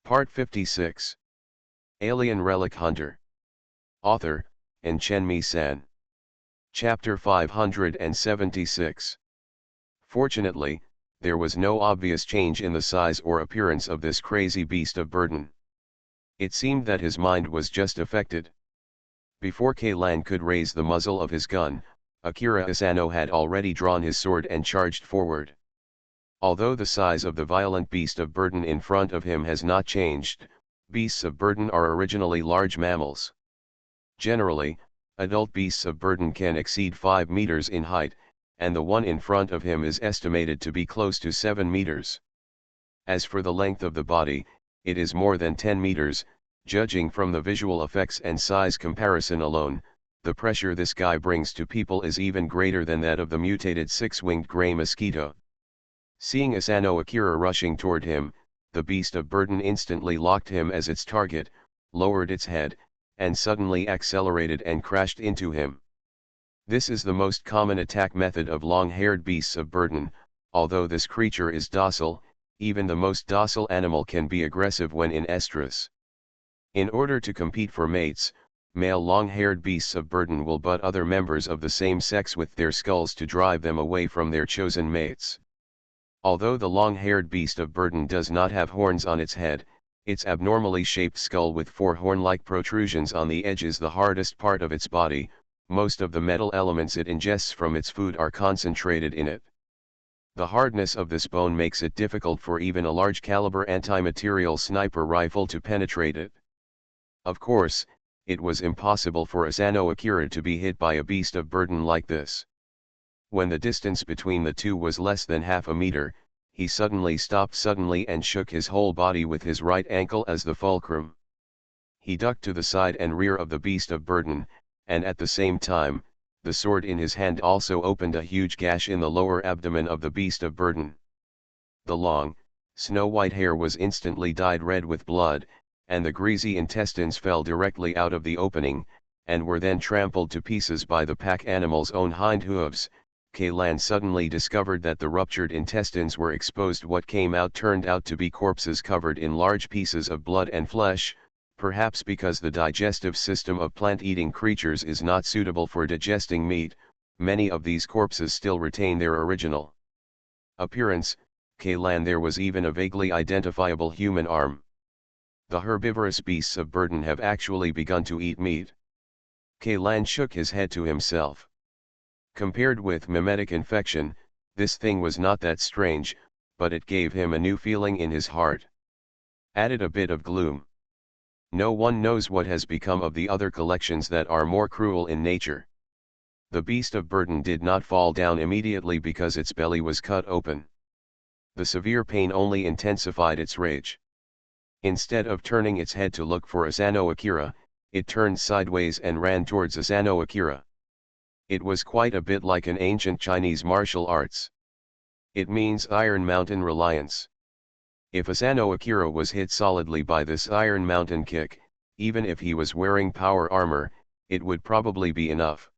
Part 56. Alien Relic Hunter. Author, Chen-Mi-san. Chapter 576. Fortunately, there was no obvious change in the size or appearance of this crazy beast of burden. It seemed that his mind was just affected. Before K-Lan could raise the muzzle of his gun, Akira Asano had already drawn his sword and charged forward. Although the size of the violent beast of burden in front of him has not changed, beasts of burden are originally large mammals. Generally, adult beasts of burden can exceed 5 meters in height, and the one in front of him is estimated to be close to 7 meters. As for the length of the body, it is more than 10 meters, judging from the visual effects and size comparison alone. The pressure this guy brings to people is even greater than that of the mutated six-winged gray mosquito. Seeing Asano Akira rushing toward him, the beast of burden instantly locked him as its target, lowered its head, and suddenly accelerated and crashed into him. This is the most common attack method of long-haired beasts of burden. Although this creature is docile, even the most docile animal can be aggressive when in estrus. In order to compete for mates, male long-haired beasts of burden will butt other members of the same sex with their skulls to drive them away from their chosen mates. Although the long-haired beast of burden does not have horns on its head, its abnormally shaped skull with 4 horn-like protrusions on the edge is the hardest part of its body. Most of the metal elements it ingests from its food are concentrated in it. The hardness of this bone makes it difficult for even a large-caliber anti-material sniper rifle to penetrate it. Of course, it was impossible for Asano Akira to be hit by a beast of burden like this. When the distance between the two was less than half a meter, he stopped suddenly and shook his whole body with his right ankle as the fulcrum. He ducked to the side and rear of the beast of burden, and at the same time, the sword in his hand also opened a huge gash in the lower abdomen of the beast of burden. The long, snow-white hair was instantly dyed red with blood, and the greasy intestines fell directly out of the opening, and were then trampled to pieces by the pack animal's own hind hooves. K-Lan suddenly discovered that the ruptured intestines were exposed. What came out turned out to be corpses covered in large pieces of blood and flesh, perhaps because the digestive system of plant-eating creatures is not suitable for digesting meat. Many of these corpses still retain their original appearance. K-Lan, there was even a vaguely identifiable human arm. The herbivorous beasts of burden have actually begun to eat meat. K-Lan shook his head to himself. Compared with mimetic infection, this thing was not that strange, but it gave him a new feeling in his heart. Added a bit of gloom. No one knows what has become of the other collections that are more cruel in nature. The beast of burden did not fall down immediately because its belly was cut open. The severe pain only intensified its rage. Instead of turning its head to look for Asano Akira, it turned sideways and ran towards Asano Akira. It was quite a bit like an ancient Chinese martial arts. It means Iron Mountain reliance. If Asano Akira was hit solidly by this Iron Mountain kick, even if he was wearing power armor, it would probably be enough.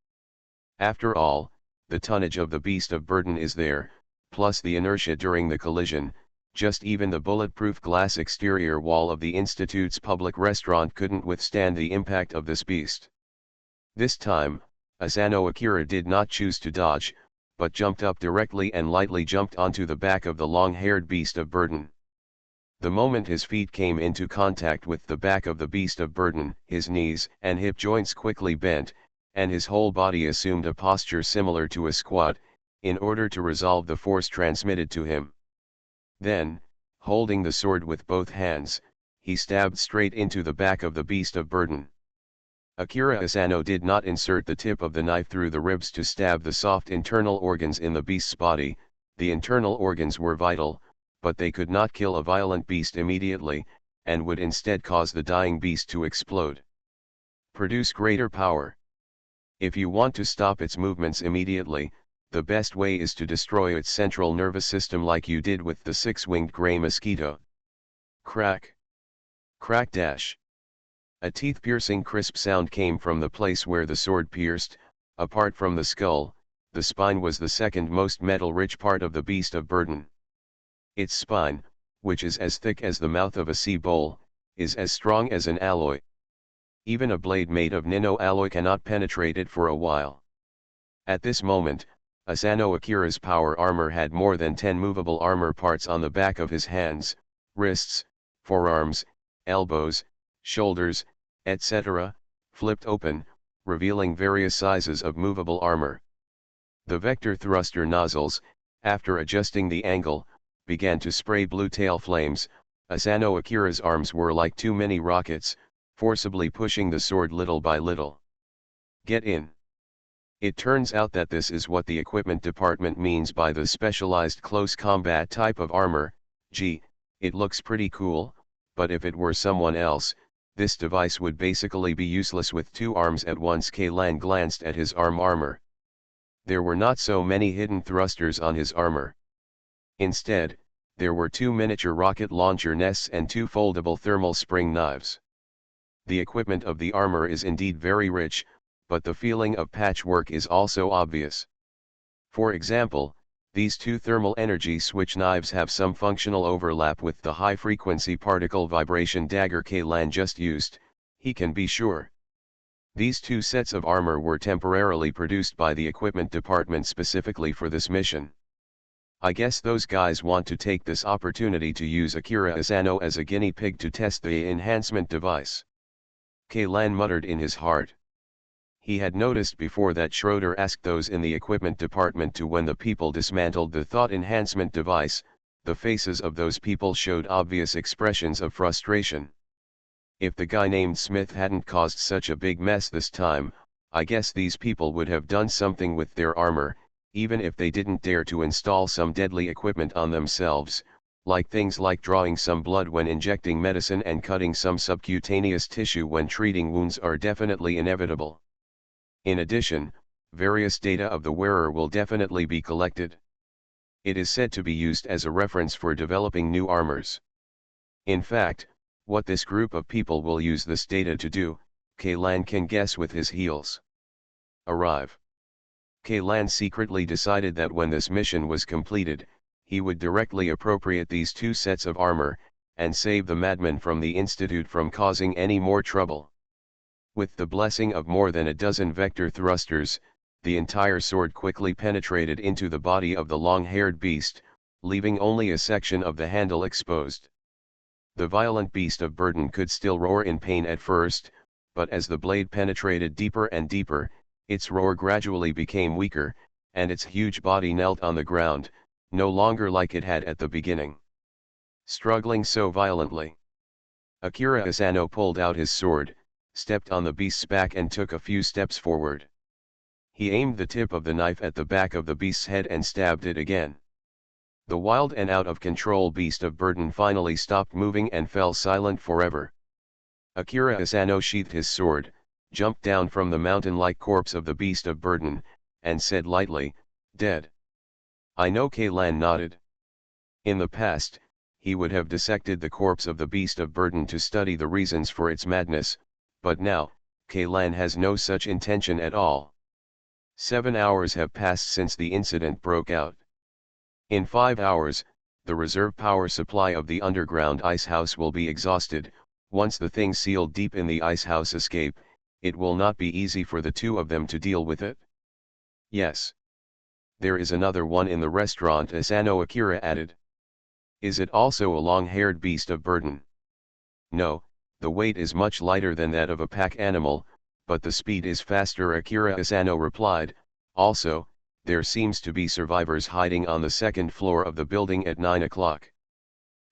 After all, the tonnage of the beast of burden is there, plus the inertia during the collision. Just even the bulletproof glass exterior wall of the Institute's public restaurant couldn't withstand the impact of this beast. This time, Asano Akira did not choose to dodge, but jumped up directly and lightly jumped onto the back of the long-haired beast of burden. The moment his feet came into contact with the back of the beast of burden, his knees and hip joints quickly bent, and his whole body assumed a posture similar to a squat, in order to resolve the force transmitted to him. Then, holding the sword with both hands, he stabbed straight into the back of the beast of burden. Akira Asano did not insert the tip of the knife through the ribs to stab the soft internal organs in the beast's body. The internal organs were vital, but they could not kill a violent beast immediately, and would instead cause the dying beast to explode. Produce greater power. If you want to stop its movements immediately, the best way is to destroy its central nervous system like you did with the six-winged gray mosquito. Crack. Crack dash. A teeth-piercing crisp sound came from the place where the sword pierced. Apart from the skull, the spine was the second most metal-rich part of the beast of burden. Its spine, which is as thick as the mouth of a sea bowl, is as strong as an alloy. Even a blade made of nano alloy cannot penetrate it for a while. At this moment, Asano Akira's power armor had more than 10 movable armor parts on the back of his hands, wrists, forearms, elbows, shoulders, etc., flipped open, revealing various sizes of movable armor. The vector thruster nozzles, after adjusting the angle, began to spray blue tail flames. Asano Akira's arms were like too many rockets, forcibly pushing the sword little by little. Get in. It turns out that this is what the equipment department means by the specialized close combat type of armor. Gee, it looks pretty cool, but if it were someone else, this device would basically be useless with two arms at once. Kaylan glanced at his armor. There were not so many hidden thrusters on his armor. Instead, there were two miniature rocket launcher nests and two foldable thermal spring knives. The equipment of the armor is indeed very rich, but the feeling of patchwork is also obvious. For example, these two thermal energy switch knives have some functional overlap with the high-frequency particle vibration dagger Kaylan just used, he can be sure. These two sets of armor were temporarily produced by the equipment department specifically for this mission. I guess those guys want to take this opportunity to use Akira Asano as a guinea pig to test the enhancement device. Kaylan muttered in his heart. He had noticed before that Schroeder asked those in the equipment department to when the people dismantled the thought enhancement device, the faces of those people showed obvious expressions of frustration. If the guy named Smith hadn't caused such a big mess this time, I guess these people would have done something with their armor, even if they didn't dare to install some deadly equipment on themselves, like things like drawing some blood when injecting medicine and cutting some subcutaneous tissue when treating wounds are definitely inevitable. In addition, various data of the wearer will definitely be collected. It is said to be used as a reference for developing new armors. In fact, what this group of people will use this data to do, Kaylan can guess with his heels. Arrive. Kaylan secretly decided that when this mission was completed, he would directly appropriate these two sets of armor, and save the madmen from the Institute from causing any more trouble. With the blessing of more than a dozen vector thrusters, the entire sword quickly penetrated into the body of the long-haired beast, leaving only a section of the handle exposed. The violent beast of burden could still roar in pain at first, but as the blade penetrated deeper and deeper, its roar gradually became weaker, and its huge body knelt on the ground, no longer like it had at the beginning. Struggling so violently, Akira Asano pulled out his sword, stepped on the beast's back and took a few steps forward. He aimed the tip of the knife at the back of the beast's head and stabbed it again. The wild and out-of-control beast of burden finally stopped moving and fell silent forever. Akira Asano sheathed his sword, jumped down from the mountain-like corpse of the beast of burden, and said lightly, "Dead." I know. Kaylan nodded. In the past, he would have dissected the corpse of the beast of burden to study the reasons for its madness, but now, Kaylan has no such intention at all. 7 hours have passed since the incident broke out. In 5 hours, the reserve power supply of the underground icehouse will be exhausted. Once the thing sealed deep in the icehouse escape, it will not be easy for the two of them to deal with it. Yes. There is another one in the restaurant, Asano Akira added. Is it also a long-haired beast of burden? No, the weight is much lighter than that of a pack animal, but the speed is faster, Akira Asano replied. Also, there seems to be survivors hiding on the second floor of the building at 9 o'clock.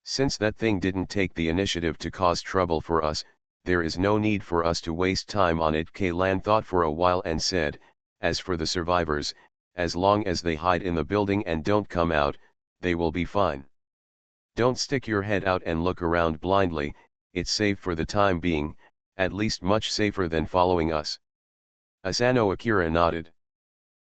Since that thing didn't take the initiative to cause trouble for us, there is no need for us to waste time on it. Kaylan thought for a while and said, as for the survivors, as long as they hide in the building and don't come out, they will be fine. Don't stick your head out and look around blindly, it's safe for the time being, at least much safer than following us. Asano Akira nodded.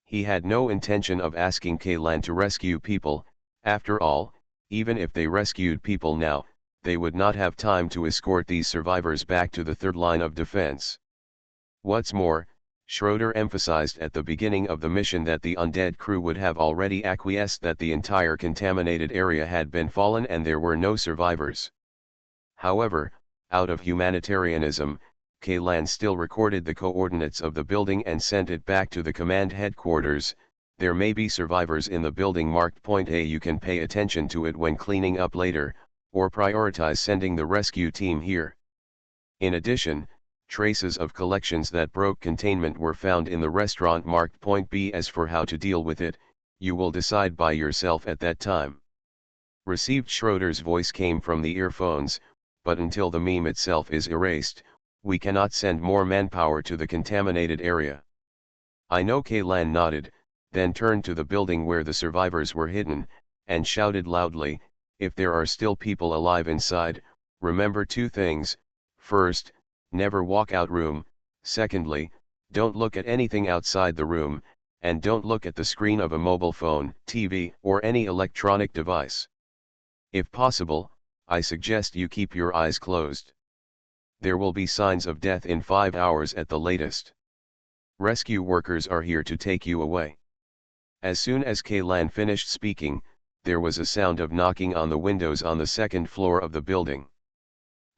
He had no intention of asking Kaylan to rescue people. After all, even if they rescued people now, they would not have time to escort these survivors back to the third line of defense. What's more, Schroeder emphasized at the beginning of the mission that the undead crew would have already acquiesced that the entire contaminated area had been fallen and there were no survivors. However, out of humanitarianism, Kaylan still recorded the coordinates of the building and sent it back to the command headquarters. There may be survivors in the building marked Point A. You can pay attention to it when cleaning up later, or prioritize sending the rescue team here. In addition, traces of collections that broke containment were found in the restaurant marked Point B. As for how to deal with it, you will decide by yourself at that time. Received. Schroeder's voice came from the earphones, but until the meme itself is erased, we cannot send more manpower to the contaminated area. I know. Kaylan nodded, then turned to the building where the survivors were hidden, and shouted loudly, if there are still people alive inside, remember two things: first, never walk out room; secondly, don't look at anything outside the room, and don't look at the screen of a mobile phone, TV, or any electronic device. If possible, I suggest you keep your eyes closed. There will be signs of death in 5 hours at the latest. Rescue workers are here to take you away. As soon as Kaylan finished speaking, there was a sound of knocking on the windows on the second floor of the building.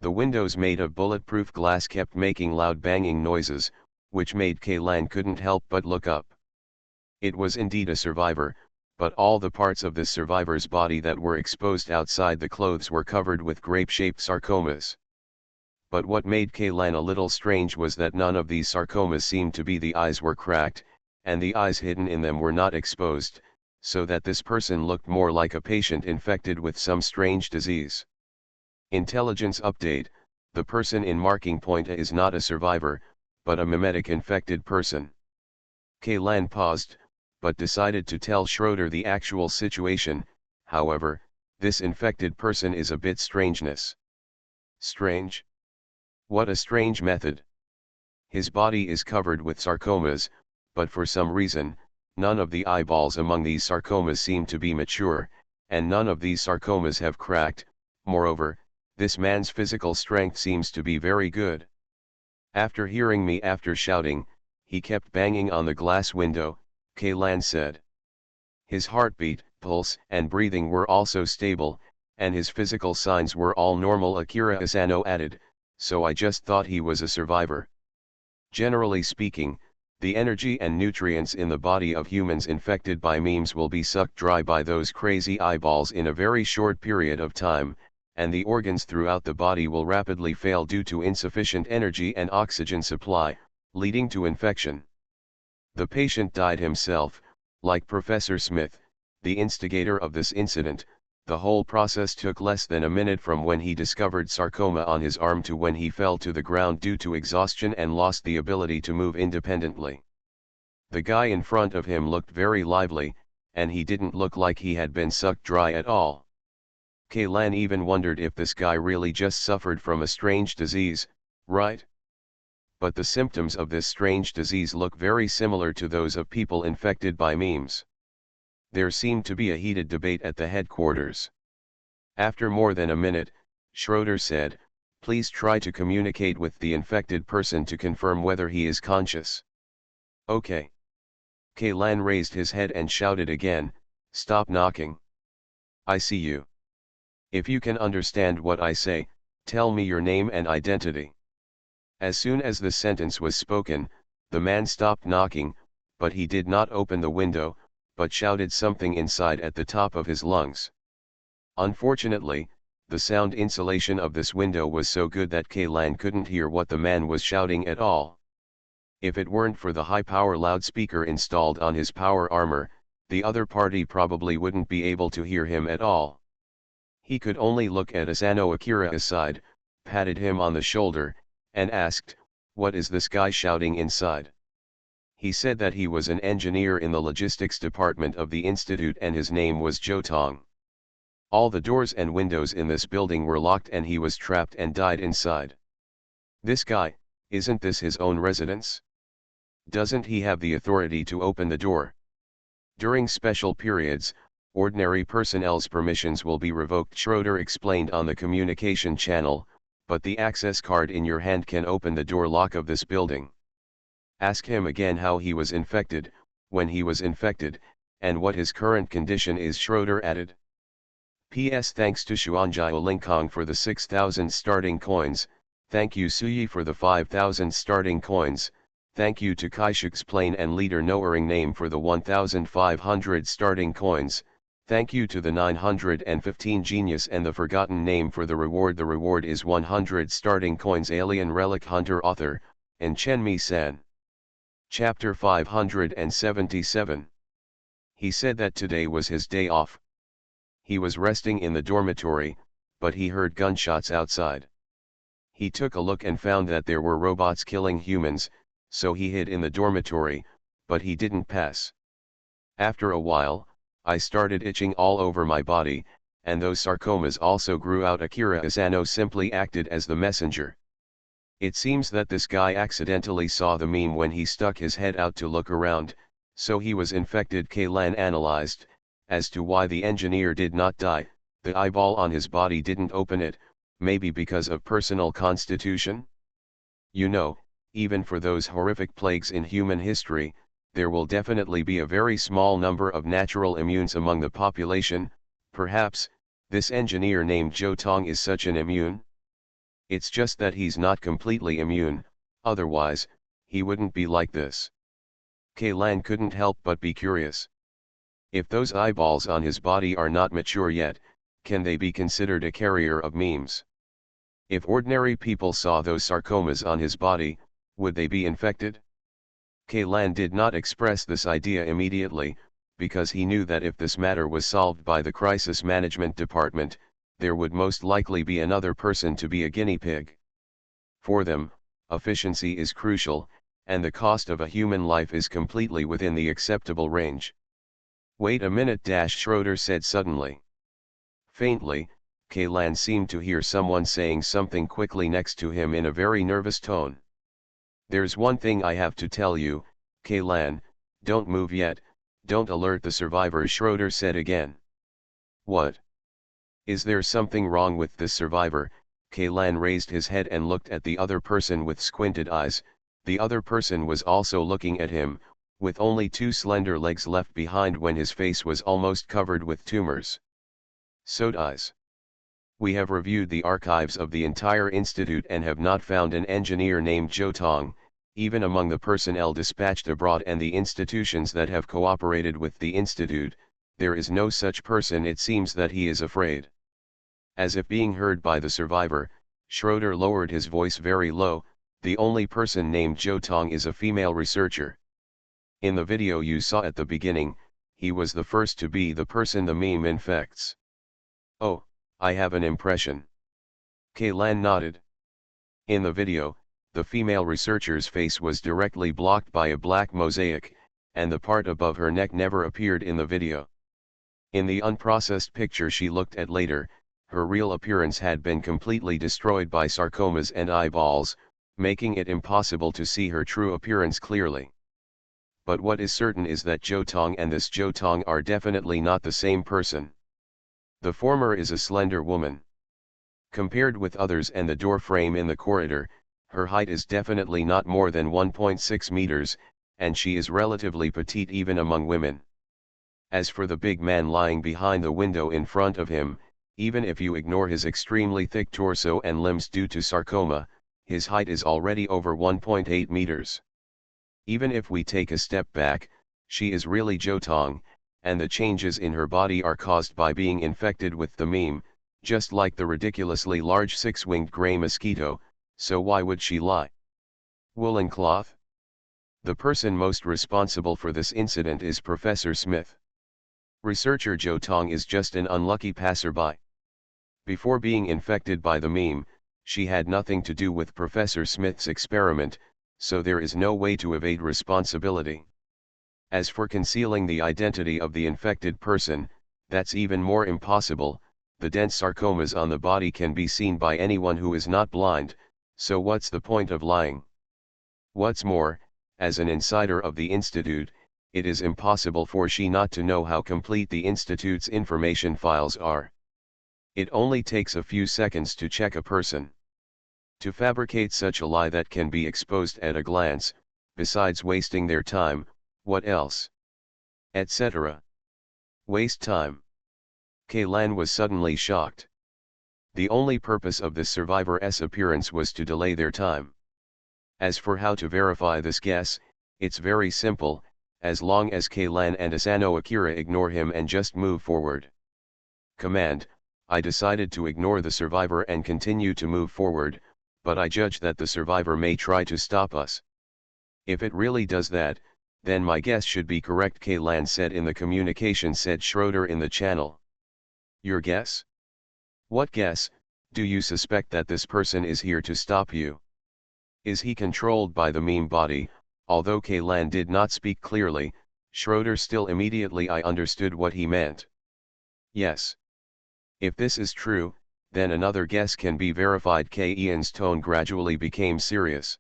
The windows made of bulletproof glass kept making loud banging noises, which made Kaylan couldn't help but look up. It was indeed a survivor, but all the parts of this survivor's body that were exposed outside the clothes were covered with grape-shaped sarcomas. But what made Kaylan a little strange was that none of these sarcomas seemed to be. The eyes were cracked, and the eyes hidden in them were not exposed, so that this person looked more like a patient infected with some strange disease. Intelligence update: the person in marking point A is not a survivor, but a mimetic infected person. Kaylan paused, but decided to tell Schroeder the actual situation. However, this infected person is a bit strangeness. Strange? What a strange method. His body is covered with sarcomas, but for some reason, none of the eyeballs among these sarcomas seem to be mature, and none of these sarcomas have cracked. Moreover, this man's physical strength seems to be very good. After hearing me after shouting, he kept banging on the glass window, Kaylan said. His heartbeat, pulse, and breathing were also stable, and his physical signs were all normal, Akira Asano added, so I just thought he was a survivor. Generally speaking, the energy and nutrients in the body of humans infected by memes will be sucked dry by those crazy eyeballs in a very short period of time, and the organs throughout the body will rapidly fail due to insufficient energy and oxygen supply, leading to infection. The patient died himself, like Professor Smith, the instigator of this incident. The whole process took less than a minute from when he discovered sarcoma on his arm to when he fell to the ground due to exhaustion and lost the ability to move independently. The guy in front of him looked very lively, and he didn't look like he had been sucked dry at all. Kaylan even wondered if this guy really just suffered from a strange disease, right? But the symptoms of this strange disease look very similar to those of people infected by memes. There seemed to be a heated debate at the headquarters. After more than a minute, Schroeder said, please try to communicate with the infected person to confirm whether he is conscious. Okay. Kaylan raised his head and shouted again, stop knocking. I see you. If you can understand what I say, tell me your name and identity. As soon as the sentence was spoken, the man stopped knocking, but he did not open the window, but shouted something inside at the top of his lungs. Unfortunately, the sound insulation of this window was so good that Kaylan couldn't hear what the man was shouting at all. If it weren't for the high-power loudspeaker installed on his power armor, the other party probably wouldn't be able to hear him at all. He could only look at Asano. Akira aside, patted him on the shoulder, and asked, what is this guy shouting inside? He said that he was an engineer in the logistics department of the institute and his name was Jotong. All the doors and windows in this building were locked and he was trapped and died inside. This guy, isn't this his own residence? Doesn't he have the authority to open the door? During special periods, ordinary personnel's permissions will be revoked, Schroeder explained on the communication channel, but the access card in your hand can open the door lock of this building. Ask him again how he was infected, when he was infected, and what his current condition is, Schroeder added. P.S. Thanks to Xuanjiao Lingkong for the 6,000 starting coins, thank you Suyi for the 5,000 starting coins, thank you to Kaishuk's Plane and Leader Knowering Name for the 1,500 starting coins, thank you to the 915 Genius and the Forgotten Name for the reward is 100 starting coins. Alien Relic Hunter Author, and Chenmi-san. Chapter 577. He said that today was his day off. He was resting in the dormitory, but he heard gunshots outside. He took a look and found that there were robots killing humans, so he hid in the dormitory, but he didn't pass. After a while, I started itching all over my body, and those sarcomas also grew out. Akira Asano simply acted as the messenger. It seems that this guy accidentally saw the meme when he stuck his head out to look around, so he was infected. Kaylan analyzed. As to why the engineer did not die, the eyeball on his body didn't open it, maybe because of personal constitution? You know, even for those horrific plagues in human history, there will definitely be a very small number of natural immunes among the population. Perhaps, this engineer named Zhou Tong is such an immune? It's just that he's not completely immune, otherwise, he wouldn't be like this. Kaylan couldn't help but be curious. If those eyeballs on his body are not mature yet, can they be considered a carrier of memes? If ordinary people saw those sarcomas on his body, would they be infected? Kaylan did not express this idea immediately, because he knew that if this matter was solved by the Crisis Management Department, there would most likely be another person to be a guinea pig. For them, efficiency is crucial, and the cost of a human life is completely within the acceptable range. Wait a minute, Schroeder said suddenly. Faintly, Kaylan seemed to hear someone saying something quickly next to him in a very nervous tone. There's one thing I have to tell you, Kaylan, don't move yet, don't alert the survivors, Schroeder said again. What? Is there something wrong with this survivor? Kaylan raised his head and looked at the other person with squinted eyes. The other person was also looking at him, with only two slender legs left behind when his face was almost covered with tumors. Sewed eyes. We have reviewed the archives of the entire institute and have not found an engineer named Zhou Tong, even among the personnel dispatched abroad and the institutions that have cooperated with the institute, there is no such person. It seems that he is afraid. As if being heard by the survivor, Schroeder lowered his voice very low. The only person named Zhou Tong is a female researcher. In the video you saw at the beginning, he was the first to be the person the meme infects. Oh, I have an impression. Kaylan nodded. In the video, the female researcher's face was directly blocked by a black mosaic, and the part above her neck never appeared in the video. In the unprocessed picture she looked at later, her real appearance had been completely destroyed by sarcomas and eyeballs, making it impossible to see her true appearance clearly. But what is certain is that Zhou Tong and this Zhou Tong are definitely not the same person. The former is a slender woman. Compared with others and the door frame in the corridor, her height is definitely not more than 1.6 meters, and she is relatively petite even among women. As for the big man lying behind the window in front of him, even if you ignore his extremely thick torso and limbs due to sarcoma, his height is already over 1.8 meters. Even if we take a step back, she is really Zhou Tong, and the changes in her body are caused by being infected with the meme, just like the ridiculously large six-winged gray mosquito, so why would she lie? Woolen cloth? The person most responsible for this incident is Professor Smith. Researcher Zhou Tong is just an unlucky passerby. Before being infected by the meme, she had nothing to do with Professor Smith's experiment, so there is no way to evade responsibility. As for concealing the identity of the infected person, that's even more impossible. The dense sarcomas on the body can be seen by anyone who is not blind, so what's the point of lying? What's more, as an insider of the institute, it is impossible for she not to know how complete the institute's information files are. It only takes a few seconds to check a person. To fabricate such a lie that can be exposed at a glance, besides wasting their time, what else? Etc. Waste time. Kaylan was suddenly shocked. The only purpose of this survivor's appearance was to delay their time. As for how to verify this guess, it's very simple, as long as Kaylan and Asano Akira ignore him and just move forward. Command: I decided to ignore the survivor and continue to move forward, but I judge that the survivor may try to stop us. If it really does that, then my guess should be correct, Kaylan said in the communication, said Schroeder in the channel. Your guess? What guess? Do you suspect that this person is here to stop you? Is he controlled by the meme body? Although Kaylan did not speak clearly, Schroeder still immediately I understood what he meant. Yes. If this is true, then another guess can be verified. Ian's tone gradually became serious.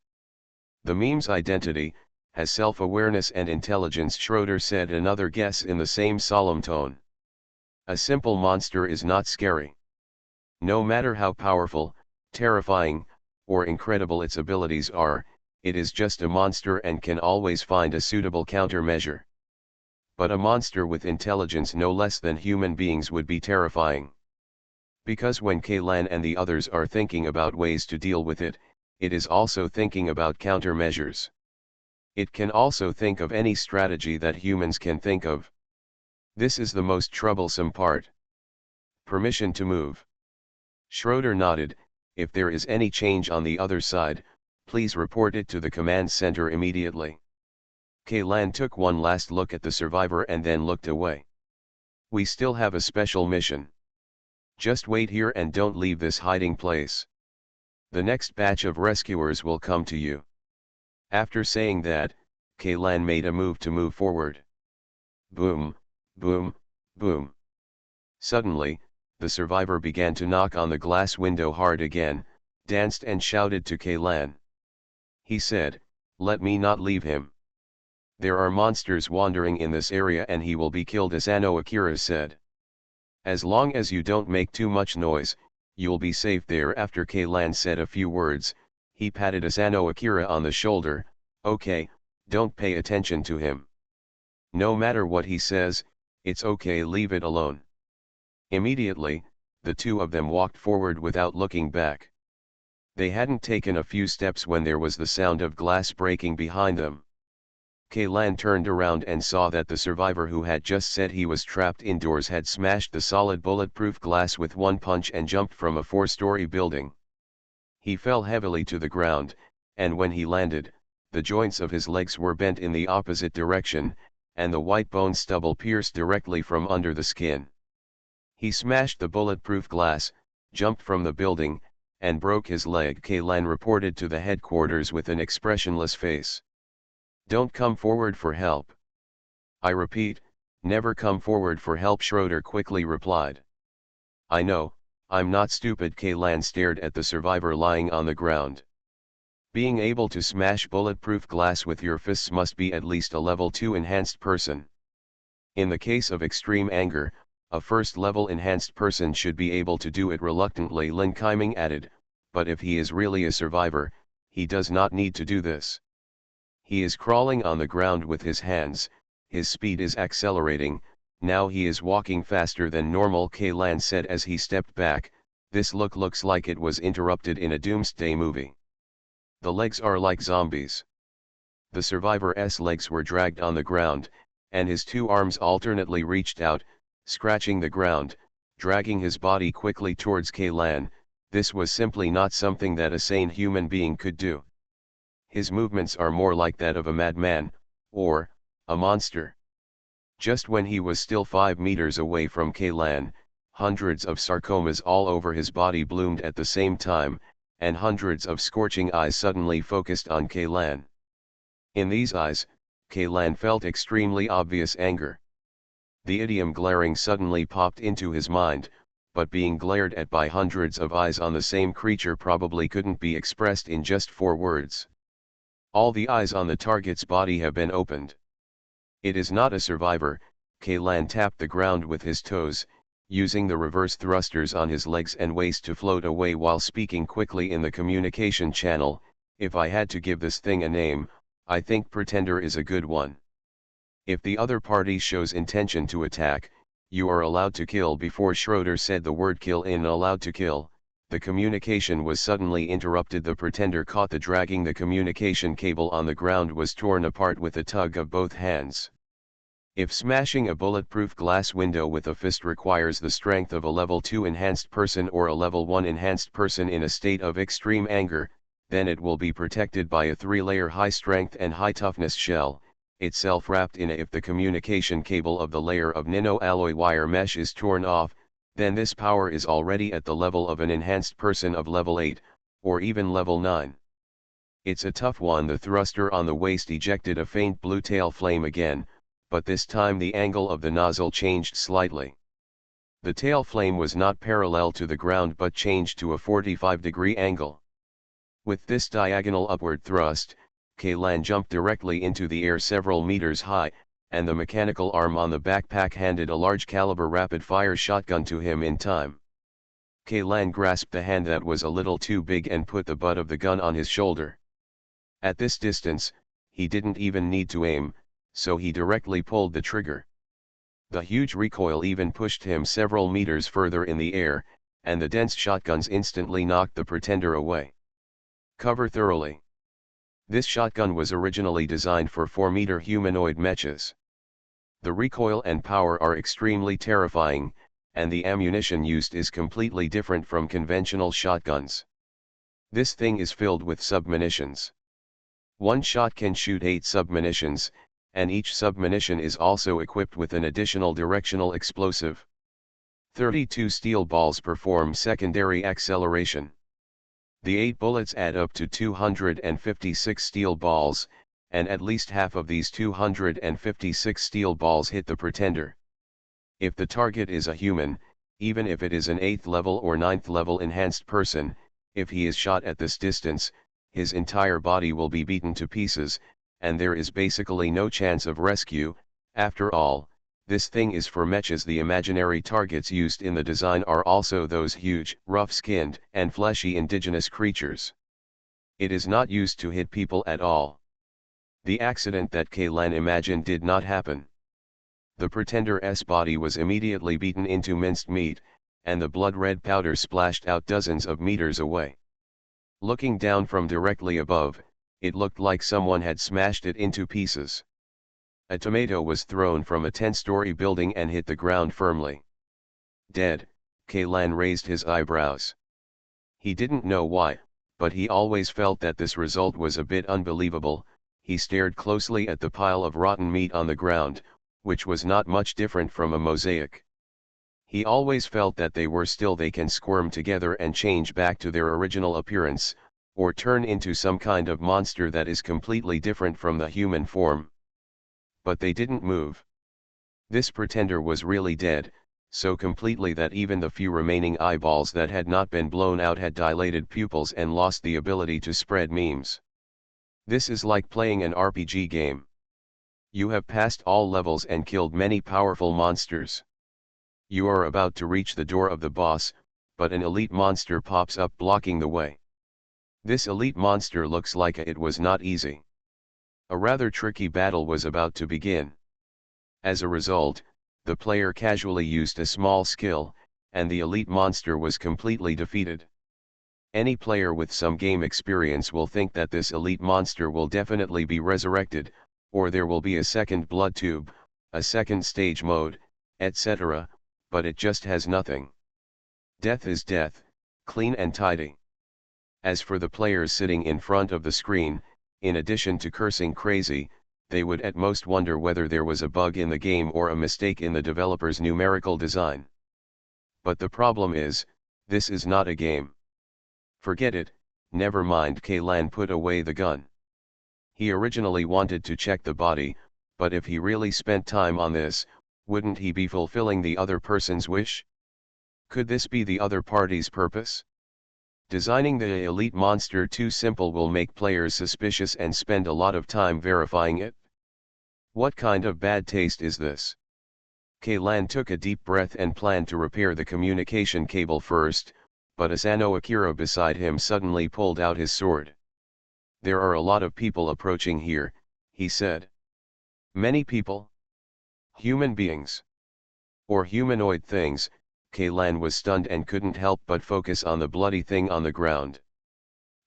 The meme's identity has self-awareness and intelligence, Schroeder said another guess in the same solemn tone. A simple monster is not scary. No matter how powerful, terrifying, or incredible its abilities are, it is just a monster and can always find a suitable countermeasure. But a monster with intelligence no less than human beings would be terrifying. Because when Kaylan and the others are thinking about ways to deal with it, it is also thinking about countermeasures. It can also think of any strategy that humans can think of. This is the most troublesome part. Permission to move. Schroeder nodded. If there is any change on the other side, please report it to the command center immediately. Kaylan took one last look at the survivor and then looked away. We still have a special mission. Just wait here and don't leave this hiding place. The next batch of rescuers will come to you. After saying that, Kaylan made a move to move forward. Boom, boom, boom. Suddenly, the survivor began to knock on the glass window hard again, danced and shouted to Kaylan. He said, "Let me not leave him. There are monsters wandering in this area and he will be killed," Asano Akira said. "As long as you don't make too much noise, you'll be safe there." After Kaylan said a few words, he patted Asano Akira on the shoulder. "Okay, don't pay attention to him. No matter what he says, it's okay, leave it alone." Immediately, the two of them walked forward without looking back. They hadn't taken a few steps when there was the sound of glass breaking behind them. Kaylan turned around and saw that the survivor who had just said he was trapped indoors had smashed the solid bulletproof glass with one punch and jumped from a 4-story building. He fell heavily to the ground, and when he landed, the joints of his legs were bent in the opposite direction, and the white bone stubble pierced directly from under the skin. He smashed the bulletproof glass, jumped from the building, and broke his leg, Kaylan reported to the headquarters with an expressionless face. "Don't come forward for help. I repeat, never come forward for help," Schroeder quickly replied. "I know, I'm not stupid." Kaylan stared at the survivor lying on the ground. "Being able to smash bulletproof glass with your fists must be at least a level 2 enhanced person. In the case of extreme anger, a first-level enhanced person should be able to do it reluctantly," Lin Kaiming added, "but if he is really a survivor, he does not need to do this. He is crawling on the ground with his hands, his speed is accelerating, now he is walking faster than normal," Kaylan said as he stepped back. "This looks like it was interrupted in a doomsday movie. The legs are like zombies." The survivor's legs were dragged on the ground, and his two arms alternately reached out, scratching the ground, dragging his body quickly towards Kaylan. This was simply not something that a sane human being could do. His movements are more like that of a madman, or a monster. Just when he was still 5 meters away from Kaylan, hundreds of sarcomas all over his body bloomed at the same time, and hundreds of scorching eyes suddenly focused on Kaylan. In these eyes, Kaylan felt extremely obvious anger. The idiom glaring suddenly popped into his mind, but being glared at by hundreds of eyes on the same creature probably couldn't be expressed in just 4 words. All the eyes on the target's body have been opened. It is not a survivor. Kaylan tapped the ground with his toes, using the reverse thrusters on his legs and waist to float away while speaking quickly in the communication channel. "If I had to give this thing a name, I think Pretender is a good one. If the other party shows intention to attack, you are allowed to kill. Before Schroeder said the word kill in allowed to kill, the communication was suddenly interrupted. The Pretender caught the dragging the communication cable on the ground was torn apart with a tug of both hands. If smashing a bulletproof glass window with a fist requires the strength of a level 2 enhanced person or a level 1 enhanced person in a state of extreme anger, then it will be protected by a 3-layer high-strength and high-toughness shell, itself wrapped in a. If the communication cable of the layer of nano-alloy wire mesh is torn off, then this power is already at the level of an enhanced person of level 8, or even level 9. It's a tough one. The thruster on the waist ejected a faint blue tail flame again, but this time the angle of the nozzle changed slightly. The tail flame was not parallel to the ground but changed to a 45-degree angle. With this diagonal upward thrust, Kaylan jumped directly into the air several meters high, and the mechanical arm on the backpack handed a large caliber rapid-fire shotgun to him in time. Kaylan grasped the hand that was a little too big and put the butt of the gun on his shoulder. At this distance, he didn't even need to aim, so he directly pulled the trigger. The huge recoil even pushed him several meters further in the air, and the dense shotguns instantly knocked the Pretender away. Cover thoroughly. This shotgun was originally designed for 4-meter humanoid mechas. The recoil and power are extremely terrifying, and the ammunition used is completely different from conventional shotguns. This thing is filled with submunitions. One shot can shoot 8 submunitions, and each submunition is also equipped with an additional directional explosive. 32 steel balls perform secondary acceleration. The 8 bullets add up to 256 steel balls, and at least half of these 256 steel balls hit the Pretender. If the target is a human, even if it is an 8th level or 9th level enhanced person, if he is shot at this distance, his entire body will be beaten to pieces, and there is basically no chance of rescue. After all, this thing is for mechas. The imaginary targets used in the design are also those huge, rough-skinned, and fleshy indigenous creatures. It is not used to hit people at all. The accident that Kaylan imagined did not happen. The Pretender's body was immediately beaten into minced meat, and the blood-red powder splashed out dozens of meters away. Looking down from directly above, it looked like someone had smashed it into pieces. A tomato was thrown from a 10-story building and hit the ground firmly. Dead, Kaylan raised his eyebrows. He didn't know why, but he always felt that this result was a bit unbelievable. He stared closely at the pile of rotten meat on the ground, which was not much different from a mosaic. He always felt that they can squirm together and change back to their original appearance, or turn into some kind of monster that is completely different from the human form. But they didn't move. This Pretender was really dead, so completely that even the few remaining eyeballs that had not been blown out had dilated pupils and lost the ability to spread memes. This is like playing an RPG game. You have passed all levels and killed many powerful monsters. You are about to reach the door of the boss, but an elite monster pops up blocking the way. This elite monster looks like it was not easy. A rather tricky battle was about to begin. As a result, the player casually used a small skill, and the elite monster was completely defeated. Any player with some game experience will think that this elite monster will definitely be resurrected, or there will be a second blood tube, a second stage mode, etc., but it just has nothing. Death is death, clean and tidy. As for the players sitting in front of the screen, in addition to cursing crazy, they would at most wonder whether there was a bug in the game or a mistake in the developer's numerical design. But the problem is, this is not a game. Forget it, never mind. Kaylan put away the gun. He originally wanted to check the body, but if he really spent time on this, wouldn't he be fulfilling the other person's wish? Could this be the other party's purpose? Designing the elite monster too simple will make players suspicious and spend a lot of time verifying it. What kind of bad taste is this? Kaylan took a deep breath and planned to repair the communication cable first, but Asano Akira beside him suddenly pulled out his sword. There are a lot of people approaching here, he said. Many people? Human beings? Or humanoid things? Kaylan was stunned and couldn't help but focus on the bloody thing on the ground.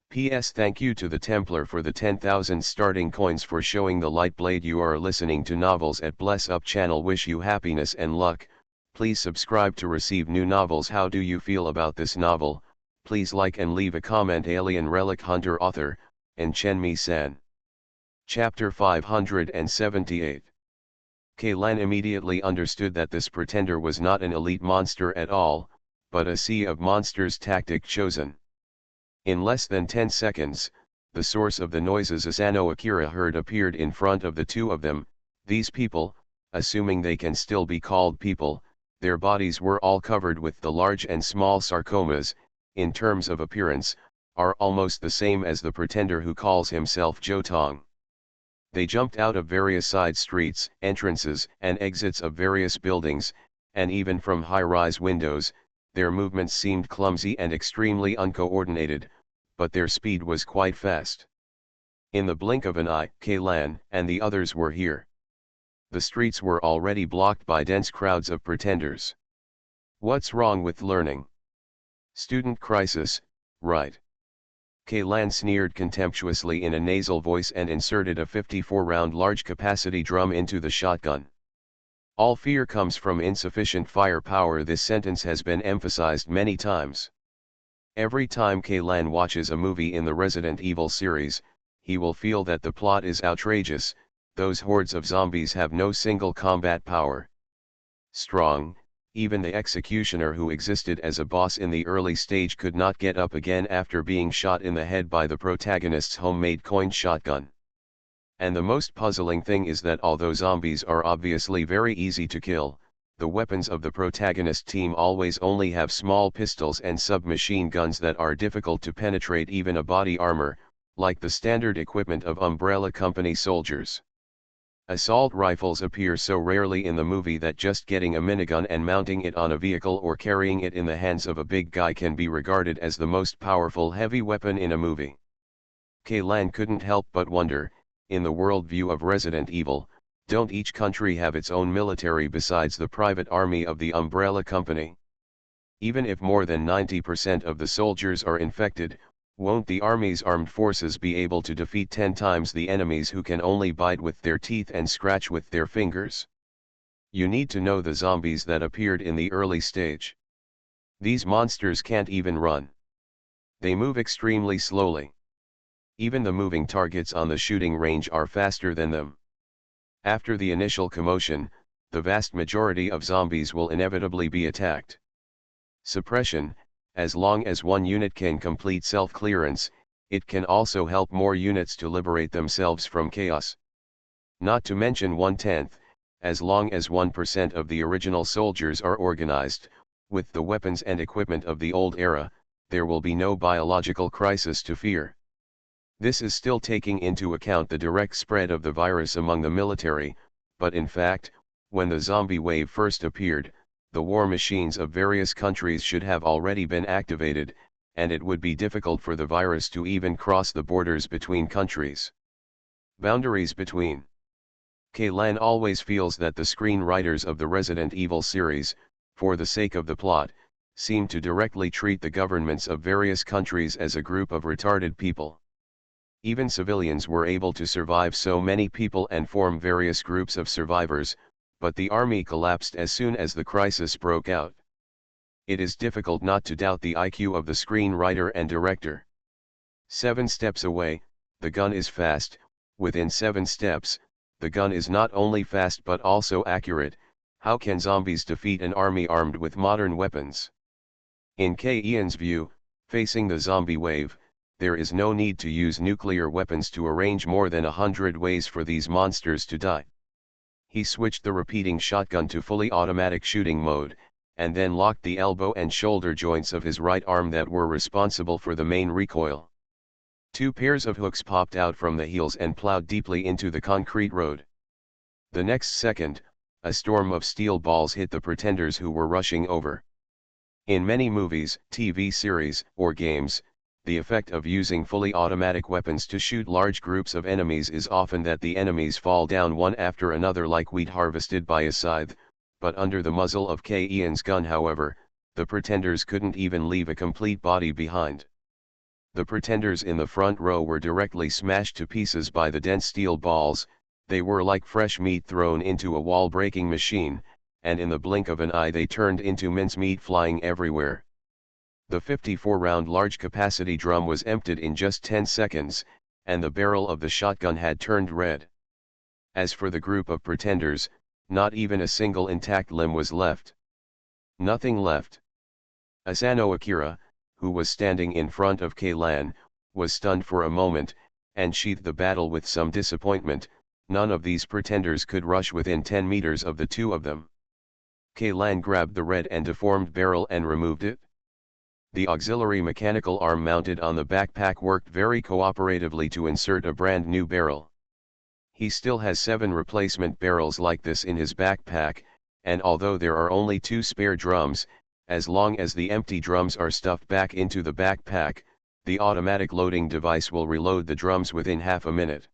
P.S. Thank you to the Templar for the 10,000 starting coins for showing the light blade. You are listening to Novels at Bless Up channel. Wish you happiness and luck. Please subscribe to receive new novels. How do you feel about this novel? Please like and leave a comment. Alien Relic Hunter author, and Chen-Mi-san. Chapter 578. Kaylan immediately understood that this pretender was not an elite monster at all, but a sea of monsters tactic chosen. In less than 10 seconds, the source of the noises Asano Akira heard appeared in front of the two of them. These people, assuming they can still be called people, their bodies were all covered with the large and small sarcomas, in terms of appearance, are almost the same as the pretender who calls himself Jotong. They jumped out of various side streets, entrances and exits of various buildings, and even from high-rise windows. Their movements seemed clumsy and extremely uncoordinated, but their speed was quite fast. In the blink of an eye, Kaylan and the others were here. The streets were already blocked by dense crowds of pretenders. What's wrong with learning? Student crisis, right? Kaylan sneered contemptuously in a nasal voice and inserted a 54-round large-capacity drum into the shotgun. All fear comes from insufficient firepower. This sentence has been emphasized many times. Every time Kaylan watches a movie in the Resident Evil series, he will feel that the plot is outrageous. Those hordes of zombies have no single combat power. Strong, even the executioner who existed as a boss in the early stage could not get up again after being shot in the head by the protagonist's homemade coin shotgun. And the most puzzling thing is that although zombies are obviously very easy to kill, the weapons of the protagonist team always only have small pistols and submachine guns that are difficult to penetrate even a body armor, like the standard equipment of Umbrella Company soldiers. Assault rifles appear so rarely in the movie that just getting a minigun and mounting it on a vehicle or carrying it in the hands of a big guy can be regarded as the most powerful heavy weapon in a movie. Kaylan couldn't help but wonder, in the worldview of Resident Evil, don't each country have its own military besides the private army of the Umbrella Company? Even if more than 90% of the soldiers are infected, won't the army's armed forces be able to defeat 10 times the enemies who can only bite with their teeth and scratch with their fingers? You need to know the zombies that appeared in the early stage. These monsters can't even run. They move extremely slowly. Even the moving targets on the shooting range are faster than them. After the initial commotion, the vast majority of zombies will inevitably be attacked. Suppression, as long as one unit can complete self-clearance, it can also help more units to liberate themselves from chaos. Not to mention 1/10, as long as 1% of the original soldiers are organized, with the weapons and equipment of the old era, there will be no biological crisis to fear. This is still taking into account the direct spread of the virus among the military, but in fact, when the zombie wave first appeared, the war machines of various countries should have already been activated, and it would be difficult for the virus to even cross the borders between countries. Boundaries between. Kaylan always feels that the screenwriters of the Resident Evil series, for the sake of the plot, seem to directly treat the governments of various countries as a group of retarded people. Even civilians were able to survive so many people and form various groups of survivors, but the army collapsed as soon as the crisis broke out. It is difficult not to doubt the IQ of the screenwriter and director. 7 steps away, the gun is fast. Within 7 steps, the gun is not only fast but also accurate. How can zombies defeat an army armed with modern weapons? In Ian's view, facing the zombie wave, there is no need to use nuclear weapons to arrange more than 100 ways for these monsters to die. He switched the repeating shotgun to fully automatic shooting mode, and then locked the elbow and shoulder joints of his right arm that were responsible for the main recoil. 2 pairs of hooks popped out from the heels and plowed deeply into the concrete road. The next second, a storm of steel balls hit the pretenders who were rushing over. In many movies, TV series, or games, The effect of using fully automatic weapons to shoot large groups of enemies is often that the enemies fall down one after another like wheat harvested by a scythe, but under the muzzle of Ian's gun however, the pretenders couldn't even leave a complete body behind. The pretenders in the front row were directly smashed to pieces by the dense steel balls. They were like fresh meat thrown into a wall-breaking machine, and in the blink of an eye they turned into mincemeat flying everywhere. The 54-round large-capacity drum was emptied in just 10 seconds, and the barrel of the shotgun had turned red. As for the group of pretenders, not even a single intact limb was left. Nothing left. Asano Akira, who was standing in front of Lan, was stunned for a moment, and sheathed the battle with some disappointment. None of these pretenders could rush within 10 meters of the two of them. Lan grabbed the red and deformed barrel and removed it. The auxiliary mechanical arm mounted on the backpack worked very cooperatively to insert a brand new barrel. He still has 7 replacement barrels like this in his backpack, and although there are only 2 spare drums, as long as the empty drums are stuffed back into the backpack, the automatic loading device will reload the drums within half a minute.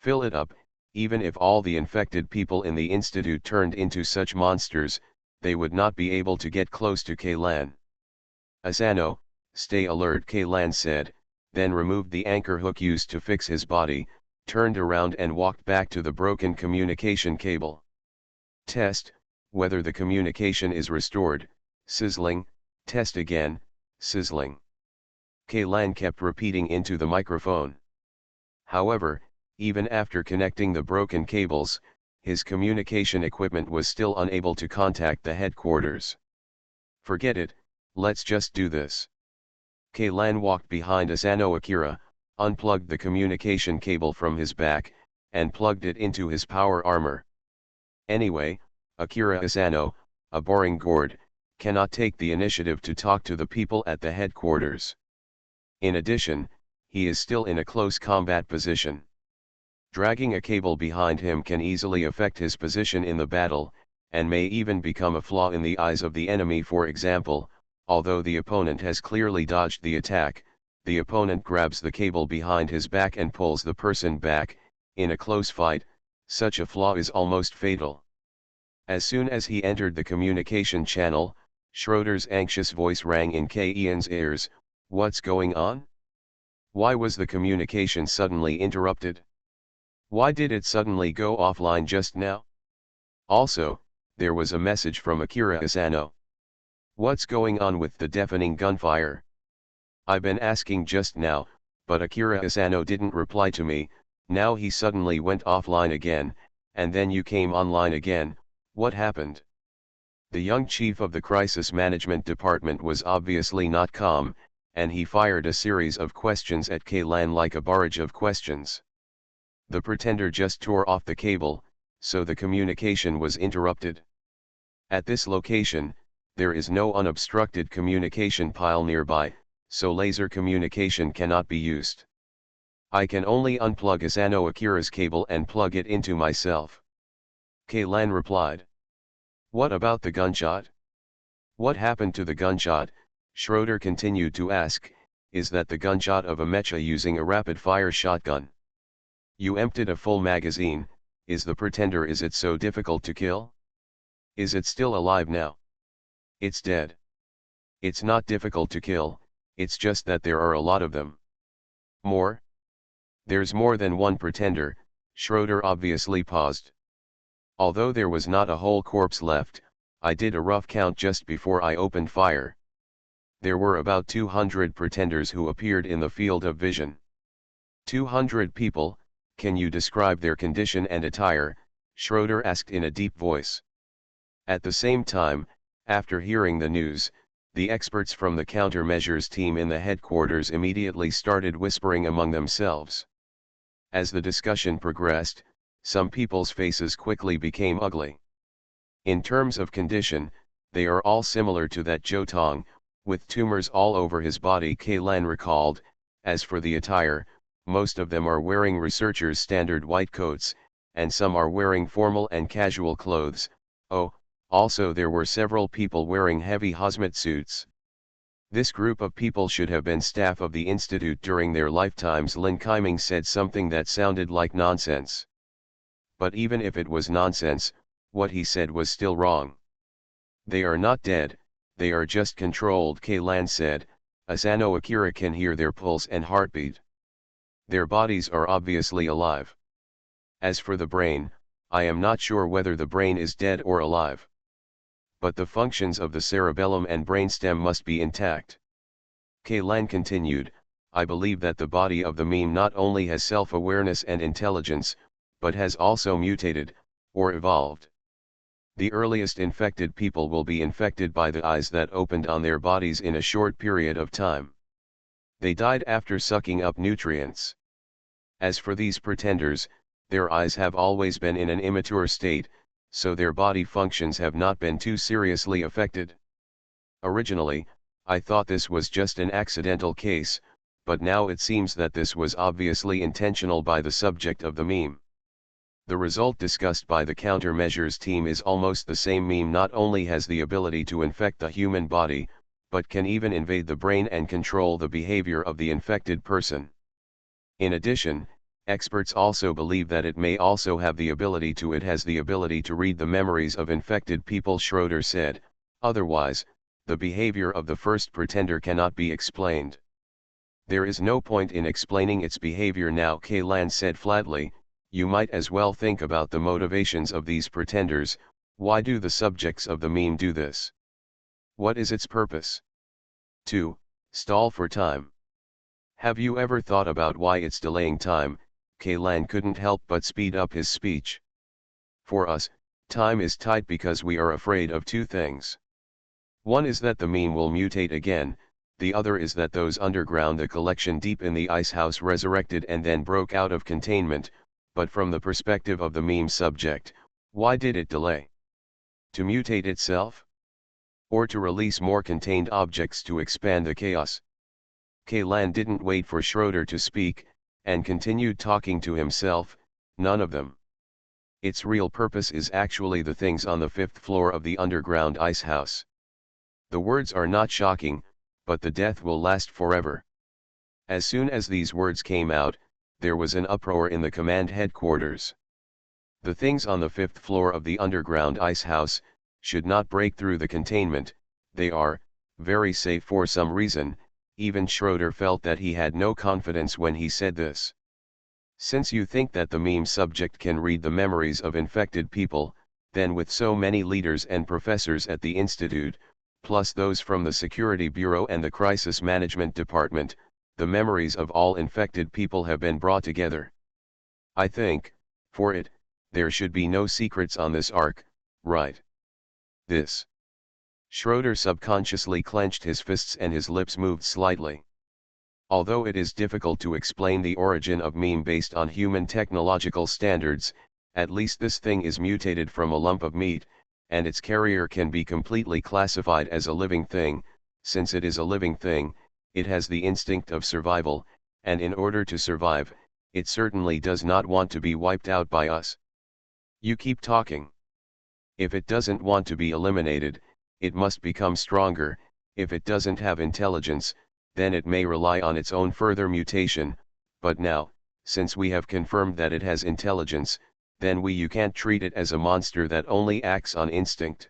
Fill it up. Even if all the infected people in the institute turned into such monsters, they would not be able to get close to Lan. Asano, stay alert, Lan said, then removed the anchor hook used to fix his body, turned around and walked back to the broken communication cable. Test, whether the communication is restored. Sizzling. Test again. Sizzling. Lan kept repeating into the microphone. However, even after connecting the broken cables, his communication equipment was still unable to contact the headquarters. Forget it, let's just do this. Lan walked behind Asano Akira, unplugged the communication cable from his back, and plugged it into his power armor. Anyway, Akira Asano, a boring gourd, cannot take the initiative to talk to the people at the headquarters. In addition, he is still in a close combat position. Dragging a cable behind him can easily affect his position in the battle, and may even become a flaw in the eyes of the enemy. For example, although the opponent has clearly dodged the attack, the opponent grabs the cable behind his back and pulls the person back. In a close fight, such a flaw is almost fatal. As soon as he entered the communication channel, Schroeder's anxious voice rang in Ian's ears. What's going on? Why was the communication suddenly interrupted? Why did it suddenly go offline just now? Also, there was a message from Akira Asano. What's going on with the deafening gunfire? I've been asking just now, but Akira Asano didn't reply to me. Now he suddenly went offline again, and then you came online again. What happened? The young chief of the crisis management department was obviously not calm, and he fired a series of questions at Lan like a barrage of questions. The pretender just tore off the cable, so the communication was interrupted. At this location, there is no unobstructed communication pile nearby, so laser communication cannot be used. I can only unplug Asano Akira's cable and plug it into myself. Lan replied. What about the gunshot? What happened to the gunshot? Schroeder continued to ask. Is that the gunshot of a mecha using a rapid-fire shotgun? You emptied a full magazine. Is the pretender? Is it so difficult to kill? Is it still alive now? It's dead. It's not difficult to kill, it's just that there are a lot of them. More? There's more than one pretender. Schroeder obviously paused. Although there was not a whole corpse left, I did a rough count just before I opened fire. There were about 200 pretenders who appeared in the field of vision. 200 people. Can you describe their condition and attire? Schroeder asked in a deep voice. At the same time, after hearing the news, the experts from the countermeasures team in the headquarters immediately started whispering among themselves. As the discussion progressed, some people's faces quickly became ugly. In terms of condition, they are all similar to that Jotong, with tumors all over his body, Lan recalled. As for the attire, most of them are wearing researchers' standard white coats, and some are wearing formal and casual clothes. Oh, also there were several people wearing heavy hazmat suits. This group of people should have been staff of the institute during their lifetimes. Lin Keiming said something that sounded like nonsense. But even if it was nonsense, what he said was still wrong. They are not dead, they are just controlled, K-Lan said. Asano Akira can hear their pulse and heartbeat. Their bodies are obviously alive. As for the brain, I am not sure whether the brain is dead or alive. But the functions of the cerebellum and brainstem must be intact. K-Lan continued, I believe that the body of the meme not only has self-awareness and intelligence, but has also mutated, or evolved. The earliest infected people will be infected by the eyes that opened on their bodies in a short period of time. They died after sucking up nutrients. As for these pretenders, their eyes have always been in an immature state, so their body functions have not been too seriously affected. Originally, I thought this was just an accidental case, but now it seems that this was obviously intentional by the subject of the meme. The result discussed by the countermeasures team is almost the same. Meme not only has the ability to infect the human body, but can even invade the brain and control the behavior of the infected person. In addition, experts also believe that it may also have the ability to read the memories of infected people, Schroeder said. Otherwise, the behavior of the first pretender cannot be explained. There is no point in explaining its behavior now, K-Lan said flatly. You might as well think about the motivations of these pretenders. Why do the subjects of the meme do this? What is its purpose? 2. Stall for time. Have you ever thought about why it's delaying time? K-Lan couldn't help but speed up his speech. For us, time is tight because we are afraid of two things. One is that the meme will mutate again, the other is that those underground, the collection deep in the icehouse, resurrected and then broke out of containment. But from the perspective of the meme subject, why did it delay? To mutate itself? Or to release more contained objects to expand the chaos? K-Lan didn't wait for Schroeder to speak, and continued talking to himself. None of them. Its real purpose is actually the things on the 5th floor of the underground icehouse. The words are not shocking, but the death will last forever. As soon as these words came out, there was an uproar in the command headquarters. The things on the 5th floor of the underground icehouse should not break through the containment. They are very safe for some reason. Even Schroeder felt that he had no confidence when he said this. Since you think that the meme subject can read the memories of infected people, then with so many leaders and professors at the institute, plus those from the Security Bureau and the Crisis Management Department, the memories of all infected people have been brought together. I think, for it, there should be no secrets on this arc, right? This. Schroeder subconsciously clenched his fists and his lips moved slightly. Although it is difficult to explain the origin of meme based on human technological standards, at least this thing is mutated from a lump of meat, and its carrier can be completely classified as a living thing. Since it is a living thing, it has the instinct of survival, and in order to survive, it certainly does not want to be wiped out by us. You keep talking. If it doesn't want to be eliminated, it must become stronger. If it doesn't have intelligence, then it may rely on its own further mutation. But now, since we have confirmed that it has intelligence, then you can't treat it as a monster that only acts on instinct.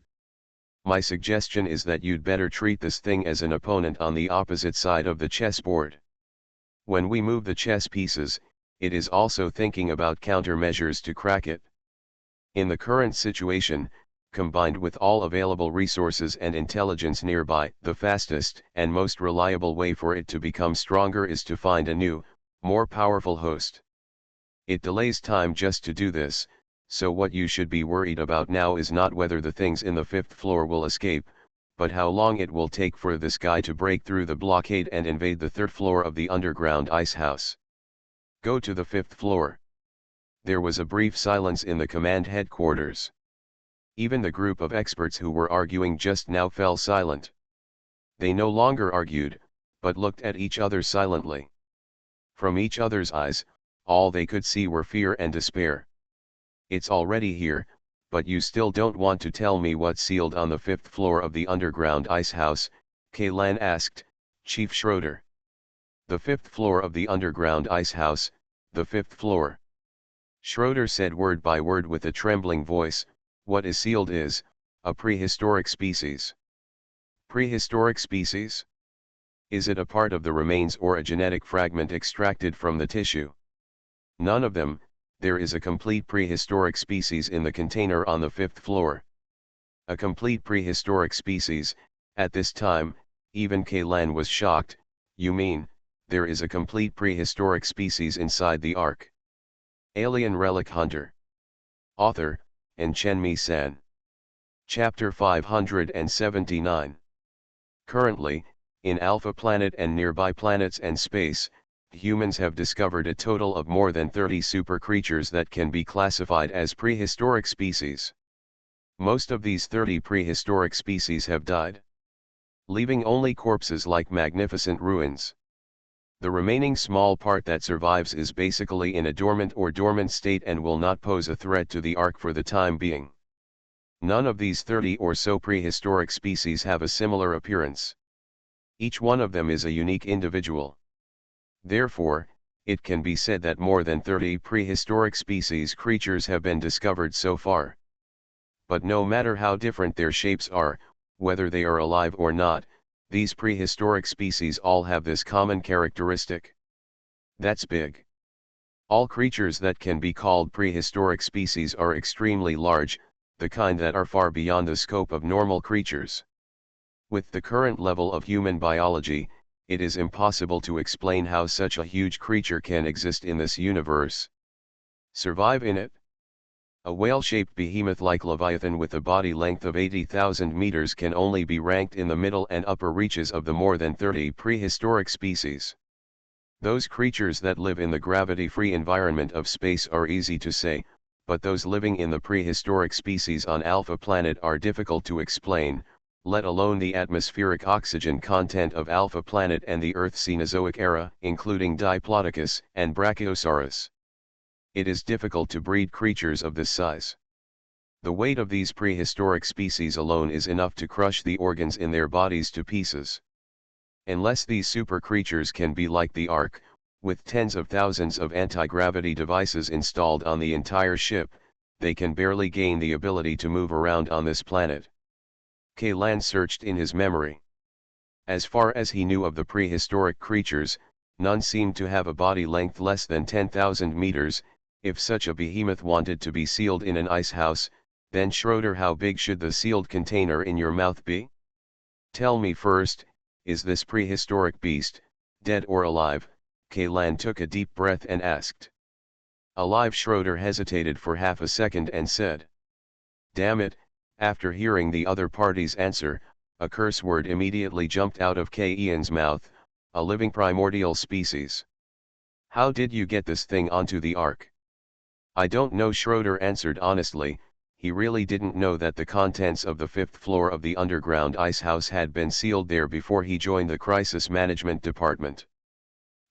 My suggestion is that you'd better treat this thing as an opponent on the opposite side of the chessboard. When we move the chess pieces, it is also thinking about countermeasures to crack it. In the current situation, combined with all available resources and intelligence nearby, the fastest and most reliable way for it to become stronger is to find a new, more powerful host. It delays time just to do this. So what you should be worried about now is not whether the things in the 5th floor will escape, but how long it will take for this guy to break through the blockade and invade the 3rd floor of the underground icehouse. Go to the 5th floor. There was a brief silence in the command headquarters. Even the group of experts who were arguing just now fell silent. They no longer argued, but looked at each other silently. From each other's eyes, all they could see were fear and despair. It's already here, but you still don't want to tell me what's sealed on the 5th floor of the underground icehouse, K-Lan asked. Chief Schroeder. The fifth floor of the underground ice house, the fifth floor. Schroeder said word by word with a trembling voice, what is sealed is, a prehistoric species. Prehistoric species? Is it a part of the remains or a genetic fragment extracted from the tissue? None of them, there is a complete prehistoric species in the container on the fifth floor. A complete prehistoric species, at this time, even Kaylan was shocked. You mean, there is a complete prehistoric species inside the Ark? Alien Relic Hunter. Author, Chen San. Chapter 579. Currently, in Alpha Planet and nearby planets and space, humans have discovered a total of more than 30 super creatures that can be classified as prehistoric species. Most of these 30 prehistoric species have died, leaving only corpses like magnificent ruins. The remaining small part that survives is basically in a dormant state and will not pose a threat to the Ark for the time being. None of these 30 or so prehistoric species have a similar appearance. Each one of them is a unique individual. Therefore, it can be said that more than 30 prehistoric species creatures have been discovered so far. But no matter how different their shapes are, whether they are alive or not, these prehistoric species all have this common characteristic. That's big. All creatures that can be called prehistoric species are extremely large, the kind that are far beyond the scope of normal creatures. With the current level of human biology, it is impossible to explain how such a huge creature can exist in this universe. Survive in it? A whale-shaped behemoth like Leviathan with a body length of 80,000 meters can only be ranked in the middle and upper reaches of the more than 30 prehistoric species. Those creatures that live in the gravity-free environment of space are easy to say, but those living in the prehistoric species on Alpha Planet are difficult to explain, let alone the atmospheric oxygen content of Alpha Planet and the Earth's Cenozoic era, including Diplodocus and Brachiosaurus. It is difficult to breed creatures of this size. The weight of these prehistoric species alone is enough to crush the organs in their bodies to pieces. Unless these super creatures can be like the Ark, with tens of thousands of anti-gravity devices installed on the entire ship, they can barely gain the ability to move around on this planet. Kaylan searched in his memory. As far as he knew of the prehistoric creatures, none seemed to have a body length less than 10,000 meters. If such a behemoth wanted to be sealed in an ice house, then Schroeder, how big should the sealed container in your mouth be? Tell me first, is this prehistoric beast, dead or alive? Kaylan took a deep breath and asked. Alive. Schroeder hesitated for half a second and said. Damn it, after hearing the other party's answer, a curse word immediately jumped out of Ian's mouth, a living primordial species. How did you get this thing onto the Ark? I don't know. Schroeder answered honestly. He really didn't know that the contents of the fifth floor of the underground ice house had been sealed there before he joined the crisis management department.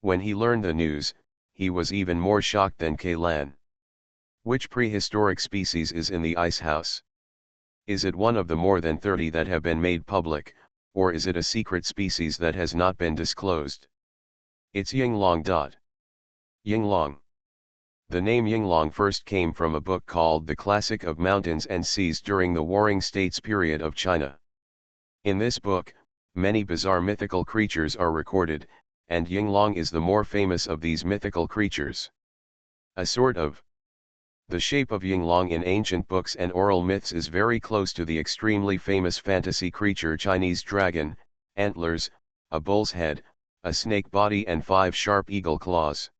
When he learned the news, he was even more shocked than Kaylan. Which prehistoric species is in the ice house? Is it one of the more than 30 that have been made public, or is it a secret species that has not been disclosed? It's Yinglong. Yinglong. The name Yinglong first came from a book called The Classic of Mountains and Seas during the Warring States period of China. In this book, many bizarre mythical creatures are recorded, and Yinglong is the more famous of these mythical creatures. A sort of. The shape of Yinglong in ancient books and oral myths is very close to the extremely famous fantasy creature Chinese dragon, antlers, a bull's head, a snake body and 5 sharp eagle claws.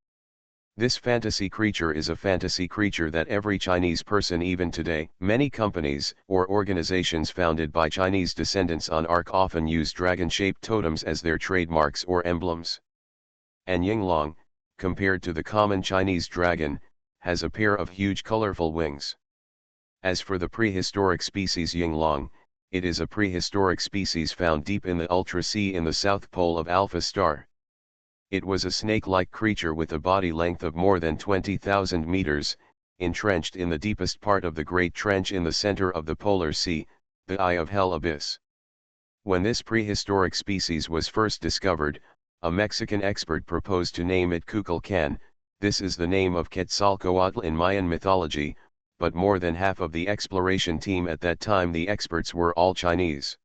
This fantasy creature is a fantasy creature that every Chinese person even today, many companies or organizations founded by Chinese descendants on Ark often use dragon-shaped totems as their trademarks or emblems. And Yinglong, compared to the common Chinese dragon, has a pair of huge colorful wings. As for the prehistoric species Yinglong, it is a prehistoric species found deep in the Ultra Sea in the south pole of Alpha Star. It was a snake-like creature with a body length of more than 20,000 meters, entrenched in the deepest part of the Great Trench in the center of the Polar Sea, the Eye of Hell abyss. When this prehistoric species was first discovered, a Mexican expert proposed to name it Kukulkan. This is the name of Quetzalcoatl in Mayan mythology, but more than half of the exploration team at that time, the experts, were all Chinese.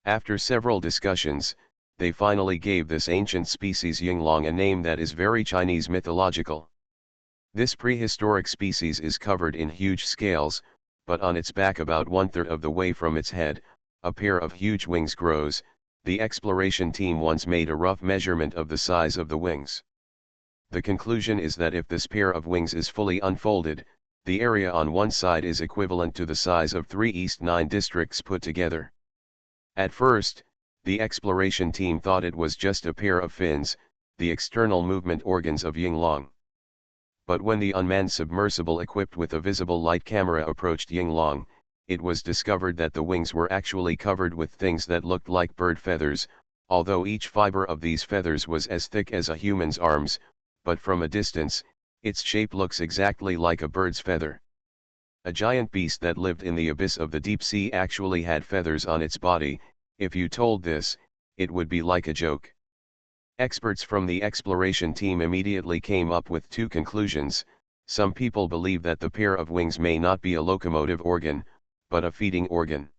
After several discussions, they finally gave this ancient species Yinglong, a name that is very Chinese mythological. This prehistoric species is covered in huge scales, but on its back, about 1/3 of the way from its head, a pair of huge wings grows. The exploration team once made a rough measurement of the size of the wings. The conclusion is that if this pair of wings is fully unfolded, the area on one side is equivalent to the size of 3 East 9 districts put together. At first, the exploration team thought it was just a pair of fins, the external movement organs of Yinglong. But when the unmanned submersible equipped with a visible light camera approached Yinglong, it was discovered that the wings were actually covered with things that looked like bird feathers, although each fiber of these feathers was as thick as a human's arms, but from a distance, its shape looks exactly like a bird's feather. A giant beast that lived in the abyss of the deep sea actually had feathers on its body. If you told this, it would be like a joke. Experts from the exploration team immediately came up with two conclusions. Some people believe that the pair of wings may not be a locomotive organ, but a feeding organ.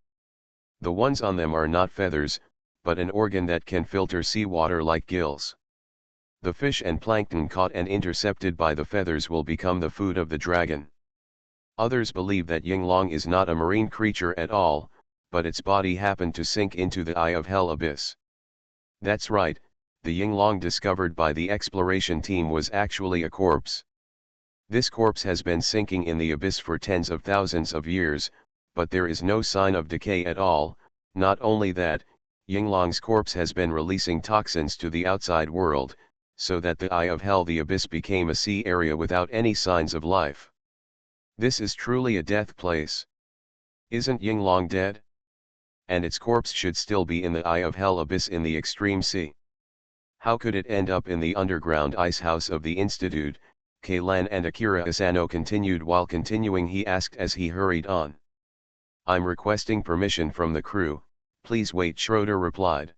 The ones on them are not feathers, but an organ that can filter seawater like gills. The fish and plankton caught and intercepted by the feathers will become the food of the dragon. Others believe that Yinglong is not a marine creature at all, but its body happened to sink into the eye of hell abyss. That's right, the Yinglong discovered by the exploration team was actually a corpse. This corpse has been sinking in the abyss for tens of thousands of years, but there is no sign of decay at all. Not only that, Yinglong's corpse has been releasing toxins to the outside world, so that the eye of hell, the abyss, became a sea area without any signs of life. This is truly a death place. Isn't Yinglong dead? And its corpse should still be in the eye of hell abyss in the extreme sea. How could it end up in the underground ice house of the Institute? Kaylan and Akira Asano continued. While continuing, he asked as he hurried on. I'm requesting permission from the crew, please wait, Schroeder replied.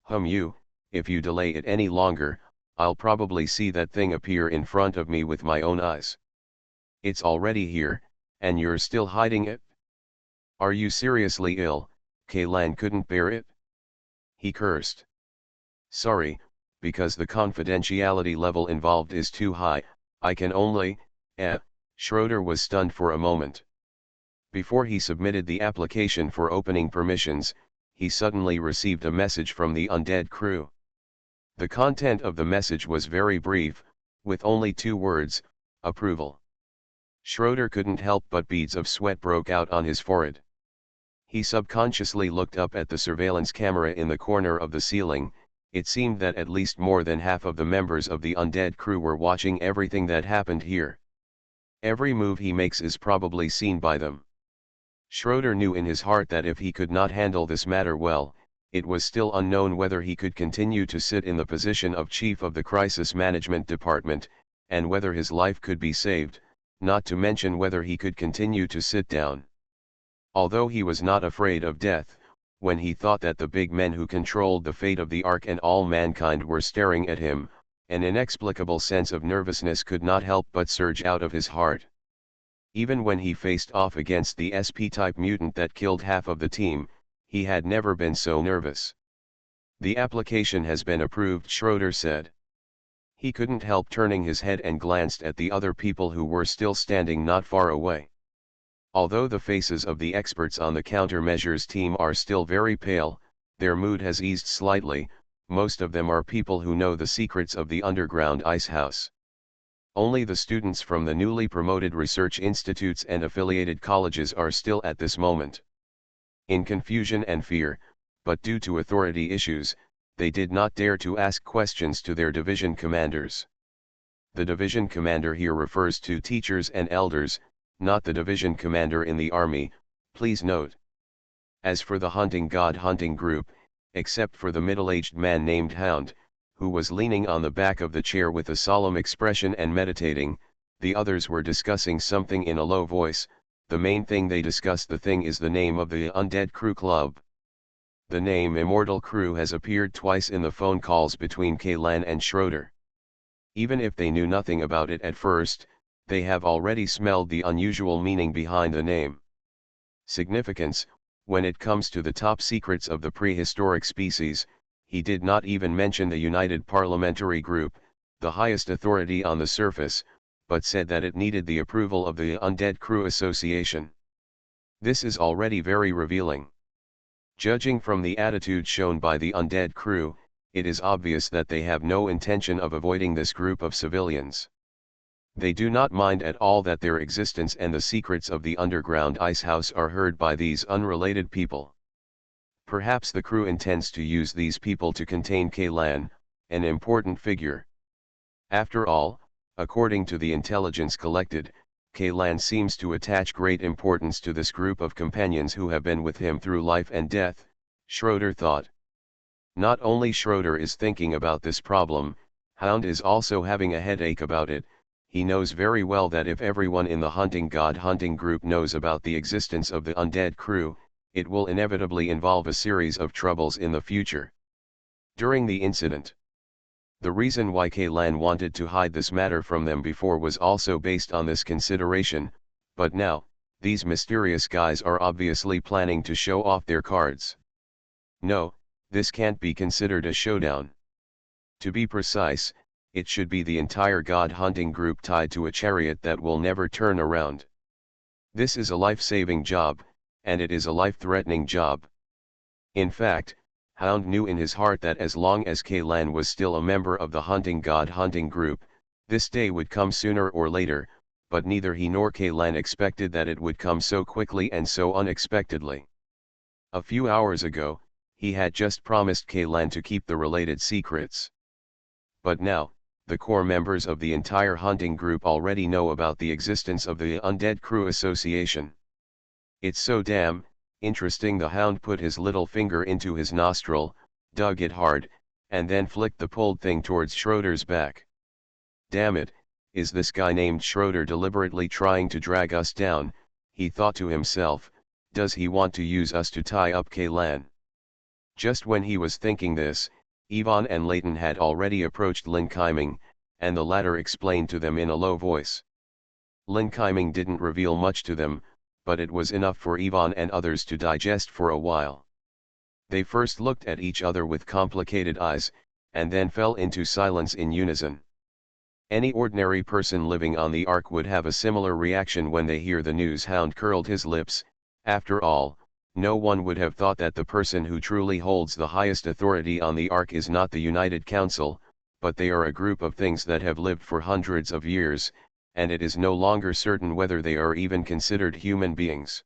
If you delay it any longer, I'll probably see that thing appear in front of me with my own eyes. It's already here, and you're still hiding it? Are you seriously ill? Kaylan couldn't bear it. He cursed. Sorry, because the confidentiality level involved is too high, I can only, Schroeder was stunned for a moment. Before he submitted the application for opening permissions, he suddenly received a message from the undead crew. The content of the message was very brief, with only 2 words, approval. Schroeder couldn't help but beads of sweat broke out on his forehead. He subconsciously looked up at the surveillance camera in the corner of the ceiling. It seemed that at least more than half of the members of the undead crew were watching everything that happened here. Every move he makes is probably seen by them. Schroeder knew in his heart that if he could not handle this matter well, it was still unknown whether he could continue to sit in the position of chief of the crisis management department, and whether his life could be saved, not to mention whether he could continue to sit down. Although he was not afraid of death, when he thought that the big men who controlled the fate of the Ark and all mankind were staring at him, an inexplicable sense of nervousness could not help but surge out of his heart. Even when he faced off against the SP-type mutant that killed half of the team, he had never been so nervous. The application has been approved, Schroeder said. He couldn't help turning his head and glanced at the other people who were still standing not far away. Although the faces of the experts on the countermeasures team are still very pale, their mood has eased slightly. Most of them are people who know the secrets of the underground ice house. Only the students from the newly promoted research institutes and affiliated colleges are still at this moment in confusion and fear, but due to authority issues, they did not dare to ask questions to their division commanders. The division commander here refers to teachers and elders, not the division commander in the army, please note. As for the hunting god hunting group, except for the middle-aged man named Hound, who was leaning on the back of the chair with a solemn expression and meditating, the others were discussing something in a low voice. The main thing they discussed is the name of the Undead Crew Club. The name Immortal Crew has appeared twice in the phone calls between Kaylan and Schroeder. Even if they knew nothing about it at first, they have already smelled the unusual meaning behind the name. Significance: when it comes to the top secrets of the prehistoric species, he did not even mention the United Parliamentary Group, the highest authority on the surface, but said that it needed the approval of the Undead Crew Association. This is already very revealing. Judging from the attitude shown by the Undead Crew, it is obvious that they have no intention of avoiding this group of civilians. They do not mind at all that their existence and the secrets of the underground icehouse are heard by these unrelated people. Perhaps the crew intends to use these people to contain Kaylan, an important figure. After all, according to the intelligence collected, Kaylan seems to attach great importance to this group of companions who have been with him through life and death, Schroeder thought. Not only Schroeder is thinking about this problem, Hound is also having a headache about it. He knows very well that if everyone in the hunting god hunting group knows about the existence of the Undead Crew, it will inevitably involve a series of troubles in the future. During the incident, the reason why Kaylan wanted to hide this matter from them before was also based on this consideration, but now, these mysterious guys are obviously planning to show off their cards. No, this can't be considered a showdown. To be precise, it should be the entire god hunting group tied to a chariot that will never turn around. This is a life-saving job, and it is a life-threatening job. In fact, Hound knew in his heart that as long as Kaylan was still a member of the hunting god hunting group, this day would come sooner or later, but neither he nor Kaylan expected that it would come so quickly and so unexpectedly. A few hours ago, he had just promised Kaylan to keep the related secrets. But now, the core members of the entire hunting group already know about the existence of the Undead Crew Association. It's so damn interesting. The Hound put his little finger into his nostril, dug it hard, and then flicked the pulled thing towards Schroeder's back. Damn it, is this guy named Schroeder deliberately trying to drag us down? He thought to himself. Does he want to use us to tie up Kaylan? Just when he was thinking this, Yvonne and Leighton had already approached Lin Keiming, and the latter explained to them in a low voice. Lin Keiming didn't reveal much to them, but it was enough for Yvonne and others to digest for a while. They first looked at each other with complicated eyes, and then fell into silence in unison. Any ordinary person living on the Ark would have a similar reaction when they hear the news. Hound curled his lips. After all, no one would have thought that the person who truly holds the highest authority on the Ark is not the United Council, but they are a group of things that have lived for hundreds of years, and it is no longer certain whether they are even considered human beings.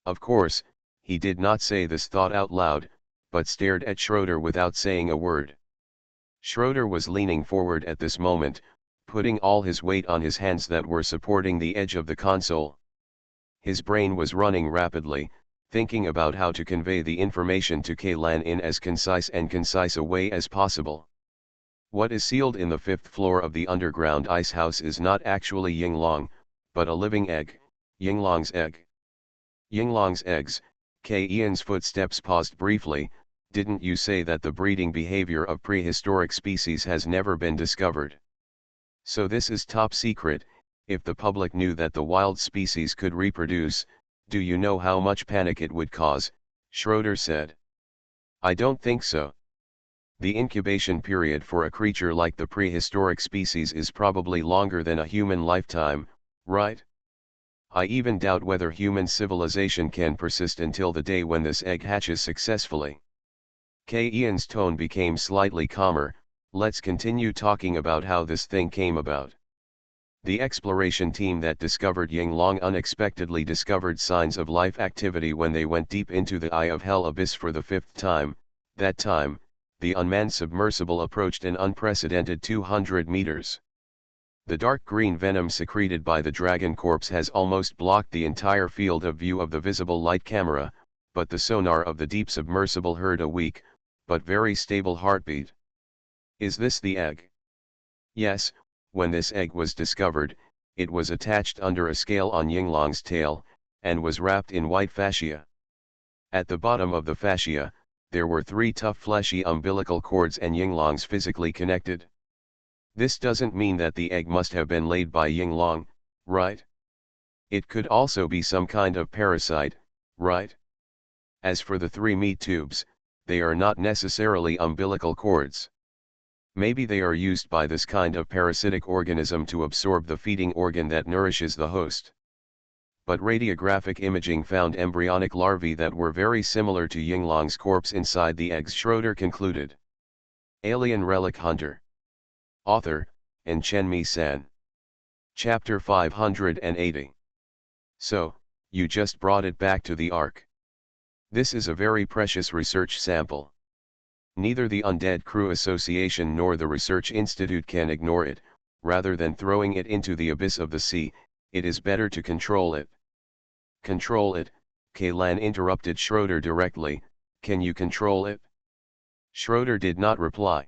Of course, he did not say this thought out loud, but stared at Schroeder without saying a word. Schroeder was leaning forward at this moment, putting all his weight on his hands that were supporting the edge of the console. His brain was running rapidly, thinking about how to convey the information to Kaylan in as concise a way as possible. What is sealed in the 5th floor of the underground icehouse is not actually Yinglong, but a living egg, Yinglong's egg. Yinglong's eggs. Ian's footsteps paused briefly. Didn't you say that the breeding behavior of prehistoric species has never been discovered? So this is top secret. If the public knew that the wild species could reproduce, do you know how much panic it would cause? Schroeder said. I don't think so. The incubation period for a creature like the prehistoric species is probably longer than a human lifetime, right? I even doubt whether human civilization can persist until the day when this egg hatches successfully. Ian's tone became slightly calmer. Let's continue talking about how this thing came about. The exploration team that discovered Yinglong unexpectedly discovered signs of life activity when they went deep into the Eye of Hell abyss for the 5th time. That time, the unmanned submersible approached an unprecedented 200 meters. The dark green venom secreted by the dragon corpse has almost blocked the entire field of view of the visible light camera, but the sonar of the deep submersible heard a weak, but very stable heartbeat. Is this the egg? Yes, when this egg was discovered, it was attached under a scale on Yinglong's tail, and was wrapped in white fascia. At the bottom of the fascia, there were 3 tough fleshy umbilical cords and yinglongs physically connected. This doesn't mean that the egg must have been laid by yinglong, right? It could also be some kind of parasite, right? As for the 3 meat tubes, they are not necessarily umbilical cords. Maybe they are used by this kind of parasitic organism to absorb the feeding organ that nourishes the host. But radiographic imaging found embryonic larvae that were very similar to yinglong's corpse inside the eggs, Schroeder concluded. Alien Relic Hunter. Author, and Chen-Mi San. Chapter 580. So, you just brought it back to the Ark. This is a very precious research sample. Neither the Undead Crew Association nor the Research Institute can ignore it. Rather than throwing it into the abyss of the sea, it is better to control it. Control it, Kaylan interrupted Schroeder directly. Can you control it? Schroeder did not reply.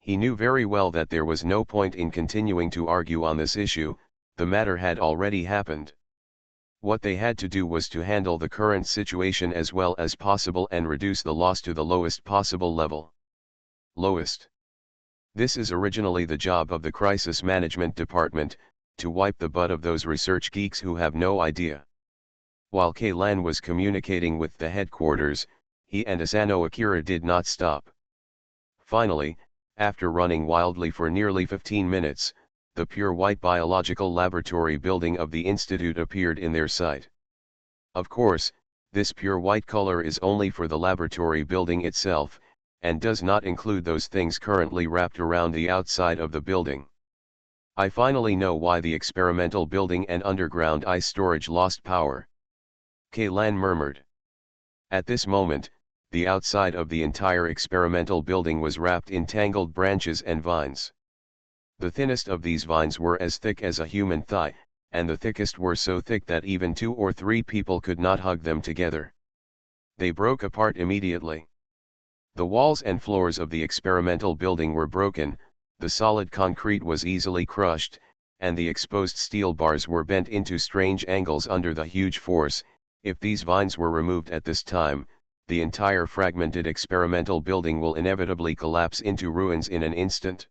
He knew very well that there was no point in continuing to argue on this issue. The matter had already happened. What they had to do was to handle the current situation as well as possible and reduce the loss to the lowest possible level. Lowest. This is originally the job of the Crisis Management Department, to wipe the butt of those research geeks who have no idea. While Kaylan was communicating with the headquarters, he and Asano Akira did not stop. Finally, after running wildly for nearly 15 minutes, the pure white biological laboratory building of the Institute appeared in their sight. Of course, this pure white color is only for the laboratory building itself, and does not include those things currently wrapped around the outside of the building. I finally know why the experimental building and underground ice storage lost power. Kaylan murmured. At this moment, the outside of the entire experimental building was wrapped in tangled branches and vines. The thinnest of these vines were as thick as a human thigh, and the thickest were so thick that even 2 or 3 people could not hug them together. They broke apart immediately. The walls and floors of the experimental building were broken, the solid concrete was easily crushed, and the exposed steel bars were bent into strange angles under the huge force. If these vines were removed at this time, the entire fragmented experimental building will inevitably collapse into ruins in an instant.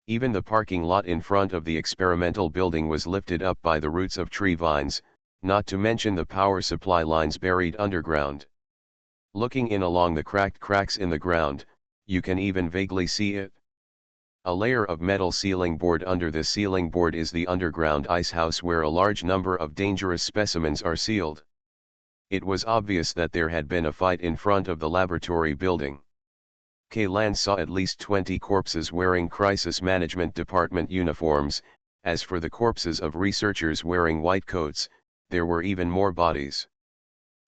Even the parking lot in front of the experimental building was lifted up by the roots of tree vines, not to mention the power supply lines buried underground. Looking in along the cracked cracks in the ground, you can even vaguely see it. A layer of metal sealing board under the sealing board is the underground ice house where a large number of dangerous specimens are sealed. It was obvious that there had been a fight in front of the laboratory building. Kaylan saw at least 20 corpses wearing Crisis Management Department uniforms. As for the corpses of researchers wearing white coats, there were even more bodies.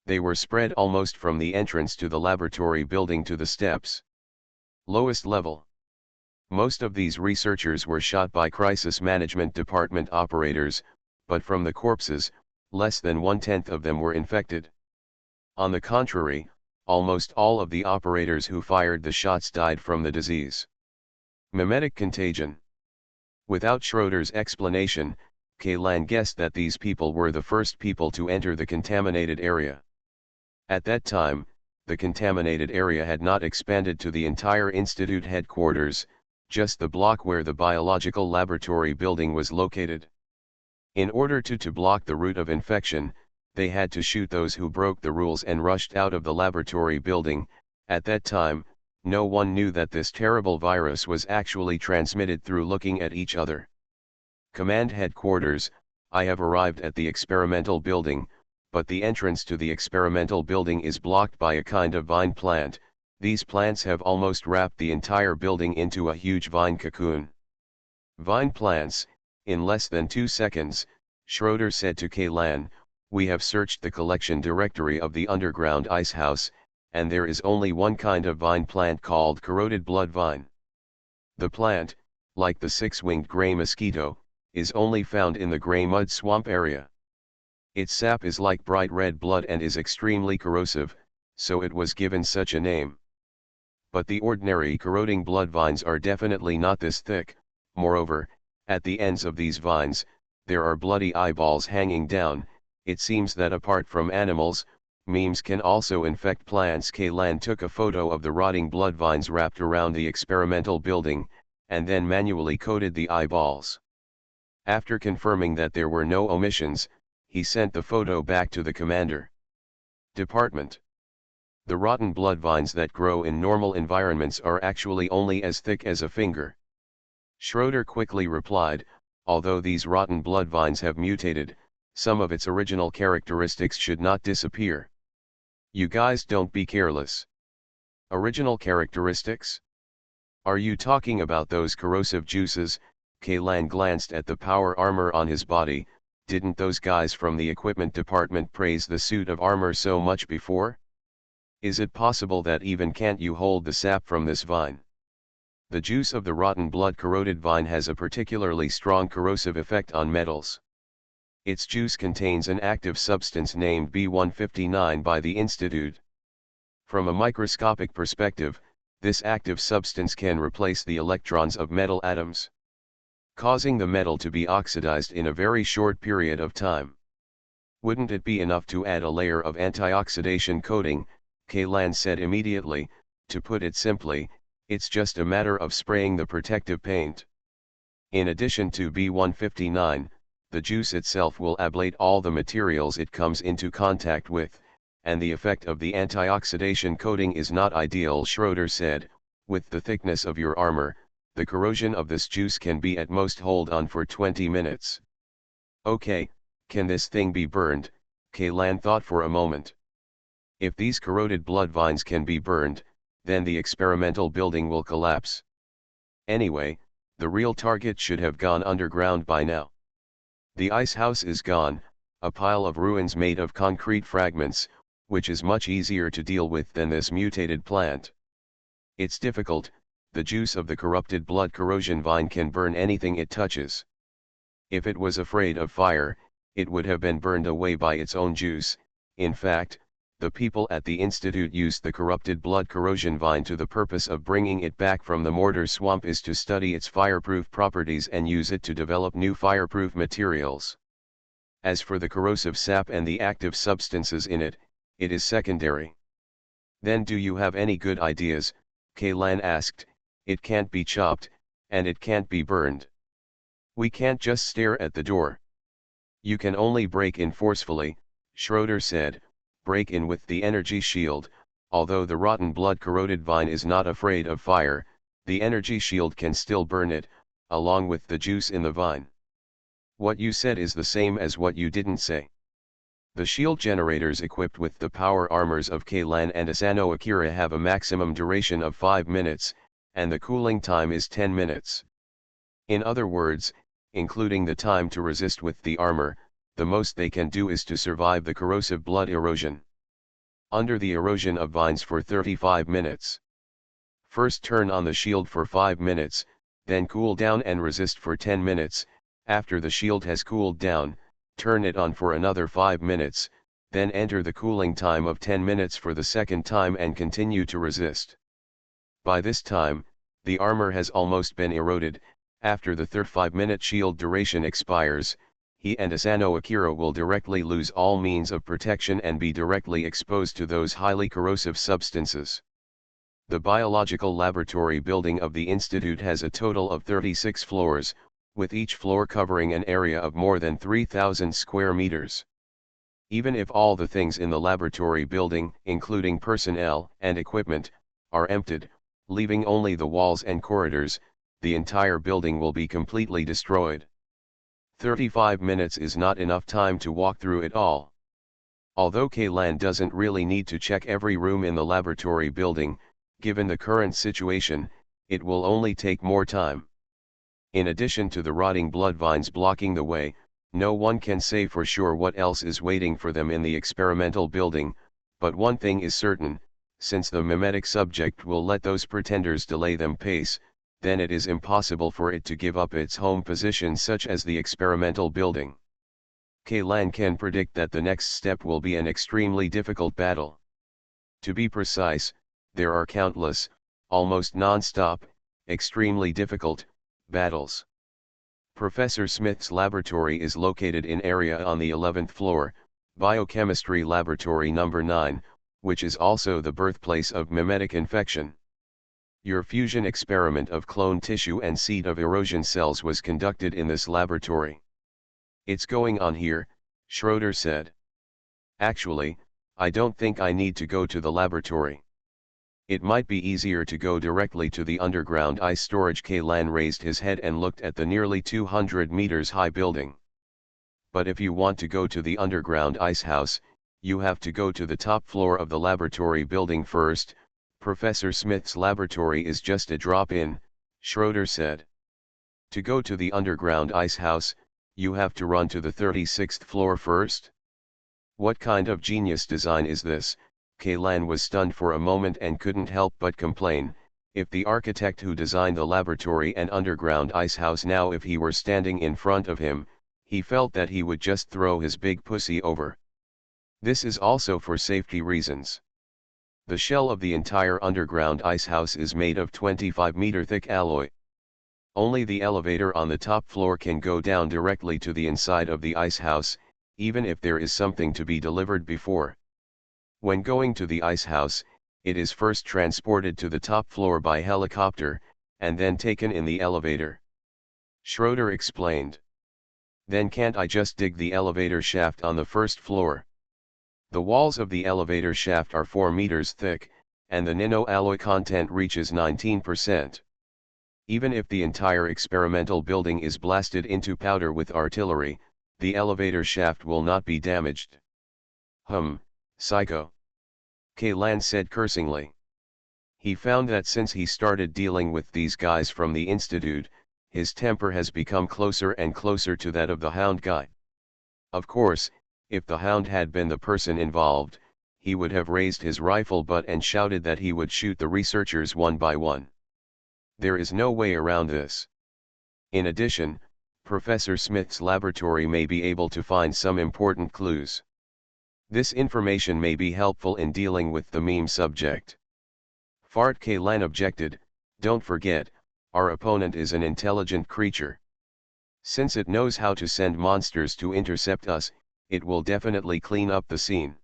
They were spread almost from the entrance to the laboratory building to the steps. Lowest level. Most of these researchers were shot by Crisis Management Department operators, but from the corpses, less than 1/10 of them were infected. On the contrary, almost all of the operators who fired the shots died from the disease. Mimetic contagion. Without Schroeder's explanation, Kaylan guessed that these people were the first people to enter the contaminated area. At that time, the contaminated area had not expanded to the entire Institute headquarters, just the block where the biological laboratory building was located. In order to block the route of infection, they had to shoot those who broke the rules and rushed out of the laboratory building. At that time, no one knew that this terrible virus was actually transmitted through looking at each other. Command Headquarters, I have arrived at the experimental building, but the entrance to the experimental building is blocked by a kind of vine plant. These plants have almost wrapped the entire building into a huge vine cocoon. Vine plants. In less than 2 seconds, Schroeder said to Kaylan, we have searched the collection directory of the underground ice house, and there is only one kind of vine plant called corroded blood vine. The plant, like the 6-winged gray mosquito, is only found in the gray mud swamp area. Its sap is like bright red blood and is extremely corrosive, so it was given such a name. But the ordinary corroding blood vines are definitely not this thick. Moreover, at the ends of these vines, there are bloody eyeballs hanging down. It seems that apart from animals, Memes can also infect plants. Kaylan took a photo of the rotting blood vines wrapped around the experimental building, and then manually coated the eyeballs. After confirming that there were no omissions, he sent the photo back to the commander. Department. The rotten blood vines that grow in normal environments are actually only as thick as a finger. Schroeder quickly replied, although these rotten blood vines have mutated, some of its original characteristics should not disappear. You guys don't be careless. Original characteristics? Are you talking about those corrosive juices? Kaylan glanced at the power armor on his body. Didn't those guys from the equipment department praise the suit of armor so much before? Is it possible that even can't you hold the sap from this vine? The juice of the rotten blood corroded vine has a particularly strong corrosive effect on metals. Its juice contains an active substance named B159 by the Institute. From a microscopic perspective, this active substance can replace the electrons of metal atoms, causing the metal to be oxidized in a very short period of time. Wouldn't it be enough to add a layer of antioxidation coating? Kaylan said immediately. To put it simply, it's just a matter of spraying the protective paint. In addition to B159, the juice itself will ablate all the materials it comes into contact with, and the effect of the antioxidation coating is not ideal. Schroeder said, with the thickness of your armor, the corrosion of this juice can be at most hold on for 20 minutes. Okay, can this thing be burned? Kaylan thought for a moment. If these corroded blood vines can be burned, then the experimental building will collapse. Anyway, the real target should have gone underground by now. The ice house is gone, a pile of ruins made of concrete fragments, which is much easier to deal with than this mutated plant. It's difficult. The juice of the corrupted blood corrosion vine can burn anything it touches. If it was afraid of fire, it would have been burned away by its own juice. In fact, the people at the Institute used the corrupted blood corrosion vine to the purpose of bringing it back from the mortar swamp is to study its fireproof properties and use it to develop new fireproof materials. As for the corrosive sap and the active substances in it, it is secondary. Then do you have any good ideas? Kaylan asked. It can't be chopped, and it can't be burned. We can't just stare at the door. You can only break in forcefully, Schroeder said. Break in with the energy shield. Although the rotten blood corroded vine is not afraid of fire, the energy shield can still burn it, along with the juice in the vine. What you said is the same as what you didn't say. The shield generators equipped with the power armors of Kaylan and Asano Akira have a maximum duration of 5 minutes, and the cooling time is 10 minutes. In other words, including the time to resist with the armor, the most they can do is to survive the corrosive blood erosion. Under the erosion of vines for 35 minutes. First turn on the shield for 5 minutes, then cool down and resist for 10 minutes, after the shield has cooled down, turn it on for another 5 minutes, then enter the cooling time of 10 minutes for the second time and continue to resist. By this time, the armor has almost been eroded. After the 35-minute shield duration expires, he and Asano Akira will directly lose all means of protection and be directly exposed to those highly corrosive substances. The biological laboratory building of the Institute has a total of 36 floors, with each floor covering an area of more than 3,000 square meters. Even if all the things in the laboratory building, including personnel and equipment, are emptied, leaving only the walls and corridors, the entire building will be completely destroyed. 35 minutes is not enough time to walk through it all. Although Kaylan doesn't really need to check every room in the laboratory building, given the current situation, it will only take more time. In addition to the rotting blood vines blocking the way, no one can say for sure what else is waiting for them in the experimental building, but one thing is certain, since the mimetic subject will let those pretenders delay them pace, then it is impossible for it to give up its home position such as the experimental building. Kaylan can predict that the next step will be an extremely difficult battle. To be precise, there are countless, almost non-stop, extremely difficult, battles. Professor Smith's laboratory is located in area on the 11th floor, Biochemistry Laboratory Number 9, which is also the birthplace of mimetic infection. Your fusion experiment of clone tissue and seed of erosion cells was conducted in this laboratory. It's going on here, Schroeder said. Actually, I don't think I need to go to the laboratory. It might be easier to go directly to the underground ice storage. Kaylan raised his head and looked at the nearly 200 meters high building. But if you want to go to the underground ice house, you have to go to the top floor of the laboratory building first. Professor Smith's laboratory is just a drop-in, Schroeder said. To go to the underground ice house, you have to run to the 36th floor first? What kind of genius design is this? Kaylan was stunned for a moment and couldn't help but complain. If the architect who designed the laboratory and underground ice house now if he were standing in front of him, he felt that he would just throw his big pussy over. This is also for safety reasons. The shell of the entire underground ice house is made of 25-meter thick alloy. Only the elevator on the top floor can go down directly to the inside of the ice house, even if there is something to be delivered before. When going to the ice house, it is first transported to the top floor by helicopter, and then taken in the elevator. Schroeder explained. Then can't I just dig the elevator shaft on the first floor? The walls of the elevator shaft are 4 meters thick, and the nano alloy content reaches 19%. Even if the entire experimental building is blasted into powder with artillery, the elevator shaft will not be damaged. Psycho. Kaylan said cursingly. He found that since he started dealing with these guys from the institute, his temper has become closer and closer to that of the Hound guy. Of course, if the Hound had been the person involved, he would have raised his rifle butt and shouted that he would shoot the researchers one by one. There is no way around this. In addition, Professor Smith's laboratory may be able to find some important clues. This information may be helpful in dealing with the meme subject. Fart. Kaylan objected, don't forget, our opponent is an intelligent creature. Since it knows how to send monsters to intercept us, it will definitely clean up the scene.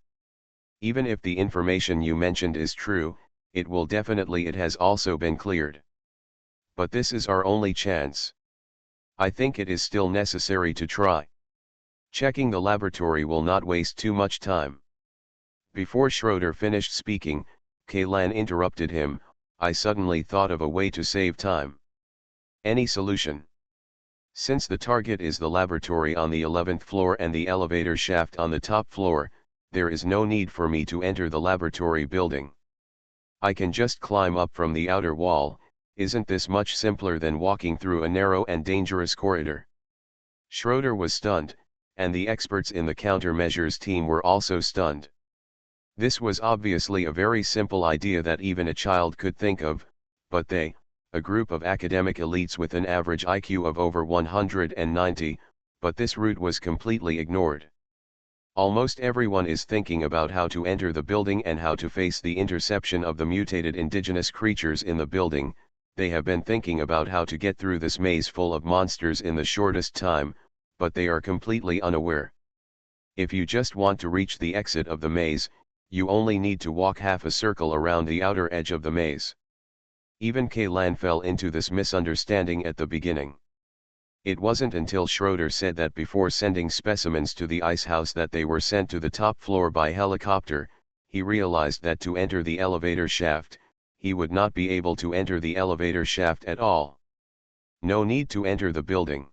Even if the information you mentioned is true, it has also been cleared. But this is our only chance. I think it is still necessary to try. Checking the laboratory will not waste too much time. Before Schroeder finished speaking, Kaylan interrupted him. I suddenly thought of a way to save time. Any solution? Since the target is the laboratory on the 11th floor and the elevator shaft on the top floor, there is no need for me to enter the laboratory building. I can just climb up from the outer wall. Isn't this much simpler than walking through a narrow and dangerous corridor? Schroeder was stunned, and the experts in the countermeasures team were also stunned. This was obviously a very simple idea that even a child could think of, but they, a group of academic elites with an average IQ of over 190, but this route was completely ignored. Almost everyone is thinking about how to enter the building and how to face the interception of the mutated indigenous creatures in the building. They have been thinking about how to get through this maze full of monsters in the shortest time, but they are completely unaware. If you just want to reach the exit of the maze, you only need to walk half a circle around the outer edge of the maze. Even Kaylan fell into this misunderstanding at the beginning. It wasn't until Schroeder said that before sending specimens to the ice house that they were sent to the top floor by helicopter, he realized that to enter the elevator shaft, he would not be able to enter the elevator shaft at all. No need to enter the building.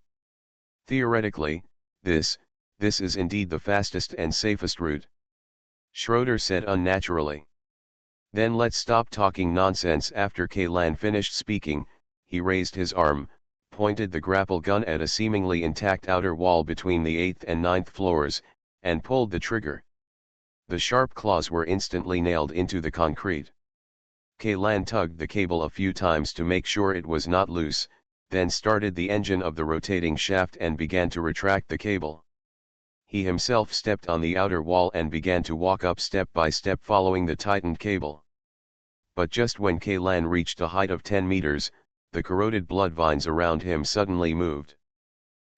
Theoretically, this is indeed the fastest and safest route. Schroeder said unnaturally. Then let's stop talking nonsense. After Kaylan finished speaking, he raised his arm, pointed the grapple gun at a seemingly intact outer wall between the 8th and 9th floors, and pulled the trigger. The sharp claws were instantly nailed into the concrete. Kaylan tugged the cable a few times to make sure it was not loose, then started the engine of the rotating shaft and began to retract the cable. He himself stepped on the outer wall and began to walk up step by step following the tightened cable. But just when Kaylan reached a height of 10 meters, the corroded blood vines around him suddenly moved.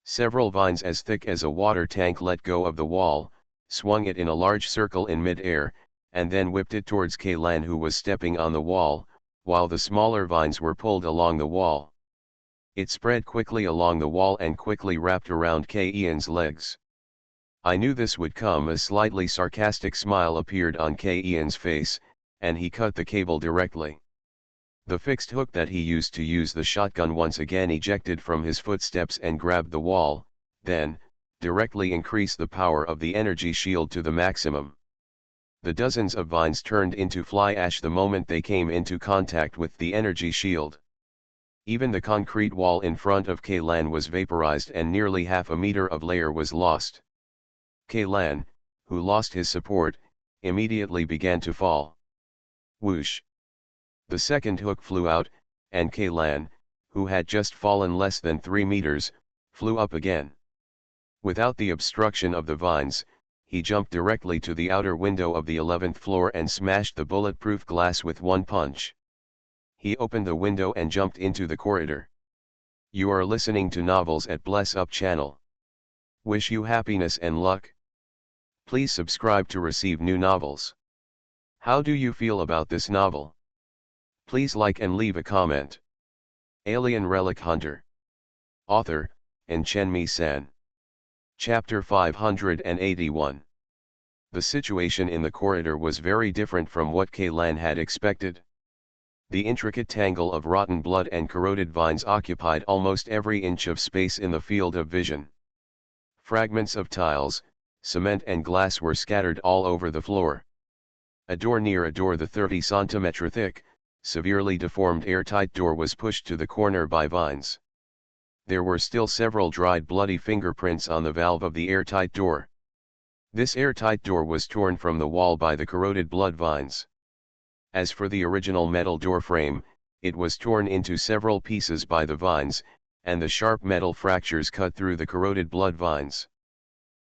Several vines as thick as a water tank let go of the wall, swung it in a large circle in mid-air, and then whipped it towards Kaylan, who was stepping on the wall, while the smaller vines were pulled along the wall. It spread quickly along the wall and quickly wrapped around Ian's legs. I knew this would come. A slightly sarcastic smile appeared on Ian's face, and he cut the cable directly. The fixed hook that he used to use the shotgun once again ejected from his footsteps and grabbed the wall, then, directly increased the power of the energy shield to the maximum. The dozens of vines turned into fly ash the moment they came into contact with the energy shield. Even the concrete wall in front of Kaylan was vaporized and nearly half a meter of layer was lost. Kaylan, who lost his support, immediately began to fall. Whoosh! The second hook flew out, and Kaylan, who had just fallen less than 3 meters, flew up again. Without the obstruction of the vines, he jumped directly to the outer window of the 11th floor and smashed the bulletproof glass with one punch. He opened the window and jumped into the corridor. You are listening to Novels at Bless Up channel. Wish you happiness and luck. Please subscribe to receive new novels. How do you feel about this novel? Please like and leave a comment. Alien Relic Hunter. Author, Chen-Mi-san. Chapter 581. The situation in the corridor was very different from what Kaylan had expected. The intricate tangle of rotten blood and corroded vines occupied almost every inch of space in the field of vision. Fragments of tiles, cement and glass were scattered all over the floor. A door near a door, the 30 cm thick, severely deformed airtight door, was pushed to the corner by vines. There were still several dried bloody fingerprints on the valve of the airtight door. This airtight door was torn from the wall by the corroded blood vines. As for the original metal door frame, it was torn into several pieces by the vines, and the sharp metal fractures cut through the corroded blood vines.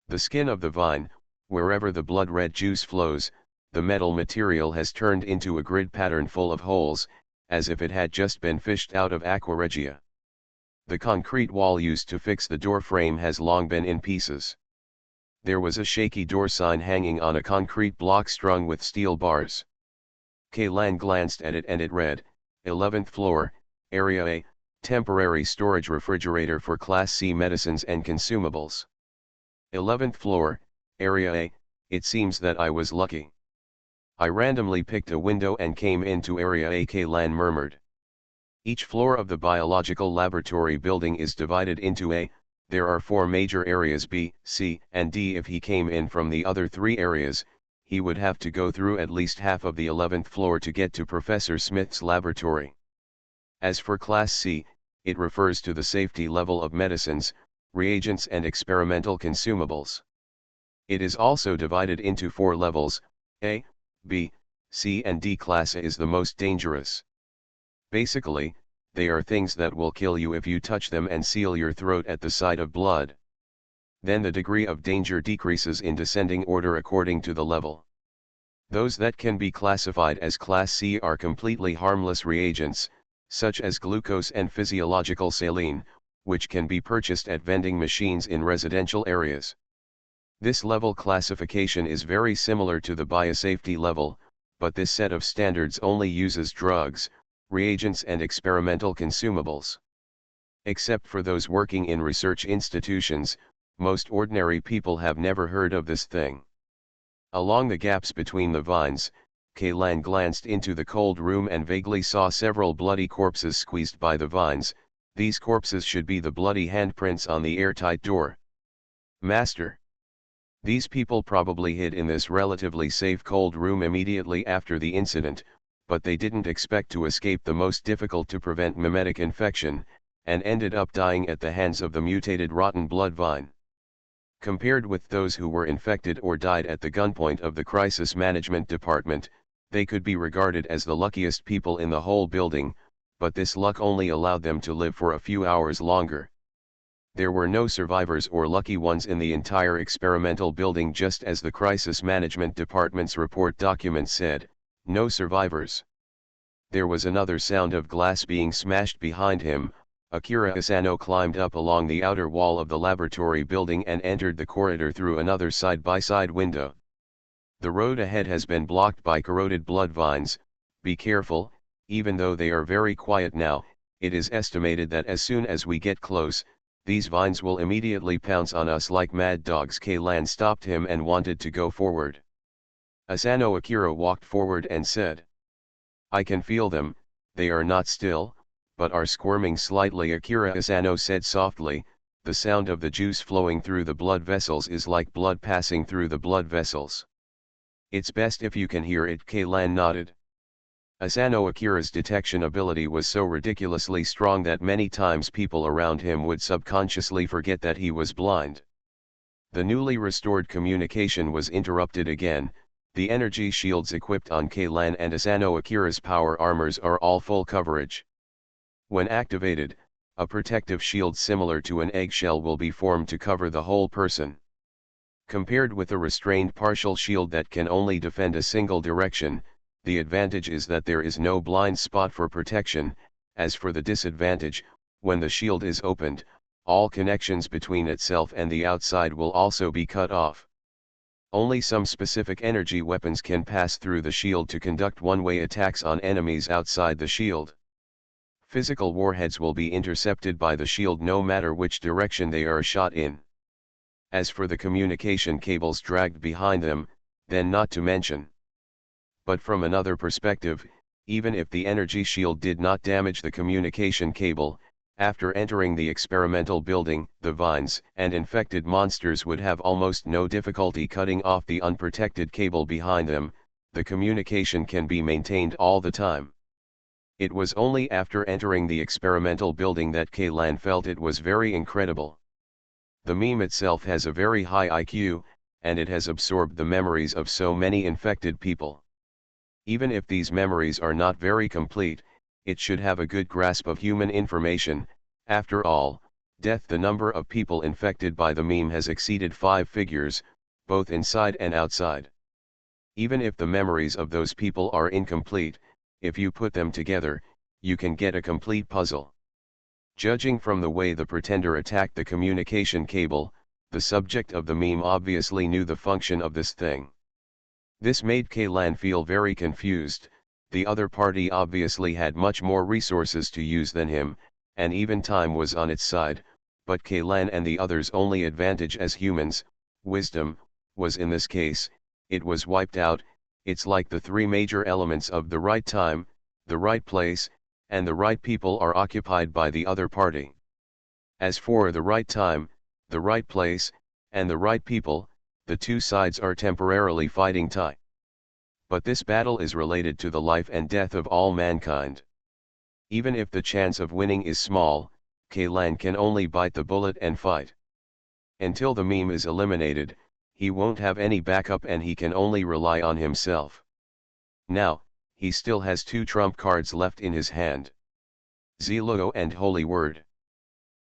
The skin of the vine, wherever the blood-red juice flows, the metal material has turned into a grid pattern full of holes, as if it had just been fished out of aqua regia. The concrete wall used to fix the door frame has long been in pieces. There was a shaky door sign hanging on a concrete block strung with steel bars. Kaylan glanced at it and it read, 11th floor, Area A, temporary storage refrigerator for Class C medicines and consumables. 11th floor, Area A, it seems that I was lucky. I randomly picked a window and came into Area A, Kaylan murmured. Each floor of the biological laboratory building is divided into A. There are 4 major areas, B, C, and D. If he came in from the other 3 areas, he would have to go through at least half of the 11th floor to get to Professor Smith's laboratory. As for Class C, it refers to the safety level of medicines, reagents and experimental consumables. It is also divided into 4 levels, A, B, C and D. Class A is the most dangerous. Basically, they are things that will kill you if you touch them and seal your throat at the sight of blood. Then the degree of danger decreases in descending order according to the level. Those that can be classified as Class C are completely harmless reagents, such as glucose and physiological saline, which can be purchased at vending machines in residential areas. This level classification is very similar to the biosafety level, but this set of standards only uses drugs, reagents and experimental consumables. Except for those working in research institutions, most ordinary people have never heard of this thing. Along the gaps between the vines, Kaylan glanced into the cold room and vaguely saw several bloody corpses squeezed by the vines. These corpses should be the bloody handprints on the airtight door. Master. These people probably hid in this relatively safe cold room immediately after the incident, but they didn't expect to escape the most difficult to prevent mimetic infection, and ended up dying at the hands of the mutated rotten blood vine. Compared with those who were infected or died at the gunpoint of the crisis management department, they could be regarded as the luckiest people in the whole building, but this luck only allowed them to live for a few hours longer. There were no survivors or lucky ones in the entire experimental building, just as the crisis management department's report document said, no survivors. There was another sound of glass being smashed behind him, Akira Asano climbed up along the outer wall of the laboratory building and entered the corridor through another side-by-side window. The road ahead has been blocked by corroded blood vines. Be careful, even though they are very quiet now, it is estimated that as soon as we get close, these vines will immediately pounce on us like mad dogs. Kaylan stopped him and wanted to go forward. Asano Akira walked forward and said, "I can feel them, they are not still, but are squirming slightly." Akira Asano said softly, "The sound of the juice flowing through the blood vessels is like blood passing through the blood vessels. It's best if you can hear it." Kaylan nodded. Asano Akira's detection ability was so ridiculously strong that many times people around him would subconsciously forget that he was blind. The newly restored communication was interrupted again. The energy shields equipped on Kaylan and Asano Akira's power armors are all full coverage. When activated, a protective shield similar to an eggshell will be formed to cover the whole person. Compared with a restrained partial shield that can only defend a single direction, the advantage is that there is no blind spot for protection. As for the disadvantage, when the shield is opened, all connections between itself and the outside will also be cut off. Only some specific energy weapons can pass through the shield to conduct one-way attacks on enemies outside the shield. Physical warheads will be intercepted by the shield no matter which direction they are shot in. As for the communication cables dragged behind them, then not to mention. But from another perspective, even if the energy shield did not damage the communication cable, after entering the experimental building, the vines and infected monsters would have almost no difficulty cutting off the unprotected cable behind them. The communication can be maintained all the time. It was only after entering the experimental building that Kaylan felt it was very incredible. The meme itself has a very high IQ, and it has absorbed the memories of so many infected people. Even if these memories are not very complete, it should have a good grasp of human information. After all, the number of people infected by the meme has exceeded 5 figures, both inside and outside. Even if the memories of those people are incomplete, if you put them together, you can get a complete puzzle. Judging from the way the pretender attacked the communication cable, the subject of the meme obviously knew the function of this thing. This made Kaylan feel very confused. The other party obviously had much more resources to use than him, and even time was on its side, but Kaylan and the others' only advantage as humans, wisdom, was in this case, it was wiped out. It's like the 3 major elements of the right time, the right place, and the right people are occupied by the other party. As for the right time, the right place, and the right people, the two sides are temporarily fighting time. But this battle is related to the life and death of all mankind. Even if the chance of winning is small, Kaylan can only bite the bullet and fight. Until the meme is eliminated, he won't have any backup and he can only rely on himself. Now, he still has 2 trump cards left in his hand. Z-Logo and Holy Word.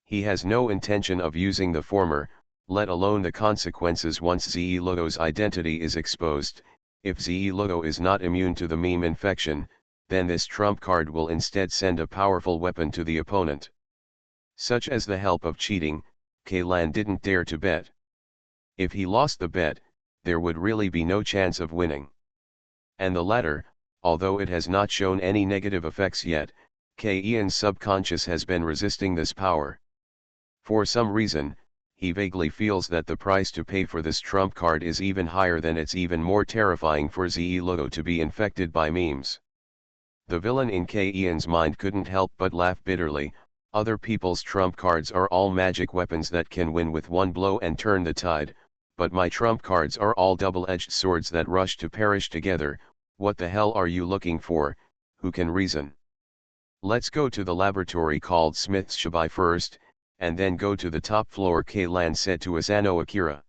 He has no intention of using the former, let alone the consequences once Z-Logo's identity is exposed. If Z-Logo is not immune to the meme infection, then this trump card will instead send a powerful weapon to the opponent. Such as the help of cheating, Kaylan didn't dare to bet. If he lost the bet, there would really be no chance of winning. And the latter, although it has not shown any negative effects yet, Ian's subconscious has been resisting this power. For some reason, he vaguely feels that the price to pay for this trump card is even higher than it's even more terrifying for Z-Logo to be infected by memes. The villain in Ian's mind couldn't help but laugh bitterly. Other people's trump cards are all magic weapons that can win with one blow and turn the tide, but my trump cards are all double-edged swords that rush to perish together. What the hell are you looking for? Who can reason? Let's go to the laboratory called Smith's Shabai first, and then go to the top floor, Kaylan said to Asano Akira.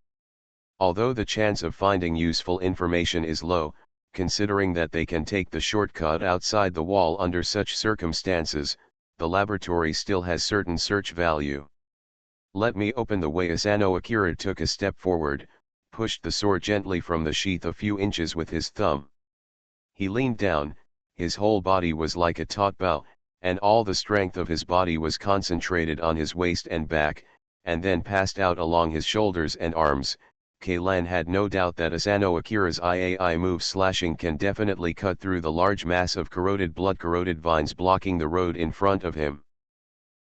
Although the chance of finding useful information is low, considering that they can take the shortcut outside the wall under such circumstances, the laboratory still has certain search value. Let me open the way. Asano Akira took a step forward, pushed the sword gently from the sheath a few inches with his thumb. He leaned down, his whole body was like a taut bow, and all the strength of his body was concentrated on his waist and back, and then passed out along his shoulders and arms. Kaylan had no doubt that Asano Akira's IAI move slashing can definitely cut through the large mass of blood-corroded vines blocking the road in front of him.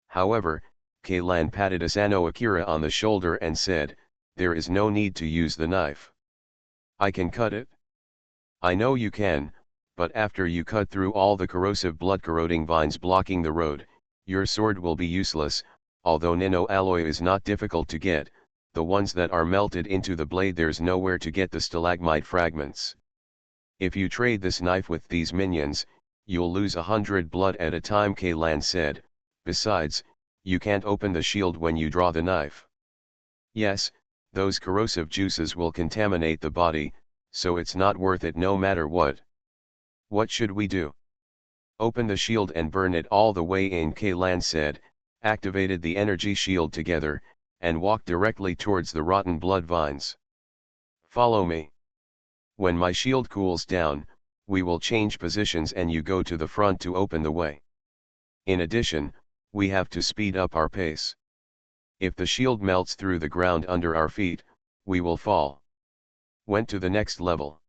However, Kaylan patted Asano Akira on the shoulder and said, "There is no need to use the knife. I can cut it." "I know you can, but after you cut through all the corrosive blood-corroding vines blocking the road, your sword will be useless. Although nano alloy is not difficult to get, the ones that are melted into the blade there's nowhere to get the stalagmite fragments. If you trade this knife with these minions, you'll lose 100 blood at a time," Kaylan said. "Besides, you can't open the shield when you draw the knife. Yes, those corrosive juices will contaminate the body, so it's not worth it no matter what." "What should we do?" "Open the shield and burn it all the way in," Kaylan said, activated the energy shield together, and walked directly towards the rotten blood vines. "Follow me. When my shield cools down, we will change positions and you go to the front to open the way. In addition, we have to speed up our pace. If the shield melts through the ground under our feet, we will fall." Went to the next level.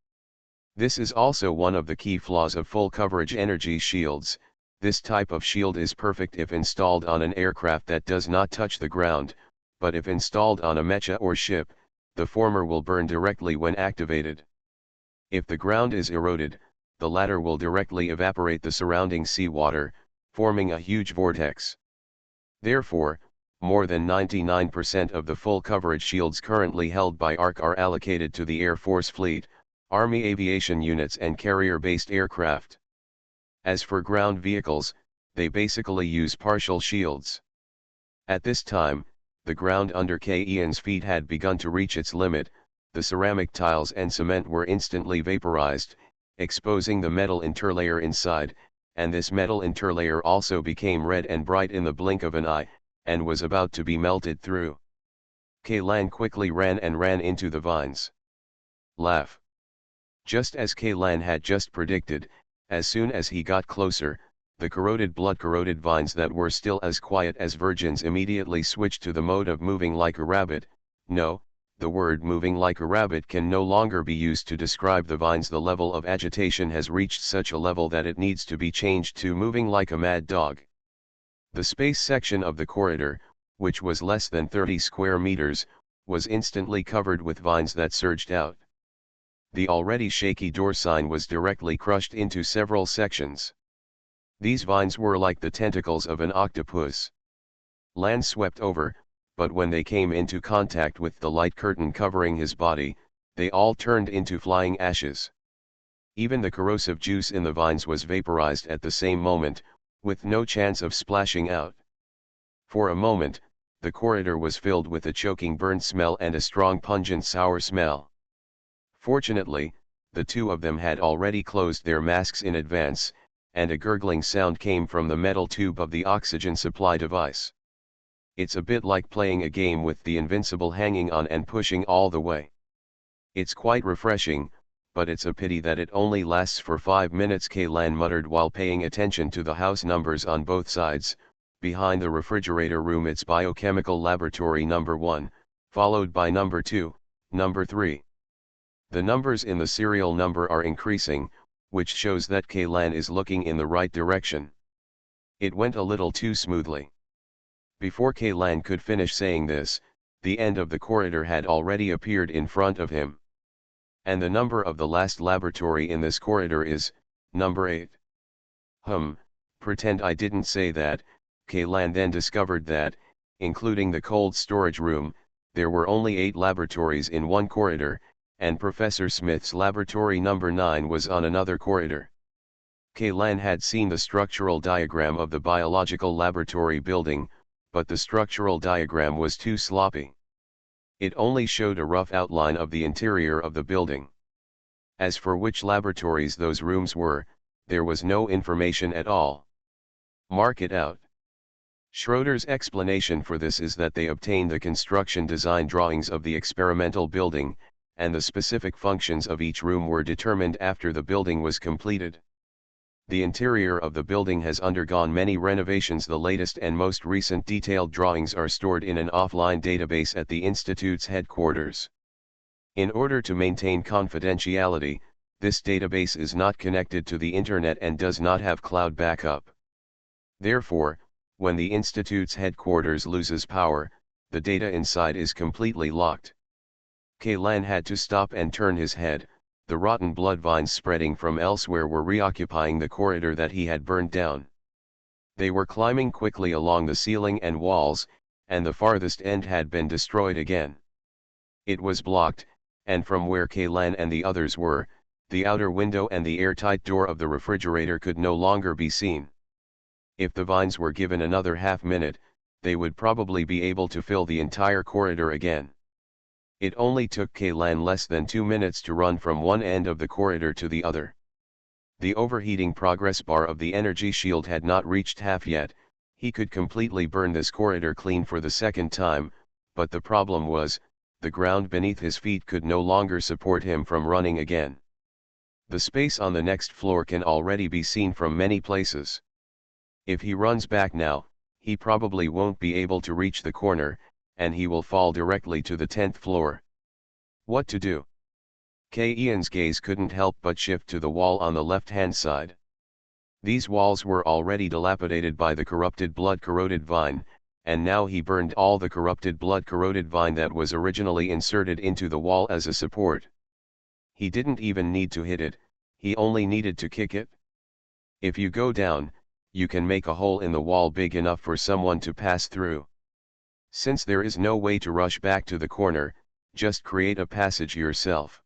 This is also one of the key flaws of full coverage energy shields. This type of shield is perfect if installed on an aircraft that does not touch the ground, but if installed on a mecha or ship, the former will burn directly when activated. If the ground is eroded, the latter will directly evaporate the surrounding seawater, forming a huge vortex. Therefore, more than 99% of the full coverage shields currently held by ARC are allocated to the Air Force fleet, Army aviation units and carrier-based aircraft. As for ground vehicles, they basically use partial shields. At this time, the ground under Ian's feet had begun to reach its limit. The ceramic tiles and cement were instantly vaporized, exposing the metal interlayer inside, and this metal interlayer also became red and bright in the blink of an eye, and was about to be melted through. Kaylan quickly ran into the vines. Laugh. Just as Kaylan had just predicted, as soon as he got closer, the blood-corroded vines that were still as quiet as virgins immediately switched to the mode of moving like a rabbit. No, the word moving like a rabbit can no longer be used to describe the vines. The level of agitation has reached such a level that it needs to be changed to moving like a mad dog. The space section of the corridor, which was less than 30 square meters, was instantly covered with vines that surged out. The already shaky door sign was directly crushed into several sections. These vines were like the tentacles of an octopus. Lan swept over, but when they came into contact with the light curtain covering his body, they all turned into flying ashes. Even the corrosive juice in the vines was vaporized at the same moment, with no chance of splashing out. For a moment, the corridor was filled with a choking burnt smell and a strong pungent sour smell. Fortunately, the two of them had already closed their masks in advance, and a gurgling sound came from the metal tube of the oxygen supply device. It's a bit like playing a game with the invincible hanging on and pushing all the way. It's quite refreshing, but it's a pity that it only lasts for 5 minutes, Kaylan muttered while paying attention to the house numbers on both sides. Behind the refrigerator room it's biochemical laboratory number 1, followed by number 2, number 3. The numbers in the serial number are increasing, which shows that Kaylan is looking in the right direction. It went a little too smoothly. Before Kaylan could finish saying this, the end of the corridor had already appeared in front of him. And the number of the last laboratory in this corridor is, number 8. Pretend I didn't say that. Kaylan then discovered that, including the cold storage room, there were only 8 laboratories in one corridor, and Professor Smith's laboratory number 9 was on another corridor. Kaylan had seen the structural diagram of the biological laboratory building, but the structural diagram was too sloppy. It only showed a rough outline of the interior of the building. As for which laboratories those rooms were, there was no information at all. Mark it out. Schroeder's explanation for this is that they obtained the construction design drawings of the experimental building, and the specific functions of each room were determined after the building was completed. The interior of the building has undergone many renovations. The latest and most recent detailed drawings are stored in an offline database at the Institute's headquarters. In order to maintain confidentiality, this database is not connected to the Internet and does not have cloud backup. Therefore, when the Institute's headquarters loses power, the data inside is completely locked. Kaylan had to stop and turn his head. The rotten blood vines spreading from elsewhere were reoccupying the corridor that he had burned down. They were climbing quickly along the ceiling and walls, and the farthest end had been destroyed again. It was blocked, and from where Kaylan and the others were, the outer window and the airtight door of the refrigerator could no longer be seen. If the vines were given another half-minute, they would probably be able to fill the entire corridor again. It only took Kaylan less than 2 minutes to run from one end of the corridor to the other. The overheating progress bar of the energy shield had not reached half yet. He could completely burn this corridor clean for the second time, but the problem was, the ground beneath his feet could no longer support him from running again. The space on the next floor can already be seen from many places. If he runs back now, he probably won't be able to reach the corner, and he will fall directly to the 10th floor. What to do? Ian's gaze couldn't help but shift to the wall on the left-hand side. These walls were already dilapidated by the corrupted blood-corroded vine, and now he burned all the corrupted blood-corroded vine that was originally inserted into the wall as a support. He didn't even need to hit it, he only needed to kick it. If you go down, you can make a hole in the wall big enough for someone to pass through. Since there is no way to rush back to the corner, just create a passage yourself.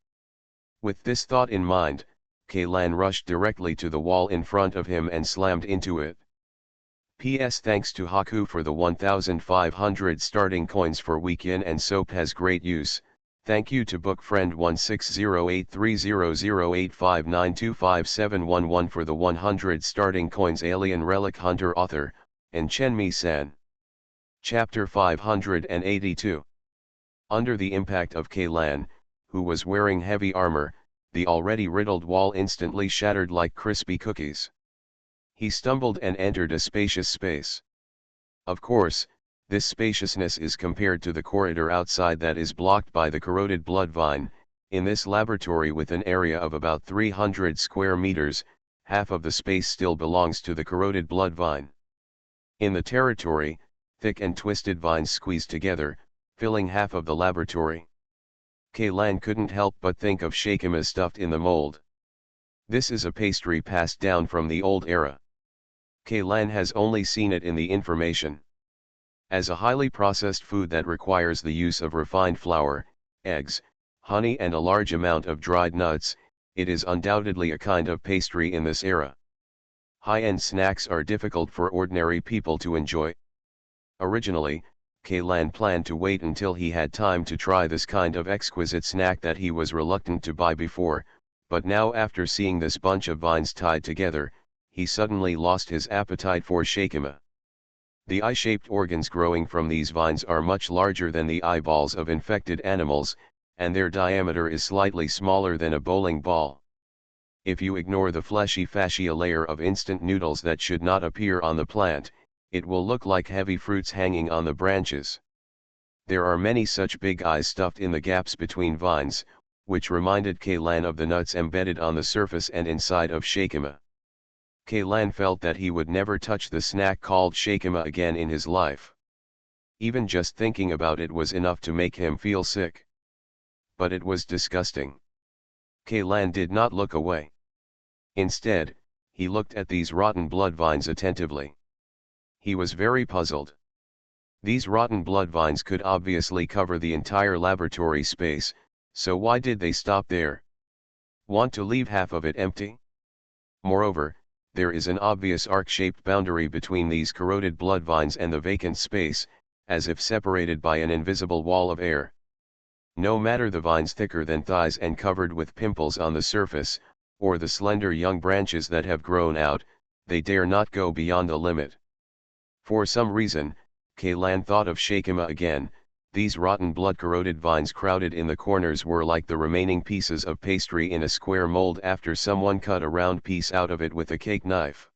With this thought in mind, Kaylan rushed directly to the wall in front of him and slammed into it. P.S. Thanks to Haku for the 1,500 starting coins for weekend, and soap has great use. Thank you to bookfriend 1608300859257111 for the 100 starting coins. Alien Relic Hunter author, and Chenmi-san. Chapter 582. Under the impact of Kaylan, who was wearing heavy armor, the already riddled wall instantly shattered like crispy cookies. He stumbled and entered a spacious space. Of course, this spaciousness is compared to the corridor outside that is blocked by the corroded blood vine. In this laboratory with an area of about 300 square meters, half of the space still belongs to the corroded blood vine. In the territory, thick and twisted vines squeezed together, filling half of the laboratory. Kaylan couldn't help but think of shakima stuffed in the mold. This is a pastry passed down from the old era. Kaylan has only seen it in the information. As a highly processed food that requires the use of refined flour, eggs, honey and a large amount of dried nuts, it is undoubtedly a kind of pastry in this era. High-end snacks are difficult for ordinary people to enjoy. Originally, Kaylan planned to wait until he had time to try this kind of exquisite snack that he was reluctant to buy before, but now after seeing this bunch of vines tied together, he suddenly lost his appetite for shakima. The eye-shaped organs growing from these vines are much larger than the eyeballs of infected animals, and their diameter is slightly smaller than a bowling ball. If you ignore the fleshy fascia layer of instant noodles that should not appear on the plant, it will look like heavy fruits hanging on the branches. There are many such big eyes stuffed in the gaps between vines, which reminded Kaylan of the nuts embedded on the surface and inside of shakima. Kaylan felt that he would never touch the snack called shakima again in his life. Even just thinking about it was enough to make him feel sick. But it was disgusting. Kaylan did not look away. Instead, he looked at these rotten blood vines attentively. He was very puzzled. These rotten blood vines could obviously cover the entire laboratory space, so why did they stop there? Want to leave half of it empty? Moreover, there is an obvious arc-shaped boundary between these corroded blood vines and the vacant space, as if separated by an invisible wall of air. No matter the vines thicker than thighs and covered with pimples on the surface, or the slender young branches that have grown out, they dare not go beyond a limit. For some reason, Kaylan thought of shakima again, These rotten blood-corroded vines crowded in the corners were like the remaining pieces of pastry in a square mold after someone cut a round piece out of it with a cake knife.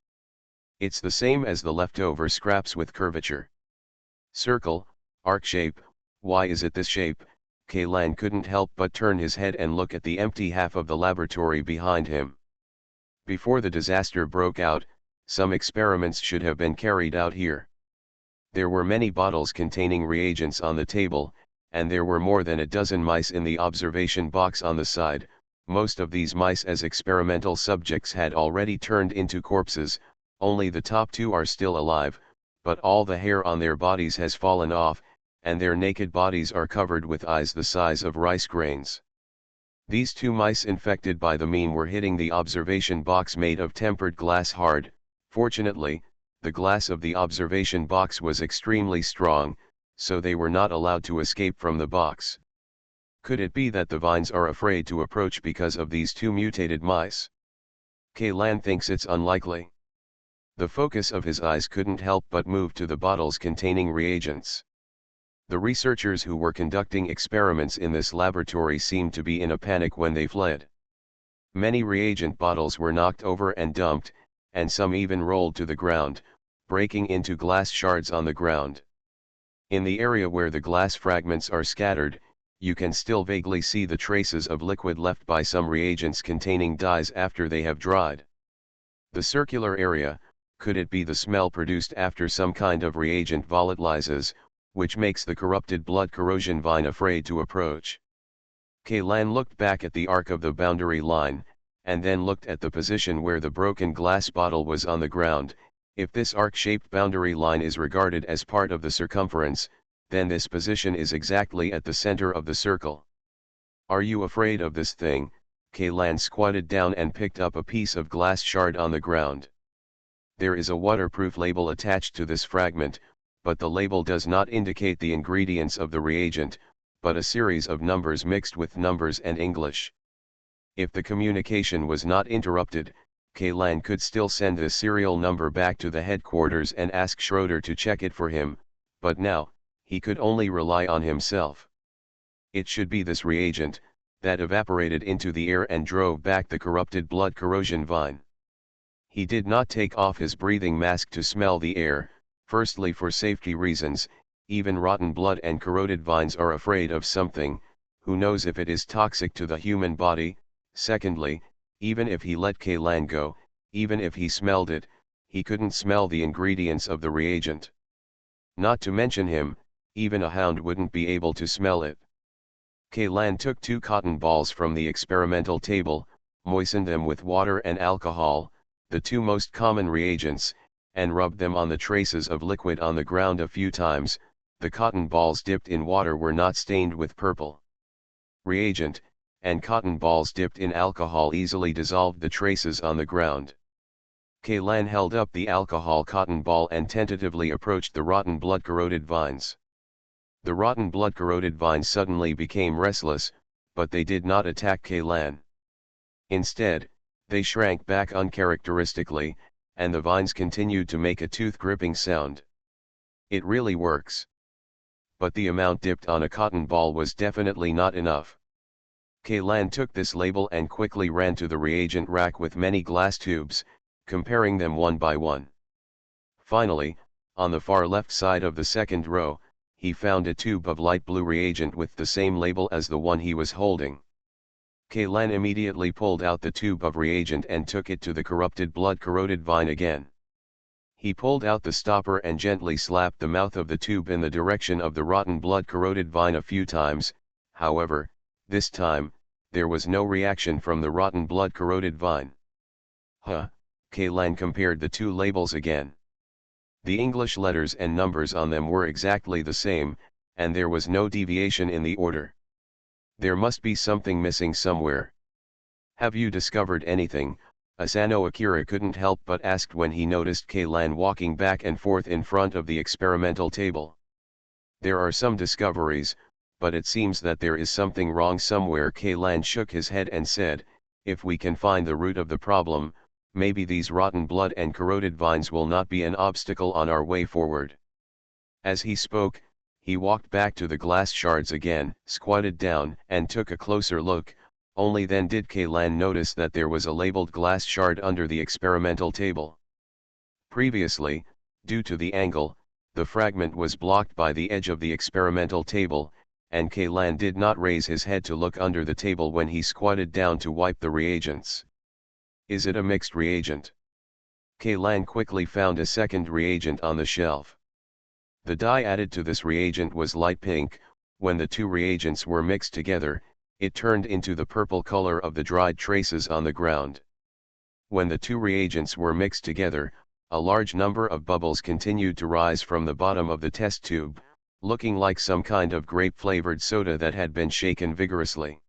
It's the same as the leftover scraps with curvature. Circle, arc shape, why is it this shape? Kaylan couldn't help but turn his head and look at the empty half of the laboratory behind him. Before the disaster broke out, some experiments should have been carried out here. There were many bottles containing reagents on the table, and there were more than a dozen mice in the observation box on the side. Most of these mice as experimental subjects had already turned into corpses, only the top two are still alive, but all the hair on their bodies has fallen off, and their naked bodies are covered with eyes the size of rice grains. These two mice infected by the meme were hitting the observation box made of tempered glass hard. Fortunately, the glass of the observation box was extremely strong, so they were not allowed to escape from the box. Could it be that the vines are afraid to approach because of these two mutated mice? Kaylan thinks it's unlikely. The focus of his eyes couldn't help but move to the bottles containing reagents. The researchers who were conducting experiments in this laboratory seemed to be in a panic when they fled. Many reagent bottles were knocked over and dumped, and some even rolled to the ground, breaking into glass shards on the ground. In the area where the glass fragments are scattered, you can still vaguely see the traces of liquid left by some reagents containing dyes after they have dried. The circular area, could it be the smell produced after some kind of reagent volatilizes, which makes the corrupted blood corrosion vine afraid to approach? Kaylan looked back at the arc of the boundary line, and then looked at the position where the broken glass bottle was on the ground. If this arc-shaped boundary line is regarded as part of the circumference, then this position is exactly at the center of the circle. Are you afraid of this thing? Kaylan squatted down and picked up a piece of glass shard on the ground. There is a waterproof label attached to this fragment, but the label does not indicate the ingredients of the reagent, but a series of numbers mixed with numbers and English. If the communication was not interrupted, Kaylan could still send the serial number back to the headquarters and ask Schroeder to check it for him, but now, he could only rely on himself. It should be this reagent, that evaporated into the air and drove back the corrupted blood corrosion vine. He did not take off his breathing mask to smell the air, firstly for safety reasons. Even rotten blood and corroded vines are afraid of something, who knows if it is toxic to the human body. Secondly, even if he let Kaylan go, even if he smelled it, he couldn't smell the ingredients of the reagent. Not to mention him, even a hound wouldn't be able to smell it. Kaylan took 2 cotton balls from the experimental table, moistened them with water and alcohol, the 2 most common reagents, and rubbed them on the traces of liquid on the ground a few times. The cotton balls dipped in water were not stained with purple. Reagent, and cotton balls dipped in alcohol easily dissolved the traces on the ground. Kaylan held up the alcohol cotton ball and tentatively approached the rotten blood-corroded vines. The rotten blood-corroded vines suddenly became restless, but they did not attack Kaylan. Instead, they shrank back uncharacteristically, and the vines continued to make a tooth-gripping sound. It really works. But the amount dipped on a cotton ball was definitely not enough. Kaylan took this label and quickly ran to the reagent rack with many glass tubes, comparing them one by one. Finally, on the far left side of the second row, he found a tube of light blue reagent with the same label as the one he was holding. Kaylan immediately pulled out the tube of reagent and took it to the corrupted blood-corroded vine again. He pulled out the stopper and gently slapped the mouth of the tube in the direction of the rotten blood-corroded vine a few times. However, this time, there was no reaction from the rotten blood-corroded vine. Kaylan compared the 2 labels again. The English letters and numbers on them were exactly the same, and there was no deviation in the order. There must be something missing somewhere. Have you discovered anything? Asano Akira couldn't help but ask when he noticed Kaylan walking back and forth in front of the experimental table. There are some discoveries, but it seems that there is something wrong somewhere. Kaylan shook his head and said, if we can find the root of the problem, maybe these rotten blood and corroded vines will not be an obstacle on our way forward. As he spoke, He walked back to the glass shards again, squatted down, and took a closer look. Only then did Kaylan notice that there was a labeled glass shard under the experimental table. Previously, due to the angle, the fragment was blocked by the edge of the experimental table, and Kaylan did not raise his head to look under the table when he squatted down to wipe the reagents. Is it a mixed reagent? Kaylan quickly found a second reagent on the shelf. The dye added to this reagent was light pink. When the two reagents were mixed together, it turned into the purple color of the dried traces on the ground. When the two reagents were mixed together, a large number of bubbles continued to rise from the bottom of the test tube, looking like some kind of grape-flavored soda that had been shaken vigorously.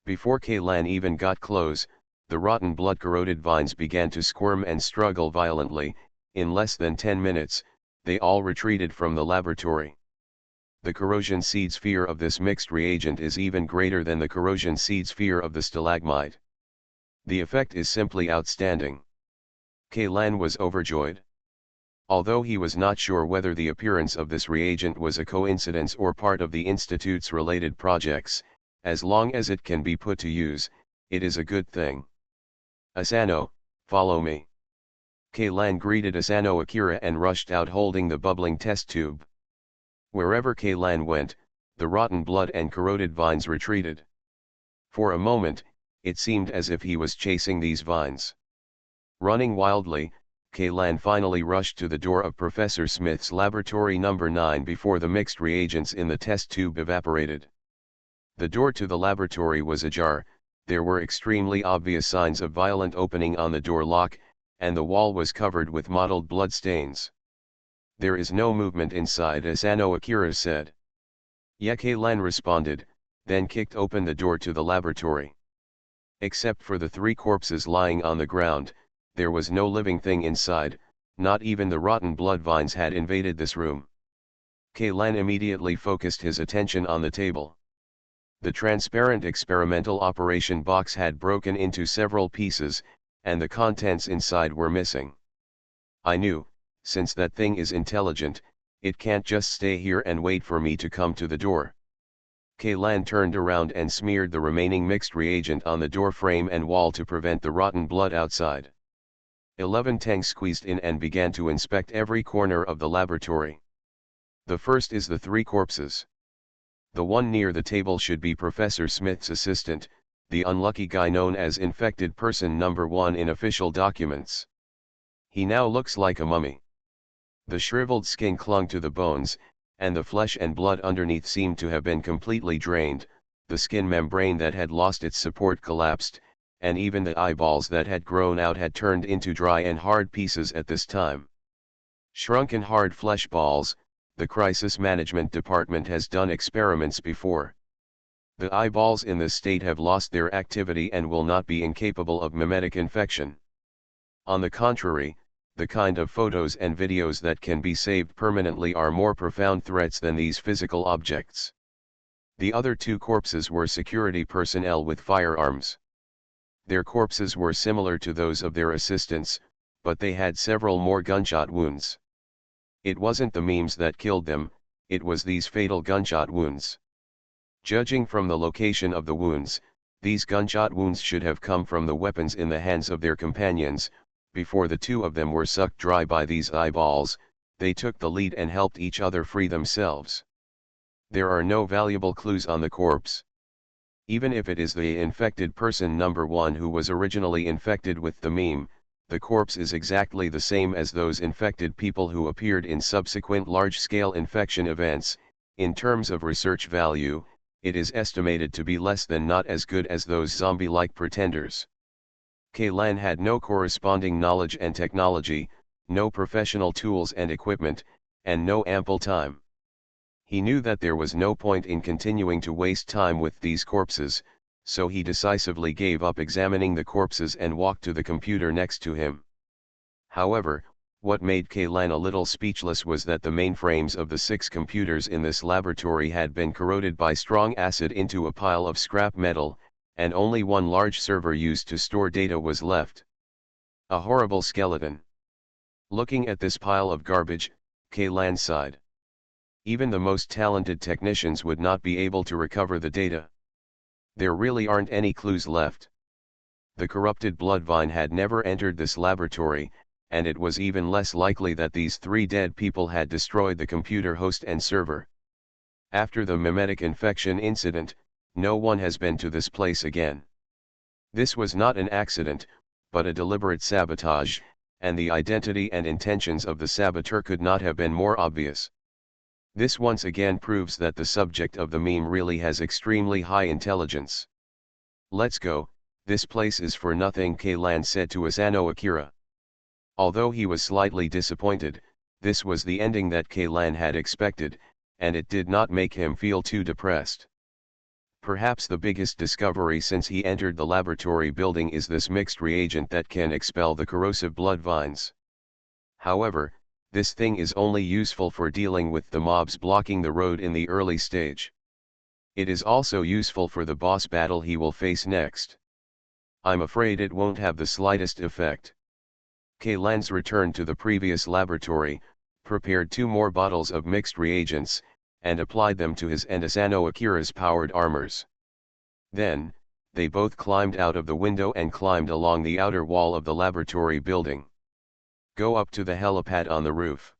Before Kaylan even got close, the rotten blood-corroded vines began to squirm and struggle violently. In less than 10 minutes, they all retreated from the laboratory. The corrosion seed's fear of this mixed reagent is even greater than the corrosion seed's fear of the stalagmite. The effect is simply outstanding. Kaylan was overjoyed. Although he was not sure whether the appearance of this reagent was a coincidence or part of the Institute's related projects, as long as it can be put to use, it is a good thing. Asano, follow me. Kaylan greeted Asano Akira and rushed out holding the bubbling test tube. Wherever Kaylan went, the rotten blood and corroded vines retreated. For a moment, it seemed as if he was chasing these vines. Running wildly, Kaylan finally rushed to the door of Professor Smith's laboratory number 9 before the mixed reagents in the test tube evaporated. The door to the laboratory was ajar. There were extremely obvious signs of violent opening on the door lock, and the wall was covered with mottled blood stains. There is no movement inside, Asano Akira said. Yeah, Kaylan responded, then kicked open the door to the laboratory. Except for the 3 corpses lying on the ground, there was no living thing inside. Not even the rotten blood vines had invaded this room. Kaylan immediately focused his attention on the table. The transparent experimental operation box had broken into several pieces, and the contents inside were missing. I knew, since that thing is intelligent, it can't just stay here and wait for me to come to the door. Kaylan turned around and smeared the remaining mixed reagent on the door frame and wall to prevent the rotten blood outside. 11 Tang squeezed in and began to inspect every corner of the laboratory. The first is the 3 corpses. The one near the table should be Professor Smith's assistant, the unlucky guy known as infected person number 1 in official documents. He now looks like a mummy. The shriveled skin clung to the bones, and the flesh and blood underneath seemed to have been completely drained. The skin membrane that had lost its support collapsed, and even the eyeballs that had grown out had turned into dry and hard pieces at this time. Shrunken hard flesh balls. The Crisis Management Department has done experiments before. The eyeballs in this state have lost their activity and will not be incapable of mimetic infection. On the contrary, the kind of photos and videos that can be saved permanently are more profound threats than these physical objects. The other 2 corpses were security personnel with firearms. Their corpses were similar to those of their assistants, but they had several more gunshot wounds. It wasn't the memes that killed them, it was these fatal gunshot wounds. Judging from the location of the wounds, these gunshot wounds should have come from the weapons in the hands of their companions. Before the 2 of them were sucked dry by these eyeballs, they took the lead and helped each other free themselves. There are no valuable clues on the corpse. Even if it is the infected person number 1 who was originally infected with the meme, the corpse is exactly the same as those infected people who appeared in subsequent large-scale infection events. In terms of research value, it is estimated to be less than not as good as those zombie-like pretenders. Kaylan had no corresponding knowledge and technology, no professional tools and equipment, and no ample time. He knew that there was no point in continuing to waste time with these corpses, so he decisively gave up examining the corpses and walked to the computer next to him. However, what made Kaylan a little speechless was that the mainframes of the 6 computers in this laboratory had been corroded by strong acid into a pile of scrap metal, and only one large server used to store data was left. A horrible skeleton. Looking at this pile of garbage, Kaylan sighed. Even the most talented technicians would not be able to recover the data. There really aren't any clues left. The corrupted bloodvine had never entered this laboratory, and it was even less likely that these three dead people had destroyed the computer host and server. After the mimetic infection incident, no one has been to this place again. This was not an accident, but a deliberate sabotage, and the identity and intentions of the saboteur could not have been more obvious. This once again proves that the subject of the meme really has extremely high intelligence. "Let's go, this place is for nothing," Kaylan said to Asano Akira. Although he was slightly disappointed, this was the ending that Kaylan had expected, and it did not make him feel too depressed. Perhaps the biggest discovery since he entered the laboratory building is this mixed reagent that can expel the corrosive blood vines. However, this thing is only useful for dealing with the mobs blocking the road in the early stage. It is also useful for the boss battle he will face next. I'm afraid it won't have the slightest effect. Kaylan's returned to the previous laboratory, prepared 2 more bottles of mixed reagents, and applied them to his and Asano Akira's powered armors. Then, they both climbed out of the window and climbed along the outer wall of the laboratory building. Go up to the helipad on the roof.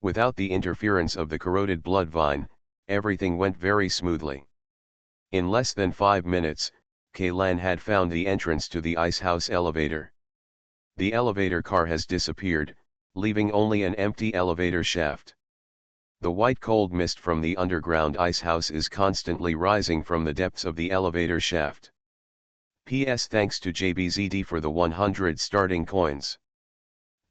Without the interference of the corroded bloodvine, everything went very smoothly. In less than 5 minutes, Kaylan had found the entrance to the icehouse elevator. The elevator car has disappeared, leaving only an empty elevator shaft. The white cold mist from the underground icehouse is constantly rising from the depths of the elevator shaft. P.S. Thanks to JBZD for the 100 starting coins.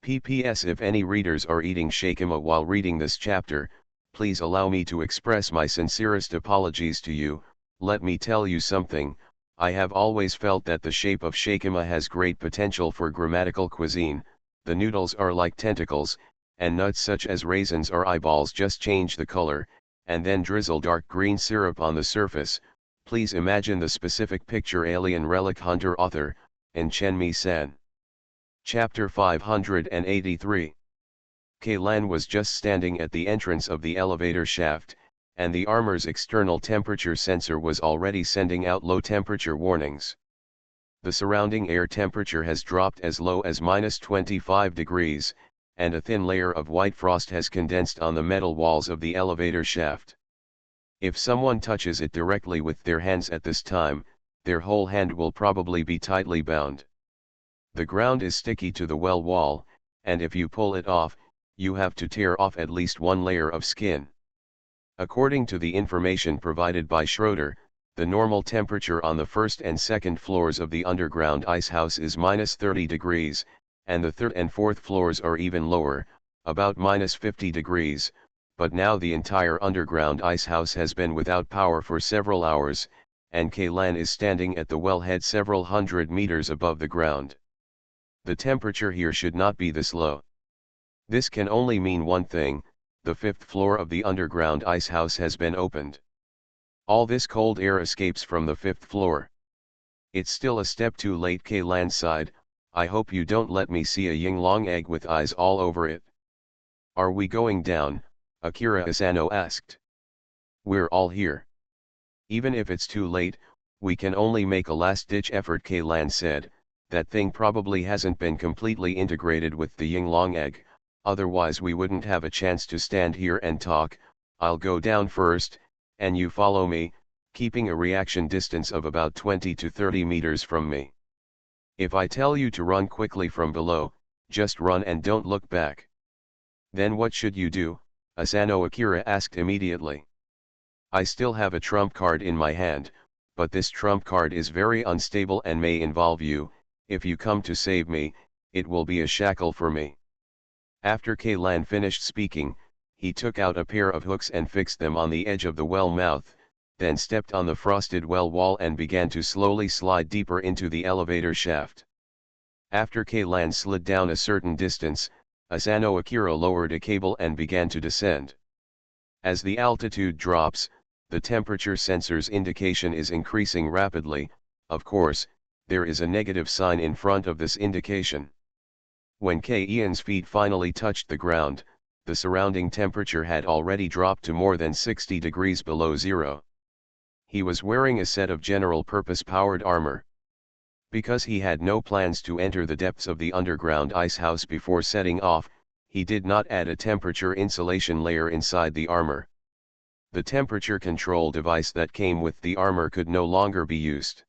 P.P.S. If any readers are eating shakima while reading this chapter, please allow me to express my sincerest apologies to you. Let me tell you something, I have always felt that the shape of shakima has great potential for grammatical cuisine. The noodles are like tentacles, and nuts such as raisins or eyeballs just change the color, and then drizzle dark green syrup on the surface. Please imagine the specific picture. Alien Relic Hunter author, and Chenmi-san. Chapter 583. Kaylan was just standing at the entrance of the elevator shaft, and the armor's external temperature sensor was already sending out low temperature warnings. The surrounding air temperature has dropped as low as -25 degrees, and a thin layer of white frost has condensed on the metal walls of the elevator shaft. If someone touches it directly with their hands at this time, their whole hand will probably be tightly bound. The ground is sticky to the well wall, and if you pull it off, you have to tear off at least 1 layer of skin. According to the information provided by Schroeder, the normal temperature on the first and second floors of the underground icehouse is -30 degrees, and the third and fourth floors are even lower, about -50 degrees, but now the entire underground icehouse has been without power for several hours, and Kaylan is standing at the wellhead several hundred meters above the ground. The temperature here should not be this low. This can only mean one thing: the 5th floor of the underground icehouse has been opened. All this cold air escapes from the 5th floor. It's still a step too late, Kaylan sighed. I hope you don't let me see a Yinglong egg with eyes all over it. Are we going down? Akira Asano asked. We're all here. Even if it's too late, we can only make a last-ditch effort, Kaylan said. That thing probably hasn't been completely integrated with the Yinglong egg, otherwise we wouldn't have a chance to stand here and talk. I'll go down first, and you follow me, keeping a reaction distance of about 20 to 30 meters from me. If I tell you to run quickly from below, just run and don't look back. Then what should you do? Asano Akira asked immediately. I still have a trump card in my hand, but this trump card is very unstable and may involve you. If you come to save me, it will be a shackle for me. After Kaylan finished speaking, he took out a pair of hooks and fixed them on the edge of the well mouth, then stepped on the frosted well wall and began to slowly slide deeper into the elevator shaft. After Kaylan slid down a certain distance, Asano Akira lowered a cable and began to descend. As the altitude drops, the temperature sensor's indication is increasing rapidly. Of course, there is a negative sign in front of this indication. When Kaylan's feet finally touched the ground, the surrounding temperature had already dropped to more than 60 degrees below zero. He was wearing a set of general-purpose powered armor. Because he had no plans to enter the depths of the underground icehouse before setting off, he did not add a temperature insulation layer inside the armor. The temperature control device that came with the armor could no longer be used.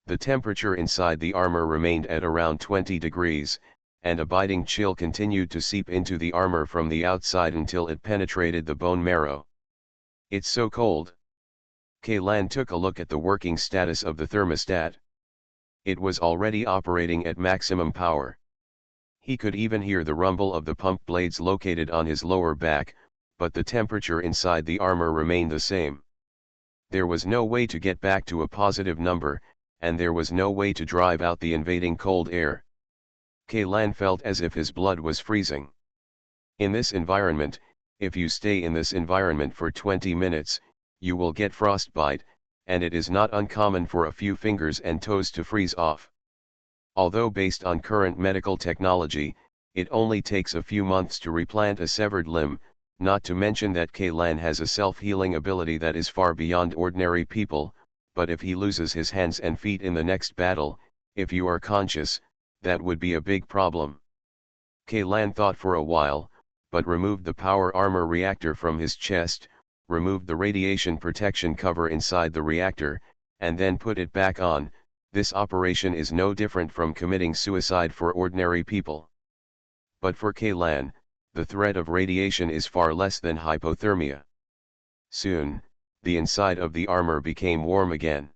The temperature inside the armor remained at around 20 degrees, and a biting chill continued to seep into the armor from the outside until it penetrated the bone marrow. "It's so cold." Kaylan took a look at the working status of the thermostat. It was already operating at maximum power. He could even hear the rumble of the pump blades located on his lower back, but the temperature inside the armor remained the same. There was no way to get back to a positive number, and there was no way to drive out the invading cold air. Kaylan felt as if his blood was freezing. In this environment, if you stay in this environment for 20 minutes, you will get frostbite, and it is not uncommon for a few fingers and toes to freeze off. Although based on current medical technology, it only takes a few months to replant a severed limb, not to mention that Kaylan has a self-healing ability that is far beyond ordinary people, but if he loses his hands and feet in the next battle, if you are conscious, that would be a big problem. Kaylan thought for a while, but removed the power armor reactor from his chest, removed the radiation protection cover inside the reactor, and then put it back on. This operation is no different from committing suicide for ordinary people. But for Kaylan, the threat of radiation is far less than hypothermia. Soon, the inside of the armor became warm again.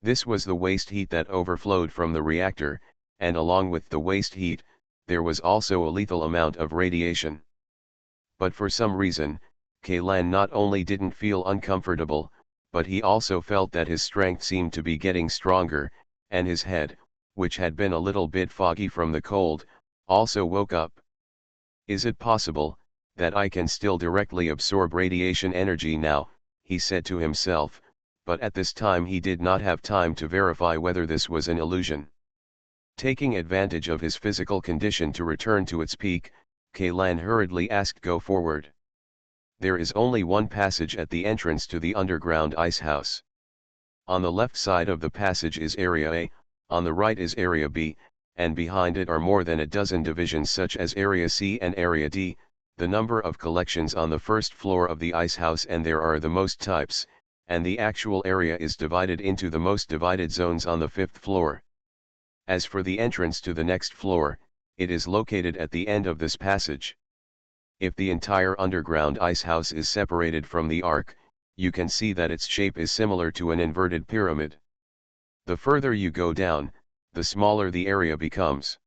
This was the waste heat that overflowed from the reactor, and along with the waste heat, there was also a lethal amount of radiation. But for some reason, Kaylan not only didn't feel uncomfortable, but he also felt that his strength seemed to be getting stronger, and his head, which had been a little bit foggy from the cold, also woke up. "Is it possible that I can still directly absorb radiation energy now?" he said to himself, but at this time he did not have time to verify whether this was an illusion. Taking advantage of his physical condition to return to its peak, Kaylan hurriedly asked, "Go forward." There is only one passage at the entrance to the underground icehouse. On the left side of the passage is Area A, on the right is Area B, and behind it are more than a dozen divisions such as Area C and Area D, the number of collections on the first floor of the icehouse, and there are the most types, and the actual area is divided into the most divided zones on the 5th floor. As for the entrance to the next floor, it is located at the end of this passage. If the entire underground icehouse is separated from the arc, you can see that its shape is similar to an inverted pyramid. The further you go down, the smaller the area becomes.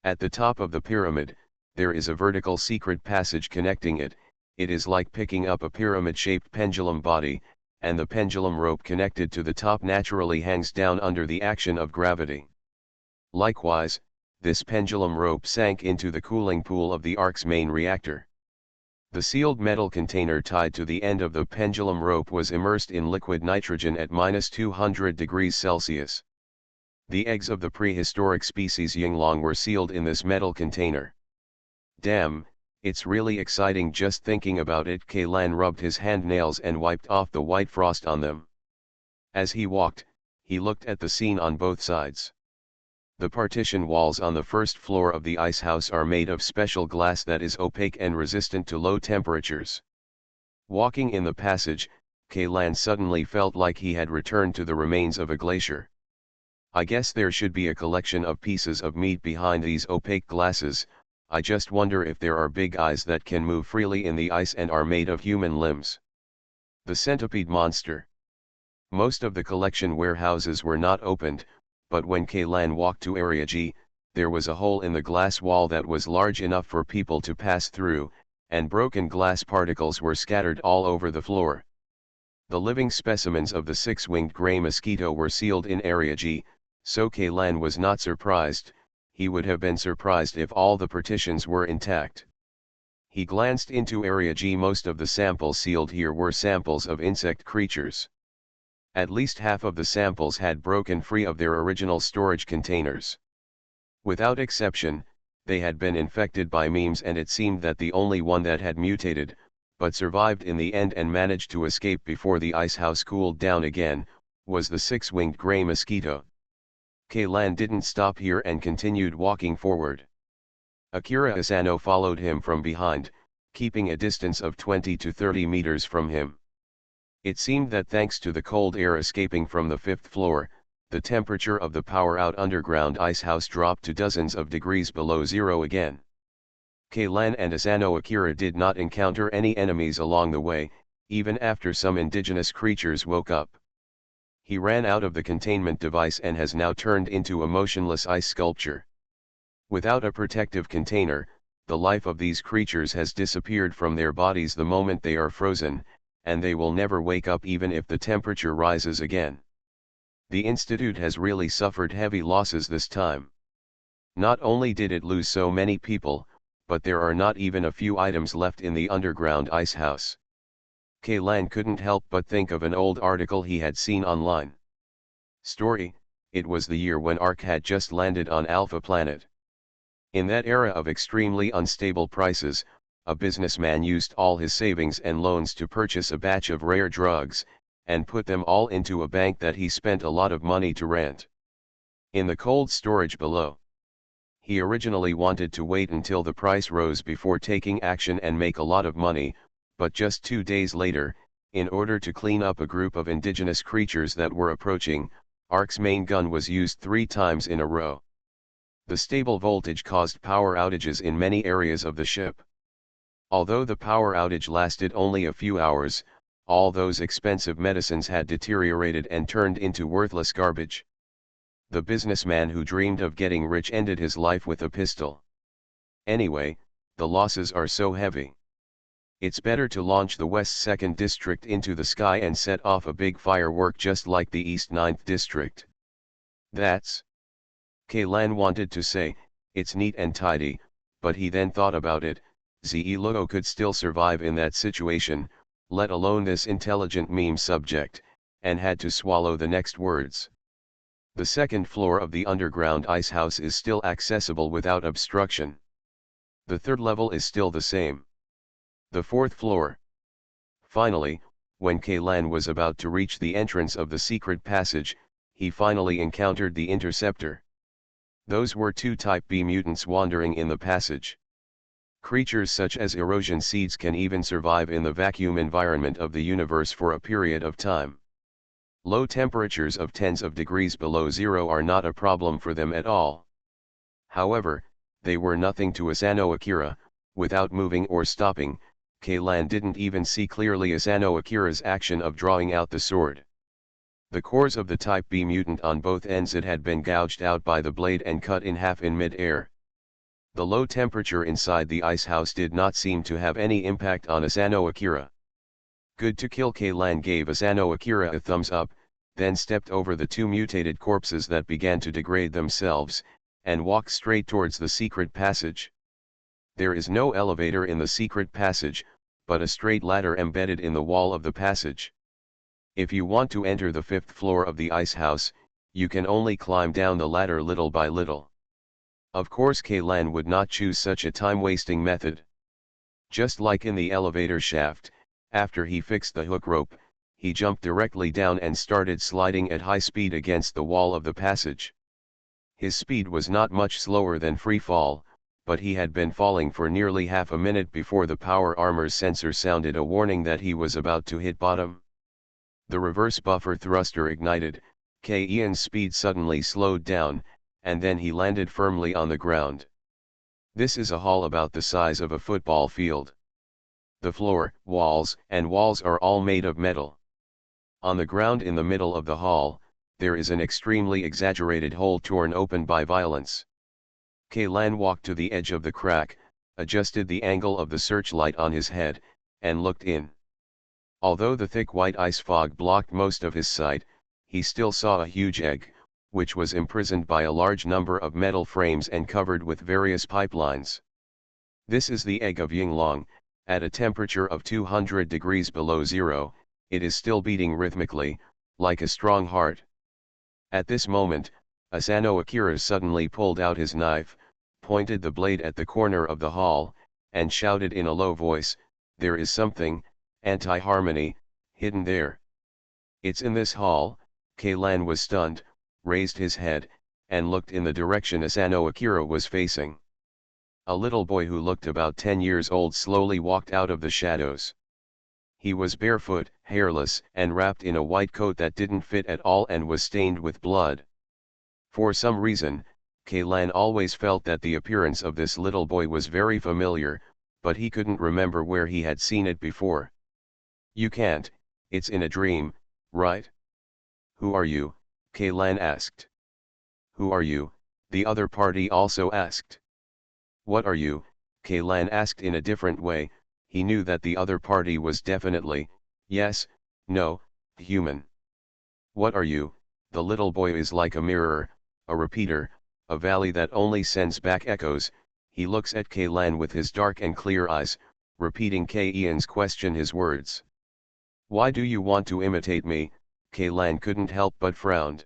At the top of the pyramid, there is a vertical secret passage connecting it. It is like picking up a pyramid-shaped pendulum body, and the pendulum rope connected to the top naturally hangs down under the action of gravity. Likewise, this pendulum rope sank into the cooling pool of the arc's main reactor. The sealed metal container tied to the end of the pendulum rope was immersed in liquid nitrogen at -200 degrees Celsius. The eggs of the prehistoric species Yinglong were sealed in this metal container. "Damn, it's really exciting just thinking about it." Kaylan rubbed his hand nails and wiped off the white frost on them. As he walked, he looked at the scene on both sides. The partition walls on the first floor of the icehouse are made of special glass that is opaque and resistant to low temperatures. Walking in the passage, Kaylan suddenly felt like he had returned to the remains of a glacier. "I guess there should be a collection of pieces of meat behind these opaque glasses. I just wonder if there are big eyes that can move freely in the ice and are made of human limbs." The centipede monster. Most of the collection warehouses were not opened, but when Kaylan walked to Area G, there was a hole in the glass wall that was large enough for people to pass through, and broken glass particles were scattered all over the floor. The living specimens of the six-winged gray mosquito were sealed in Area G, so Kaylan was not surprised. He would have been surprised if all the partitions were intact. He glanced into Area G. Most of the samples sealed here were samples of insect creatures. At least half of the samples had broken free of their original storage containers. Without exception, They had been infected by memes, and it seemed that the only one that had mutated, but survived in the end and managed to escape before the icehouse cooled down again, was the six-winged gray mosquito. K-Lan didn't stop here and continued walking forward. Akira Asano followed him from behind, keeping a distance of 20 to 30 meters from him. It seemed that thanks to the cold air escaping from the fifth floor, the temperature of the power-out underground icehouse dropped to dozens of degrees below zero again. K-Lan and Asano Akira did not encounter any enemies along the way, even after some indigenous creatures woke up. He ran out of the containment device and has now turned into a motionless ice sculpture. Without a protective container, the life of these creatures has disappeared from their bodies the moment they are frozen, and they will never wake up even if the temperature rises again. The Institute has really suffered heavy losses this time. Not only did it lose so many people, but there are not even a few items left in the underground icehouse. K-Lan couldn't help but think of an old article he had seen online. Story: it was the year when Ark had just landed on Alpha Planet. In that era of extremely unstable prices, a businessman used all his savings and loans to purchase a batch of rare drugs, and put them all into a bank that he spent a lot of money to rent. In the cold storage below. He originally wanted to wait until the price rose before taking action and make a lot of money, but just 2 days later, in order to clean up a group of indigenous creatures that were approaching, Ark's main gun was used 3 times in a row. The stable voltage caused power outages in many areas of the ship. Although the power outage lasted only a few hours, all those expensive medicines had deteriorated and turned into worthless garbage. The businessman who dreamed of getting rich ended his life with a pistol. Anyway, the losses are so heavy. It's better to launch the West 2nd District into the sky and set off a big firework just like the East 9th District. That's... K-Lan wanted to say, it's neat and tidy, but he then thought about it. Ze-Lo could still survive in that situation, let alone this intelligent meme subject, and had to swallow the next words. The second floor of the underground icehouse is still accessible without obstruction. The third level is still the same. The fourth floor. Finally, when K-Lan was about to reach the entrance of the secret passage, he finally encountered the interceptor. Those were 2 Type B mutants wandering in the passage. Creatures such as erosion seeds can even survive in the vacuum environment of the universe for a period of time. Low temperatures of tens of degrees below zero are not a problem for them at all. However, they were nothing to Asano Akira. Without moving or stopping, K-Lan didn't even see clearly Asano Akira's action of drawing out the sword. The cores of the Type B mutant on both ends had been gouged out by the blade and cut in half in mid-air. The low temperature inside the icehouse did not seem to have any impact on Asano Akira. Good to kill. K-Lan gave Asano Akira a thumbs up, then stepped over the 2 mutated corpses that began to degrade themselves, and walked straight towards the secret passage. There is no elevator in the secret passage, but a straight ladder embedded in the wall of the passage. If you want to enter the 5th floor of the icehouse, you can only climb down the ladder little by little. Of course, K-Lan would not choose such a time-wasting method. Just like in the elevator shaft, after he fixed the hook rope, he jumped directly down and started sliding at high speed against the wall of the passage. His speed was not much slower than free fall, but he had been falling for nearly half a minute before the power armor's sensor sounded a warning that he was about to hit bottom. The reverse buffer thruster ignited, K-Ian's speed suddenly slowed down, and then he landed firmly on the ground. This is a hall about the size of a football field. The floor, walls are all made of metal. On the ground in the middle of the hall, there is an extremely exaggerated hole torn open by violence. K-Lan walked to the edge of the crack, adjusted the angle of the searchlight on his head, and looked in. Although the thick white ice fog blocked most of his sight, he still saw a huge egg, which was imprisoned by a large number of metal frames and covered with various pipelines. This is the egg of Yinglong. At a temperature of 200 degrees below zero, it is still beating rhythmically, like a strong heart. At this moment, Asano Akira suddenly pulled out his knife, pointed the blade at the corner of the hall, and shouted in a low voice, "There is something, anti-harmony, hidden there. It's in this hall." Kaylan was stunned, raised his head, and looked in the direction Asano Akira was facing. A little boy who looked about 10 years old slowly walked out of the shadows. He was barefoot, hairless, and wrapped in a white coat that didn't fit at all and was stained with blood. For some reason, Kaylan always felt that the appearance of this little boy was very familiar, but he couldn't remember where he had seen it before. "You can't, it's in a dream, right?" "Who are you?" Kaylan asked. "Who are you?" the other party also asked. "What are you?" Kaylan asked in a different way. He knew that the other party was definitely, yes, no, human. "What are you?" The little boy is like a mirror, a repeater, a valley that only sends back echoes. He looks at Kaylan with his dark and clear eyes, repeating Ian's question, his words. "Why do you want to imitate me?" Kaylan couldn't help but frowned.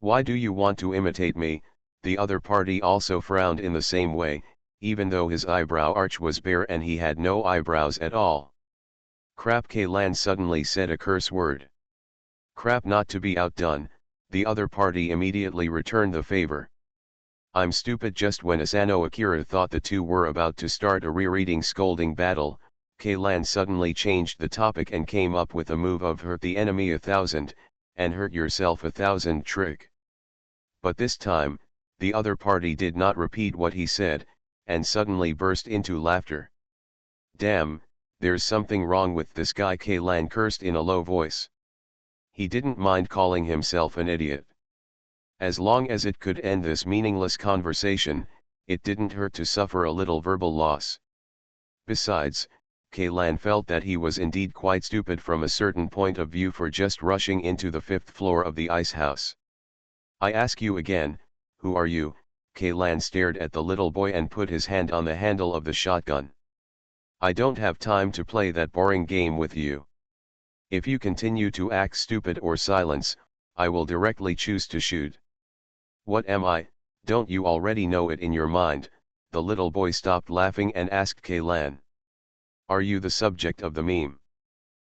"Why do you want to imitate me?" The other party also frowned in the same way, even though his eyebrow arch was bare and he had no eyebrows at all. "Crap!" Kaylan suddenly said a curse word. "Crap!" Not to be outdone, the other party immediately returned the favor. "I'm stupid." Just when Asano Akira thought the two were about to start a rereading scolding battle, Kaylan suddenly changed the topic and came up with a move of hurt the enemy 1,000, and hurt yourself 1,000 trick. But this time, the other party did not repeat what he said, and suddenly burst into laughter. "Damn, there's something wrong with this guy," Kaylan cursed in a low voice. He didn't mind calling himself an idiot. As long as it could end this meaningless conversation, it didn't hurt to suffer a little verbal loss. Besides, Kaylan felt that he was indeed quite stupid from a certain point of view for just rushing into the 5th floor of the ice house. "I ask you again, who are you?" Kaylan stared at the little boy and put his hand on the handle of the shotgun. "I don't have time to play that boring game with you. If you continue to act stupid or silence, I will directly choose to shoot." "What am I? Don't you already know it in your mind?" The little boy stopped laughing and asked Kaylan. "Are you the subject of the meme?"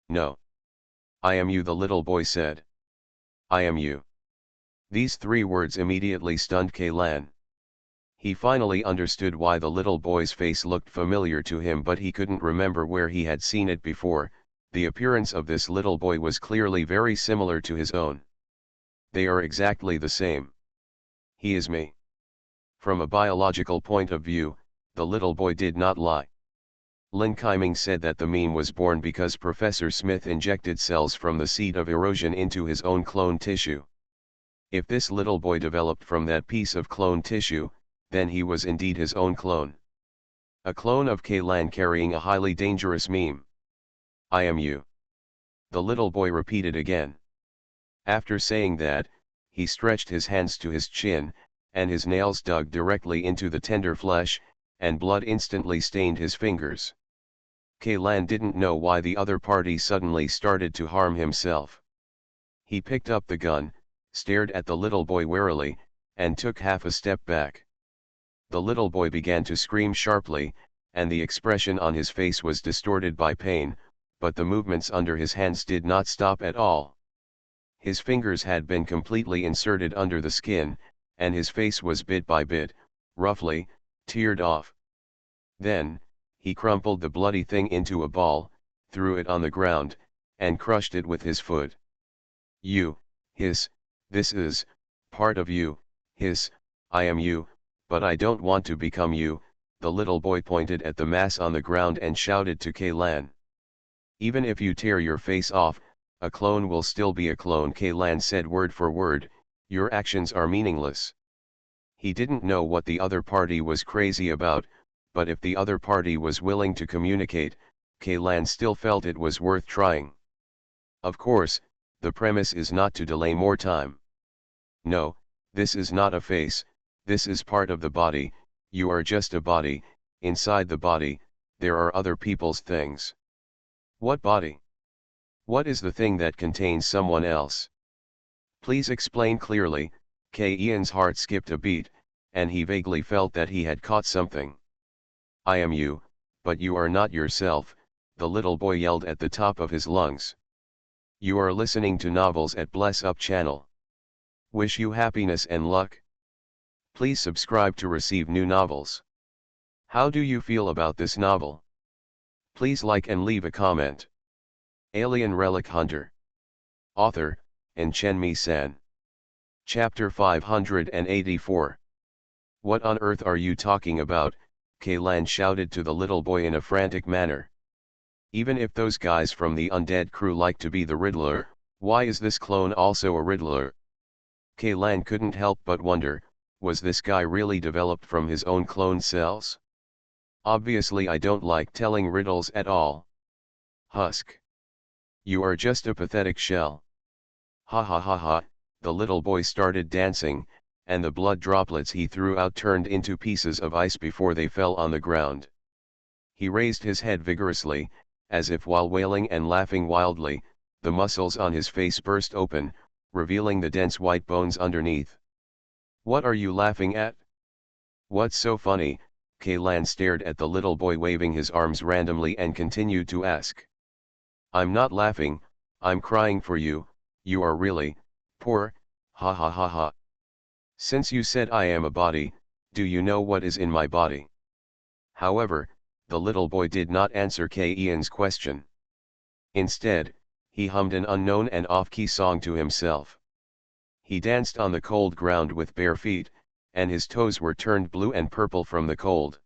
"No. I am you," the little boy said. "I am you." These 3 words immediately stunned Kaylan. He finally understood why the little boy's face looked familiar to him, but he couldn't remember where he had seen it before. The appearance of this little boy was clearly very similar to his own. They are exactly the same. He is me. From a biological point of view, the little boy did not lie. Lin Keiming said that the meme was born because Professor Smith injected cells from the seed of erosion into his own clone tissue. If this little boy developed from that piece of clone tissue, then he was indeed his own clone. A clone of Kaylan carrying a highly dangerous meme. "I am you." The little boy repeated again. After saying that, he stretched his hands to his chin, and his nails dug directly into the tender flesh, and blood instantly stained his fingers. Kaylan didn't know why the other party suddenly started to harm himself. He picked up the gun, stared at the little boy warily, and took half a step back. The little boy began to scream sharply, and the expression on his face was distorted by pain, but the movements under his hands did not stop at all. His fingers had been completely inserted under the skin, and his face was bit by bit, roughly, teared off. Then, he crumpled the bloody thing into a ball, threw it on the ground, and crushed it with his foot. "You, hiss, this is, part of you, hiss, I am you, but I don't want to become you." The little boy pointed at the mass on the ground and shouted to Kaylan. "Even if you tear your face off, a clone will still be a clone," Kaylan said word for word. "Your actions are meaningless." He didn't know what the other party was crazy about, but if the other party was willing to communicate, Kaylan still felt it was worth trying. Of course, the premise is not to delay more time. "No, this is not a face, this is part of the body. You are just a body. Inside the body, there are other people's things." "What body? What is the thing that contains someone else? Please explain clearly." Ian's heart skipped a beat, and he vaguely felt that he had caught something. "I am you, but you are not yourself," the little boy yelled at the top of his lungs. "You are listening to novels at Bless Up channel. Wish you happiness and luck. Please subscribe to receive new novels. How do you feel about this novel? Please like and leave a comment." Alien Relic Hunter. Author, Chenmi-san. Chapter 584. "What on earth are you talking about?" Kaylan shouted to the little boy in a frantic manner. "Even if those guys from the undead crew like to be the Riddler, why is this clone also a Riddler?" Kaylan couldn't help but wonder, was this guy really developed from his own clone cells? "Obviously I don't like telling riddles at all. Husk. You are just a pathetic shell. Ha ha ha ha." The little boy started dancing, and the blood droplets he threw out turned into pieces of ice before they fell on the ground. He raised his head vigorously, as if while wailing and laughing wildly, the muscles on his face burst open, revealing the dense white bones underneath. "What are you laughing at? What's so funny?" Kaylan stared at the little boy waving his arms randomly and continued to ask. "I'm not laughing, I'm crying for you, you are really poor, ha ha ha ha. Since you said I am a body, do you know what is in my body?" However, the little boy did not answer Ian's question. Instead, he hummed an unknown and off-key song to himself. He danced on the cold ground with bare feet, and his toes were turned blue and purple from the cold.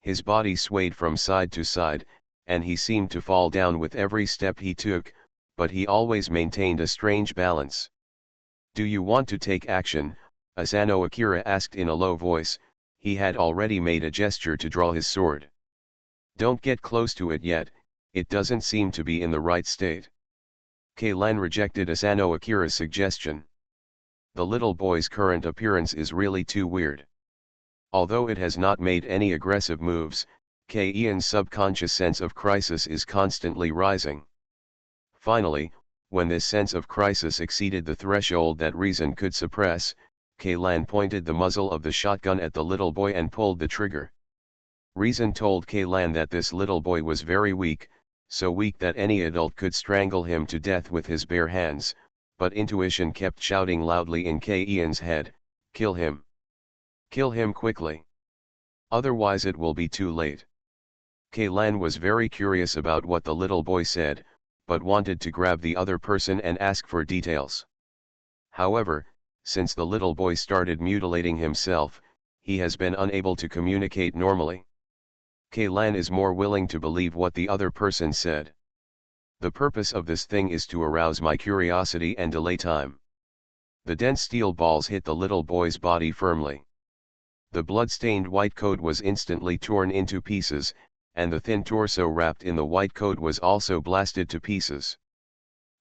His body swayed from side to side, and he seemed to fall down with every step he took, but he always maintained a strange balance. "Do you want to take action?" Asano Akira asked in a low voice. He had already made a gesture to draw his sword. "Don't get close to it yet, it doesn't seem to be in the right state." Kaylan rejected Asano Akira's suggestion. The little boy's current appearance is really too weird. Although it has not made any aggressive moves, Ian's subconscious sense of crisis is constantly rising. Finally, when this sense of crisis exceeded the threshold that reason could suppress, Kaylan pointed the muzzle of the shotgun at the little boy and pulled the trigger. Reason told Kaylan that this little boy was very weak, so weak that any adult could strangle him to death with his bare hands, but intuition kept shouting loudly in Ian's head, "Kill him! Kill him quickly! Otherwise it will be too late." Kaylan was very curious about what the little boy said, but wanted to grab the other person and ask for details. However, since the little boy started mutilating himself, he has been unable to communicate normally. Kaylan is more willing to believe what the other person said. "The purpose of this thing is to arouse my curiosity and delay time." The dense steel balls hit the little boy's body firmly. The blood-stained white coat was instantly torn into pieces, and the thin torso wrapped in the white coat was also blasted to pieces.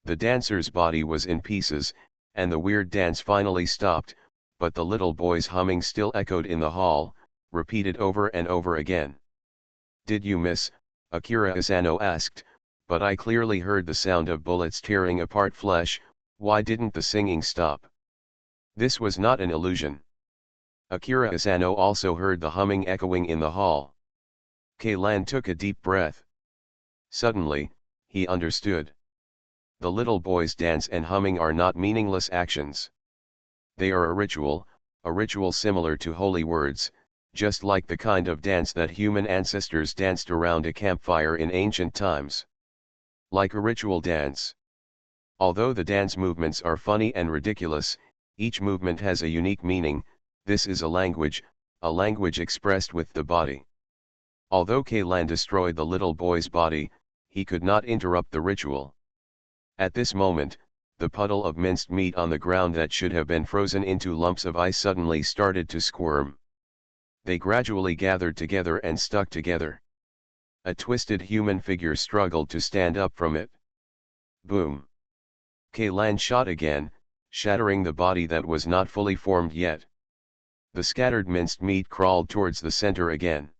The dancer's body was in pieces, and the weird dance finally stopped, but the little boy's humming still echoed in the hall, repeated over and over again. "Did you miss?" Akira Asano asked, "but I clearly heard the sound of bullets tearing apart flesh. Why didn't the singing stop?" This was not an illusion. Akira Asano also heard the humming echoing in the hall. Kaylan took a deep breath. Suddenly, he understood. The little boy's dance and humming are not meaningless actions. They are a ritual similar to holy words, just like the kind of dance that human ancestors danced around a campfire in ancient times. Like a ritual dance. Although the dance movements are funny and ridiculous, each movement has a unique meaning. This is a language expressed with the body. Although Kaylan destroyed the little boy's body, he could not interrupt the ritual. At this moment, the puddle of minced meat on the ground that should have been frozen into lumps of ice suddenly started to squirm. They gradually gathered together and stuck together. A twisted human figure struggled to stand up from it. Boom! Kaylan shot again, shattering the body that was not fully formed yet. The scattered minced meat crawled towards the center again.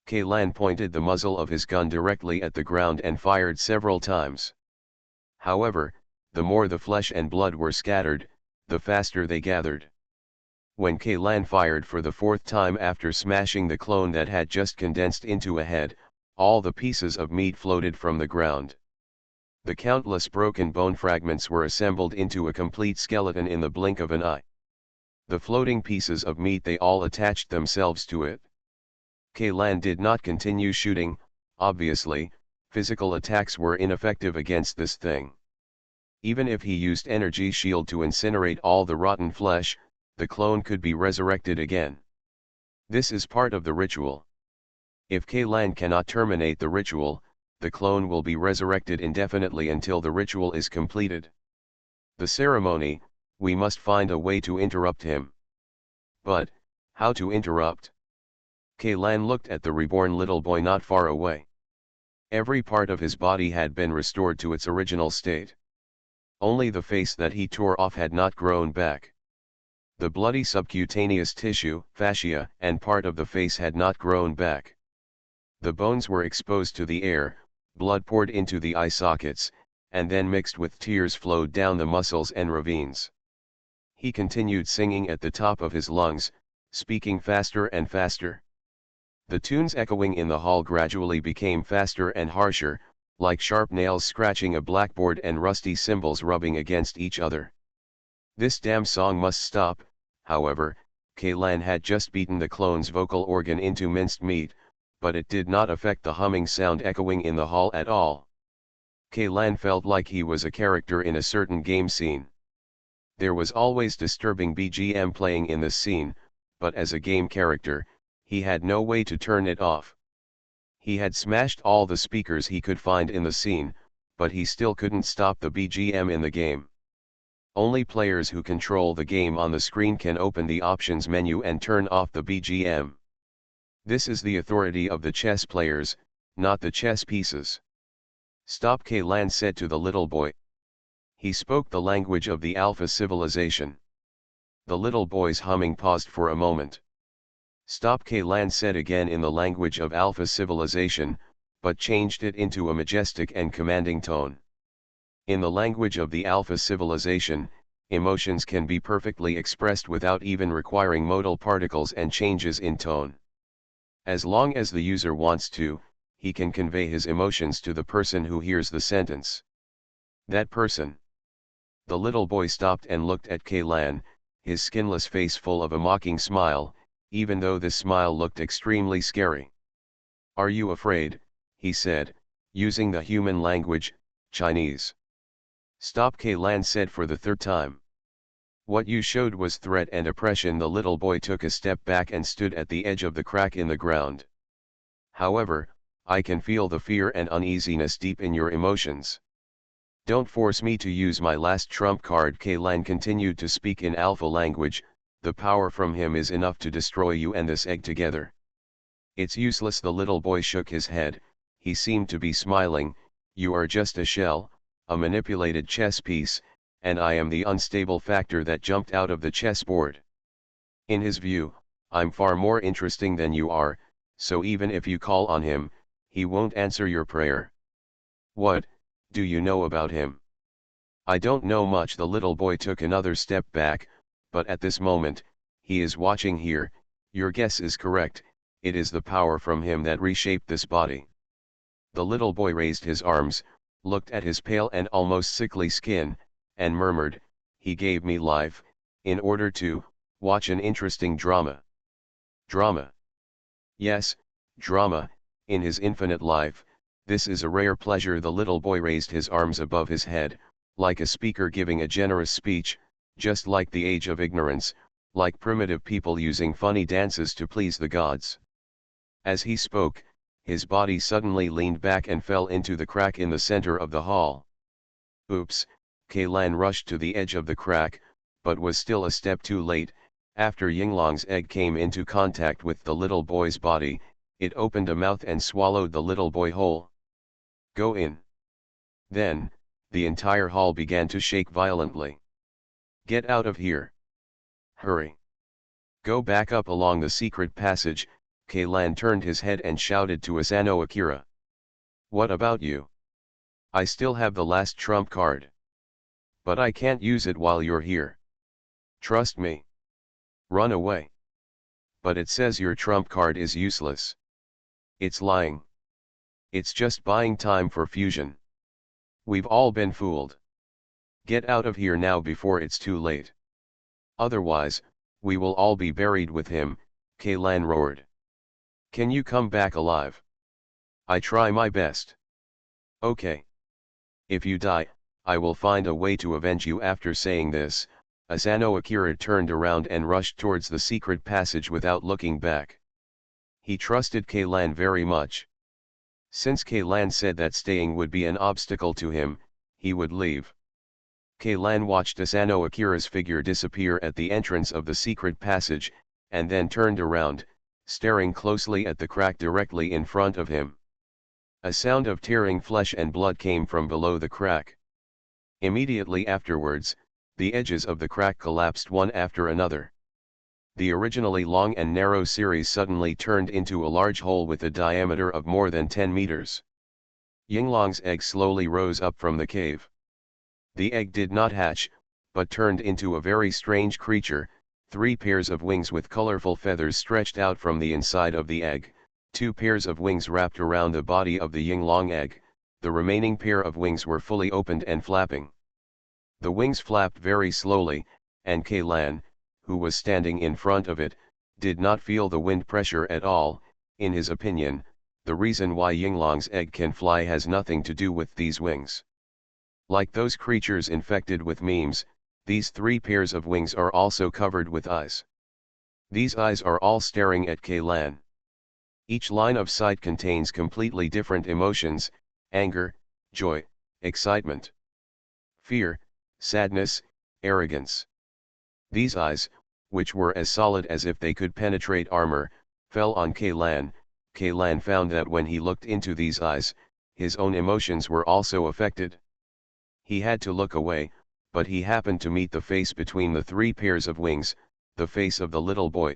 Kaylan pointed the muzzle of his gun directly at the ground and fired several times. However, the more the flesh and blood were scattered, the faster they gathered. When Kaylan fired for the fourth time after smashing the clone that had just condensed into a head, all the pieces of meat floated from the ground. The countless broken bone fragments were assembled into a complete skeleton in the blink of an eye. The floating pieces of meat, they all attached themselves to it. Kaylan did not continue shooting. Obviously, physical attacks were ineffective against this thing. Even if he used energy shield to incinerate all the rotten flesh, the clone could be resurrected again. This is part of the ritual. If Kaylan cannot terminate the ritual, the clone will be resurrected indefinitely until the ritual is completed. The ceremony, we must find a way to interrupt him. But, how to interrupt? Kaylan looked at the reborn little boy not far away. Every part of his body had been restored to its original state. Only the face that he tore off had not grown back. The bloody subcutaneous tissue, fascia, and part of the face had not grown back. The bones were exposed to the air, blood poured into the eye sockets, and then mixed with tears flowed down the muscles and ravines. He continued singing at the top of his lungs, speaking faster and faster. The tunes echoing in the hall gradually became faster and harsher, like sharp nails scratching a blackboard and rusty cymbals rubbing against each other. This damn song must stop. However, Kaylan had just beaten the clone's vocal organ into minced meat, but it did not affect the humming sound echoing in the hall at all. Kaylan felt like he was a character in a certain game scene. There was always disturbing BGM playing in the scene, but as a game character, he had no way to turn it off. He had smashed all the speakers he could find in the scene, but he still couldn't stop the BGM in the game. Only players who control the game on the screen can open the options menu and turn off the BGM. This is the authority of the chess players, not the chess pieces. Stop, Kaylan said to the little boy. He spoke the language of the Alpha civilization. The little boy's humming paused for a moment. Stop, Kaylan said again in the language of Alpha civilization, but changed it into a majestic and commanding tone. In the language of the Alpha civilization, emotions can be perfectly expressed without even requiring modal particles and changes in tone. As long as the user wants to, he can convey his emotions to the person who hears the sentence. That person. The little boy stopped and looked at Kaylan, his skinless face full of a mocking smile, even though this smile looked extremely scary. Are you afraid? He said, using the human language, Chinese. Stop, Kaylan said for the third time. What you showed was threat and oppression. The little boy took a step back and stood at the edge of the crack in the ground. However, I can feel the fear and uneasiness deep in your emotions. Don't force me to use my last trump card. Kaylan continued to speak in Alpha language. The power from him is enough to destroy you and this egg together. It's useless. The little boy shook his head. He seemed to be smiling. You are just a shell, a manipulated chess piece, and I am the unstable factor that jumped out of the chessboard. In his view, I'm far more interesting than you are, so even if you call on him, he won't answer your prayer. What do you know about him? I don't know much. The little boy took another step back, but at this moment, he is watching here. Your guess is correct, it is the power from him that reshaped this body. The little boy raised his arms, looked at his pale and almost sickly skin, and murmured, he gave me life, in order to watch an interesting drama. Drama? Yes, drama, in his infinite life. This is a rare pleasure. The little boy raised his arms above his head, like a speaker giving a generous speech, just like the age of ignorance, like primitive people using funny dances to please the gods. As he spoke, his body suddenly leaned back and fell into the crack in the center of the hall. Oops, Kaylan rushed to the edge of the crack, but was still a step too late. After Yinglong's egg came into contact with the little boy's body, it opened a mouth and swallowed the little boy whole. Go in. Then, the entire hall began to shake violently. Get out of here. Hurry. Go back up along the secret passage. Kaylan turned his head and shouted to Asano Akira. What about you? I still have the last trump card. But I can't use it while you're here. Trust me. Run away. But it says your trump card is useless. It's lying. It's just buying time for fusion. We've all been fooled. Get out of here now before it's too late. Otherwise, we will all be buried with him, Kaylan roared. Can you come back alive? I try my best. Okay. If you die, I will find a way to avenge you. After saying this, Asano Akira turned around and rushed towards the secret passage without looking back. He trusted Kaylan very much. Since Kaylan said that staying would be an obstacle to him, he would leave. Kaylan watched Asano Akira's figure disappear at the entrance of the secret passage, and then turned around, staring closely at the crack directly in front of him. A sound of tearing flesh and blood came from below the crack. Immediately afterwards, the edges of the crack collapsed one after another. The originally long and narrow series suddenly turned into a large hole with a diameter of more than 10 meters. Yinglong's egg slowly rose up from the cave. The egg did not hatch, but turned into a very strange creature. 3 pairs of wings with colorful feathers stretched out from the inside of the egg, 2 pairs of wings wrapped around the body of the Yinglong egg, the remaining pair of wings were fully opened and flapping. The wings flapped very slowly, and Kaylan, who was standing in front of it, did not feel the wind pressure at all. In his opinion, the reason why Yinglong's egg can fly has nothing to do with these wings. Like those creatures infected with memes, these 3 pairs of wings are also covered with eyes. These eyes are all staring at Kaylan. Each line of sight contains completely different emotions: anger, joy, excitement, fear, sadness, arrogance. These eyes, which were as solid as if they could penetrate armor, fell on Kaylan. Kaylan found that when he looked into these eyes, his own emotions were also affected. He had to look away, but he happened to meet the face between the 3 pairs of wings, the face of the little boy.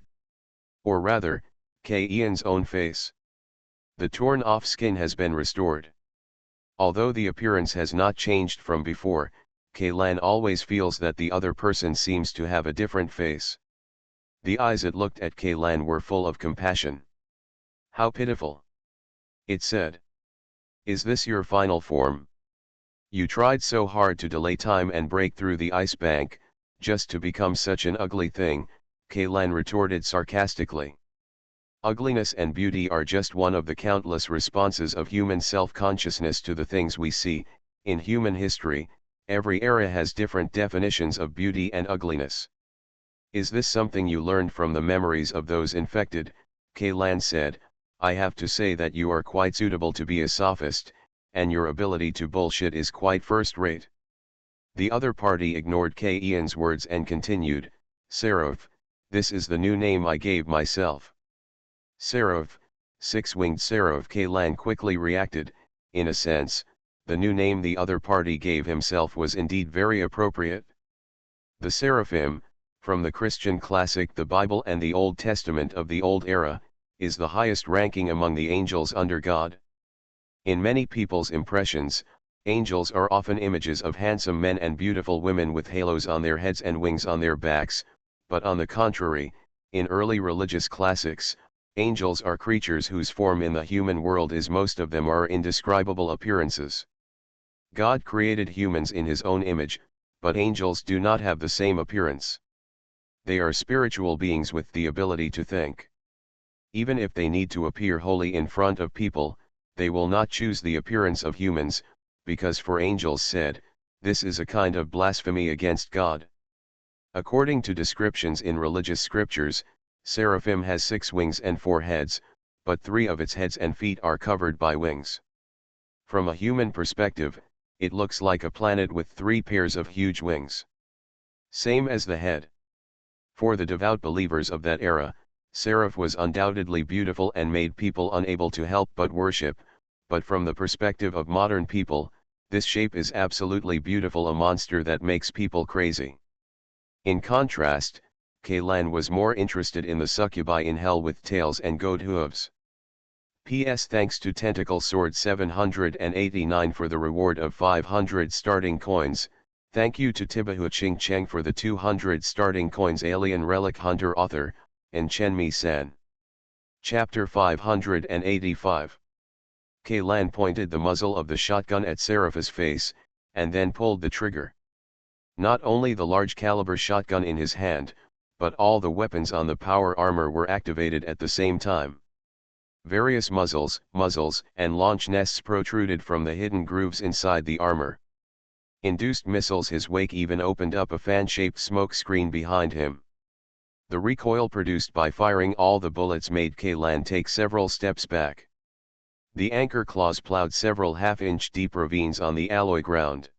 Or rather, Kaylan's own face. The torn-off skin has been restored. Although the appearance has not changed from before, Kaylan always feels that the other person seems to have a different face. The eyes it looked at Kaylan were full of compassion. How pitiful! It said. Is this your final form? You tried so hard to delay time and break through the ice bank, just to become such an ugly thing, Kaylan retorted sarcastically. Ugliness and beauty are just one of the countless responses of human self-consciousness to the things we see. In human history, every era has different definitions of beauty and ugliness. Is this something you learned from the memories of those infected? Kaylan said. I have to say that you are quite suitable to be a sophist, and your ability to bullshit is quite first-rate. The other party ignored Kaylan's words and continued. Seraph, this is the new name I gave myself. Seraph, 6-winged Seraph. Kaylan quickly reacted. In a sense, the new name the other party gave himself was indeed very appropriate. The Seraphim, from the Christian classic the Bible and the Old Testament of the Old Era, is the highest ranking among the angels under God. In many people's impressions, angels are often images of handsome men and beautiful women with halos on their heads and wings on their backs, but on the contrary, in early religious classics, angels are creatures whose form in the human world is most of them are indescribable appearances. God created humans in his own image, but angels do not have the same appearance. They are spiritual beings with the ability to think. Even if they need to appear holy in front of people, they will not choose the appearance of humans, because for angels said, this is a kind of blasphemy against God. According to descriptions in religious scriptures, Seraphim has 6 wings and 4 heads, but 3 of its heads and feet are covered by wings. From a human perspective, it looks like a planet with 3 pairs of huge wings. Same as the head. For the devout believers of that era, Seraph was undoubtedly beautiful and made people unable to help but worship, but from the perspective of modern people, this shape is absolutely beautiful, a monster that makes people crazy. In contrast, Kaylan was more interested in the succubi in hell with tails and goat hooves. P.S. Thanks to Tentacle Sword 789 for the reward of 500 starting coins. Thank you to Tibahu Ching Cheng for the 200 starting coins. Alien Relic Hunter author, and Chen-Mi San. Chapter 585. K-Lan pointed the muzzle of the shotgun at Seraph's face, and then pulled the trigger. Not only the large caliber shotgun in his hand, but all the weapons on the power armor were activated at the same time. Various muzzles, and launch nests protruded from the hidden grooves inside the armor. Induced missiles. His wake even opened up a fan-shaped smoke screen behind him. The recoil produced by firing all the bullets made K-Lan take several steps back. The anchor claws plowed several half-inch deep ravines on the alloy ground.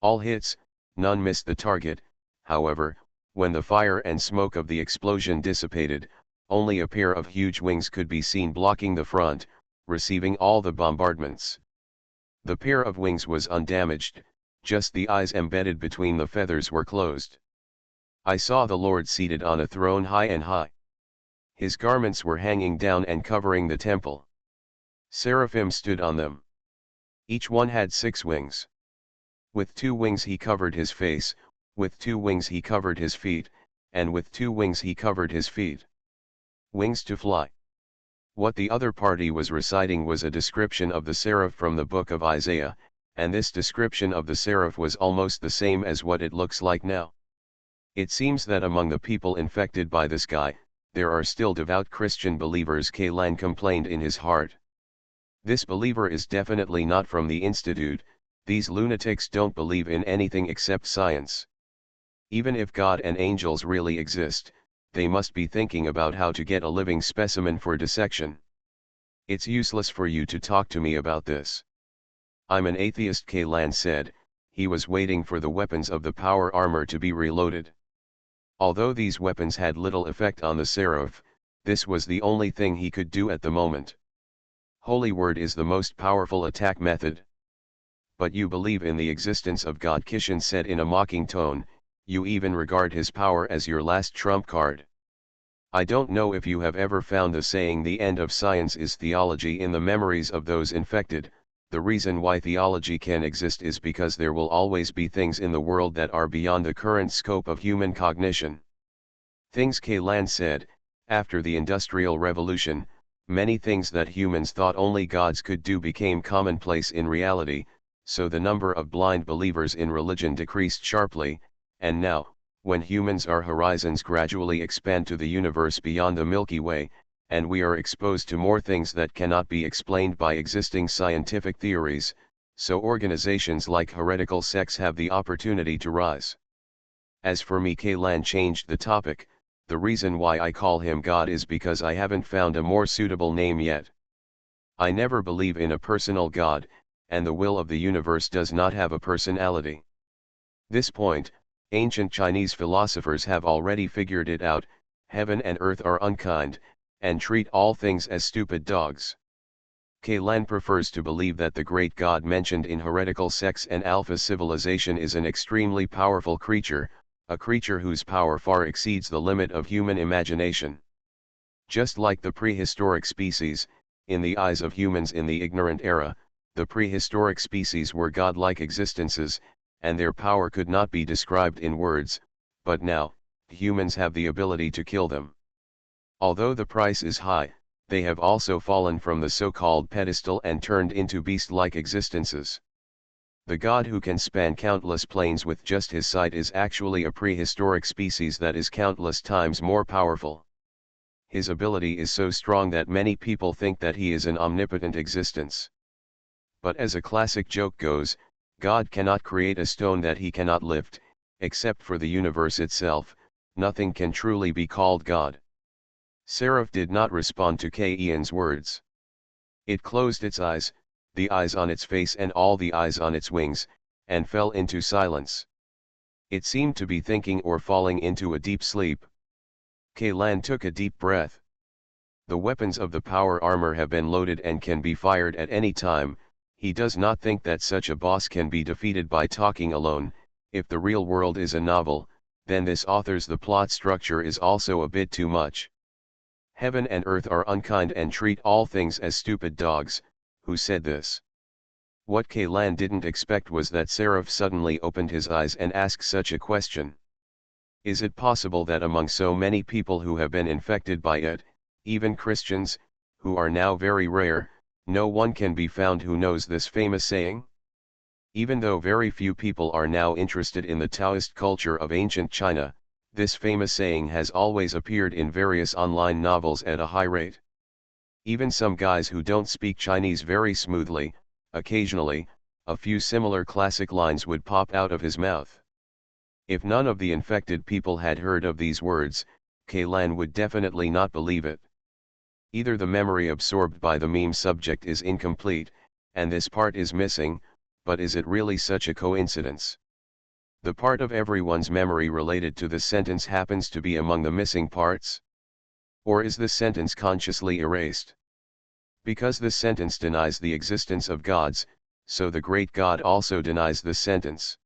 All hits, none missed the target. However, when the fire and smoke of the explosion dissipated, only a pair of huge wings could be seen blocking the front, receiving all the bombardments. The pair of wings was undamaged, just the eyes embedded between the feathers were closed. I saw the Lord seated on a throne high and high. His garments were hanging down and covering the temple. Seraphim stood on them. Each one had 6 wings. With 2 wings he covered his face, with 2 wings he covered his feet, and with 2 wings he covered his feet. Wings to fly. What the other party was reciting was a description of the seraph from the book of Isaiah, and this description of the seraph was almost the same as what it looks like now. It seems that among the people infected by this guy, there are still devout Christian believers. K-Lan complained in his heart. This believer is definitely not from the Institute. These lunatics don't believe in anything except science. Even if God and angels really exist, they must be thinking about how to get a living specimen for dissection. It's useless for you to talk to me about this. I'm an atheist, K-Lan said. He was waiting for the weapons of the power armor to be reloaded. Although these weapons had little effect on the seraph, this was the only thing he could do at the moment. Holy word is the most powerful attack method. But you believe in the existence of God, Kishan said in a mocking tone. You even regard his power as your last trump card. I don't know if you have ever found the saying the end of science is theology in the memories of those infected. The reason why theology can exist is because there will always be things in the world that are beyond the current scope of human cognition. Things, K-Lan said. After the Industrial Revolution, many things that humans thought only gods could do became commonplace in reality, so the number of blind believers in religion decreased sharply, and now, when humans' horizons gradually expand to the universe beyond the Milky Way, and we are exposed to more things that cannot be explained by existing scientific theories, so organizations like heretical sects have the opportunity to rise. As for me, K-Lan changed the topic. The reason why I call him God is because I haven't found a more suitable name yet. I never believe in a personal God, and the will of the universe does not have a personality. This point, ancient Chinese philosophers have already figured it out. Heaven and earth are unkind, and treat all things as stupid dogs. K-Lan prefers to believe that the great God mentioned in heretical sects and alpha civilization is an extremely powerful creature, a creature whose power far exceeds the limit of human imagination. Just like the prehistoric species, in the eyes of humans in the ignorant era, the prehistoric species were godlike existences, and their power could not be described in words, but now, humans have the ability to kill them. Although the price is high, they have also fallen from the so-called pedestal and turned into beast-like existences. The god who can span countless planes with just his sight is actually a prehistoric species that is countless times more powerful. His ability is so strong that many people think that he is an omnipotent existence. But as a classic joke goes, God cannot create a stone that he cannot lift. Except for the universe itself, nothing can truly be called God. Seraph did not respond to K-Ian's words. It closed its eyes, the eyes on its face and all the eyes on its wings, and fell into silence. It seemed to be thinking or falling into a deep sleep. K-Lan took a deep breath. The weapons of the power armor have been loaded and can be fired at any time. He does not think that such a boss can be defeated by talking alone. If the real world is a novel, then this author's the plot structure is also a bit too much. Heaven and earth are unkind and treat all things as stupid dogs. Who said this? What Kaylan didn't expect was that Seraph suddenly opened his eyes and asked such a question. Is it possible that among so many people who have been infected by it, even Christians, who are now very rare, no one can be found who knows this famous saying? Even though very few people are now interested in the Taoist culture of ancient China, this famous saying has always appeared in various online novels at a high rate. Even some guys who don't speak Chinese very smoothly, occasionally, a few similar classic lines would pop out of his mouth. If none of the infected people had heard of these words, Kaylan would definitely not believe it. Either the memory absorbed by the meme subject is incomplete, and this part is missing, but is it really such a coincidence? The part of everyone's memory related to this sentence happens to be among the missing parts? Or is this sentence consciously erased? Because this sentence denies the existence of gods, so the great God also denies this sentence.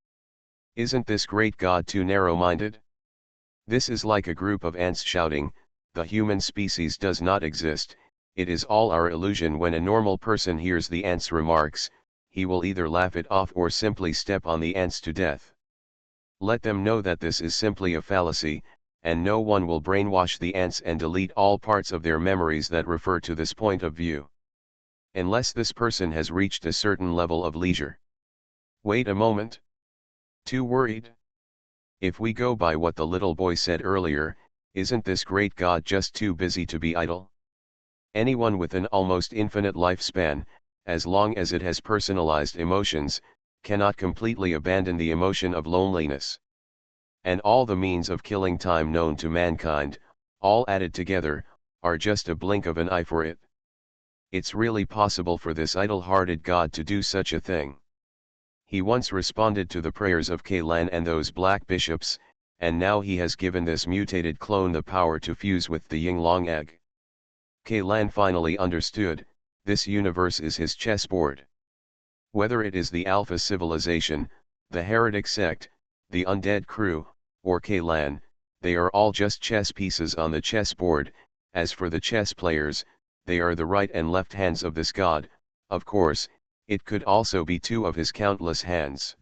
Isn't this great God too narrow-minded? This is like a group of ants shouting, "The human species does not exist, it is all our illusion." When a normal person hears the ants' remarks, he will either laugh it off or simply step on the ants to death. Let them know that this is simply a fallacy, and no one will brainwash the ants and delete all parts of their memories that refer to this point of view. Unless this person has reached a certain level of leisure. Wait a moment. Too worried? If we go by what the little boy said earlier, isn't this great God just too busy to be idle? Anyone with an almost infinite lifespan, as long as it has personalized emotions, cannot completely abandon the emotion of loneliness. And all the means of killing time known to mankind, all added together, are just a blink of an eye for it. It's really possible for this idle-hearted God to do such a thing. He once responded to the prayers of Kaylan and those black bishops, and now he has given this mutated clone the power to fuse with the Yinglong egg. Kaylan finally understood, this universe is his chessboard. Whether it is the Alpha civilization, the heretic sect, the undead crew, or Kaylan, they are all just chess pieces on the chessboard. As for the chess players, they are the right and left hands of this God. Of course, it could also be two of his countless hands.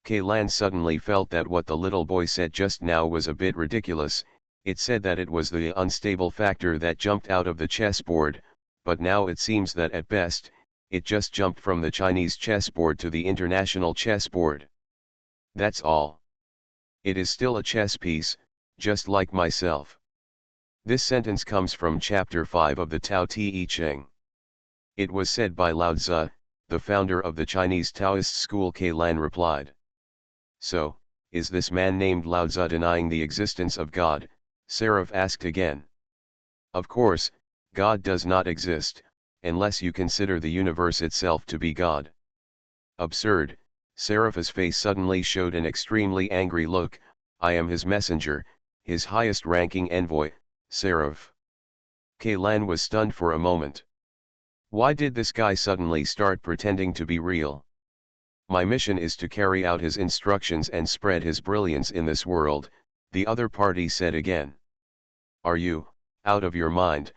Kaylan suddenly felt that what the little boy said just now was a bit ridiculous. It said that it was the unstable factor that jumped out of the chessboard, but now it seems that at best, it just jumped from the Chinese chessboard to the international chessboard. That's all. It is still a chess piece, just like myself. This sentence comes from chapter 5 of the Tao Te Ching. It was said by Lao Tzu, the founder of the Chinese Taoist school. Kaylan replied. So, is this man named Lao Tzu denying the existence of God? Seraph asked again. Of course, God does not exist, unless you consider the universe itself to be God. Absurd. Seraph's face suddenly showed an extremely angry look. I am his messenger, his highest-ranking envoy, Seraph. Kaylan was stunned for a moment. Why did this guy suddenly start pretending to be real? My mission is to carry out his instructions and spread his brilliance in this world, the other party said again. Are you, out of your mind?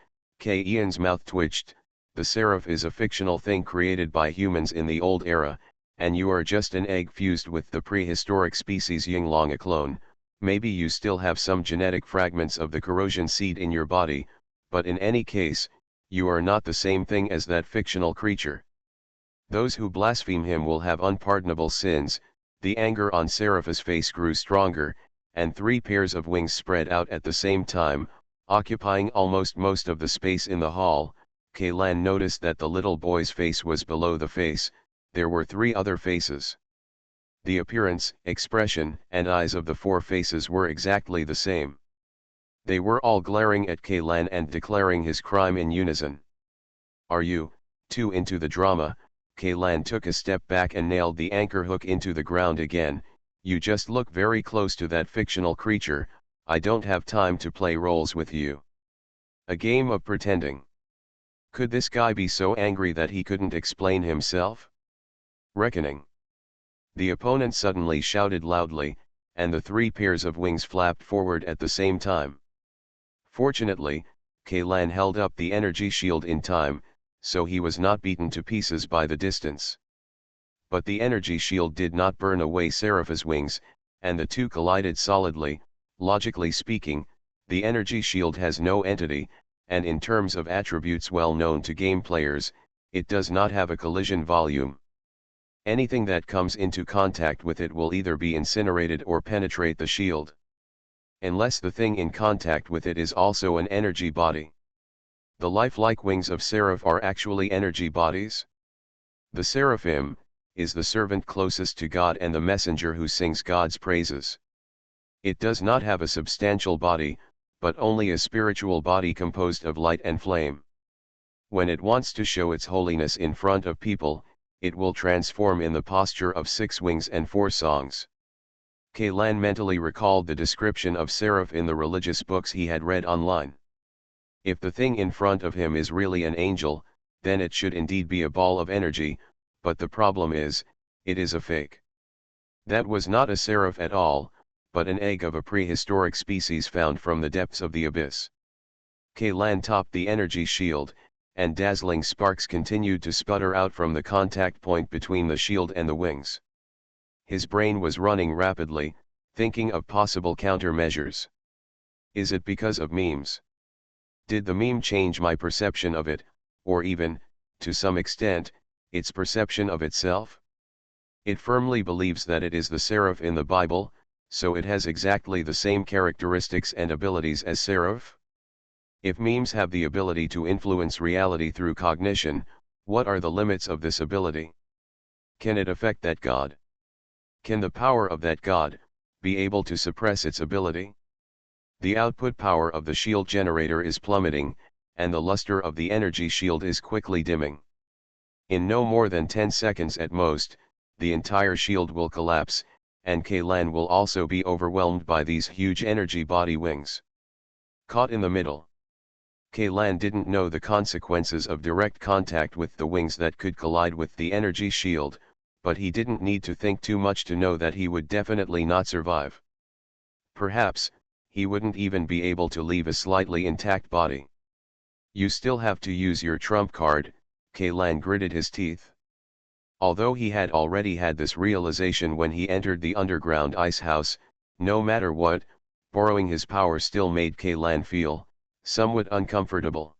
Ian's mouth twitched. The Seraph is a fictional thing created by humans in the old era, and you are just an egg fused with the prehistoric species Yinglong, a clone. Maybe you still have some genetic fragments of the corrosion seed in your body, but in any case, you are not the same thing as that fictional creature. Those who blaspheme him will have unpardonable sins. The anger on Seraph's face grew stronger, and 3 pairs of wings spread out at the same time, occupying almost most of the space in the hall. Kaylan noticed that the little boy's face was below the face. There were 3 other faces. The appearance, expression, and eyes of the 4 faces were exactly the same. They were all glaring at Kaylan and declaring his crime in unison. Are you, too, into the drama? Kaylan took a step back and nailed the anchor hook into the ground again. You just look very close to that fictional creature. I don't have time to play roles with you. A game of pretending. Could this guy be so angry that he couldn't explain himself? Reckoning. The opponent suddenly shouted loudly, and the 3 pairs of wings flapped forward at the same time. Fortunately, Kaylan held up the energy shield in time, so he was not beaten to pieces by the distance. But the energy shield did not burn away Serapha's wings, and the two collided solidly. Logically speaking, the energy shield has no entity, and in terms of attributes well known to game players, it does not have a collision volume. Anything that comes into contact with it will either be incinerated or penetrate the shield. Unless the thing in contact with it is also an energy body. The lifelike wings of Seraph are actually energy bodies. The seraphim is the servant closest to God and the messenger who sings God's praises. It does not have a substantial body, but only a spiritual body composed of light and flame. When it wants to show its holiness in front of people, it will transform in the posture of 6 wings and 4 songs. Kaylan mentally recalled the description of Seraph in the religious books he had read online. If the thing in front of him is really an angel, then it should indeed be a ball of energy, but the problem is, it is a fake. That was not a seraph at all, but an egg of a prehistoric species found from the depths of the abyss. Kaylan topped the energy shield, and dazzling sparks continued to sputter out from the contact point between the shield and the wings. His brain was running rapidly, thinking of possible countermeasures. Is it because of memes? Did the meme change my perception of it, or even, to some extent, its perception of itself? It firmly believes that it is the seraph in the Bible, so it has exactly the same characteristics and abilities as seraph. If memes have the ability to influence reality through cognition, what are the limits of this ability? Can it affect that God? Can the power of that God be able to suppress its ability? The output power of the shield generator is plummeting, and the luster of the energy shield is quickly dimming. In no more than 10 seconds at most, the entire shield will collapse, and Kaylan will also be overwhelmed by these huge energy body wings. Caught in the middle. Kaylan didn't know the consequences of direct contact with the wings that could collide with the energy shield, but he didn't need to think too much to know that he would definitely not survive. Perhaps, he wouldn't even be able to leave a slightly intact body. You still have to use your trump card, Kaylan gritted his teeth. Although he had already had this realization when he entered the underground ice house, no matter what, borrowing his power still made Kaylan feel somewhat uncomfortable.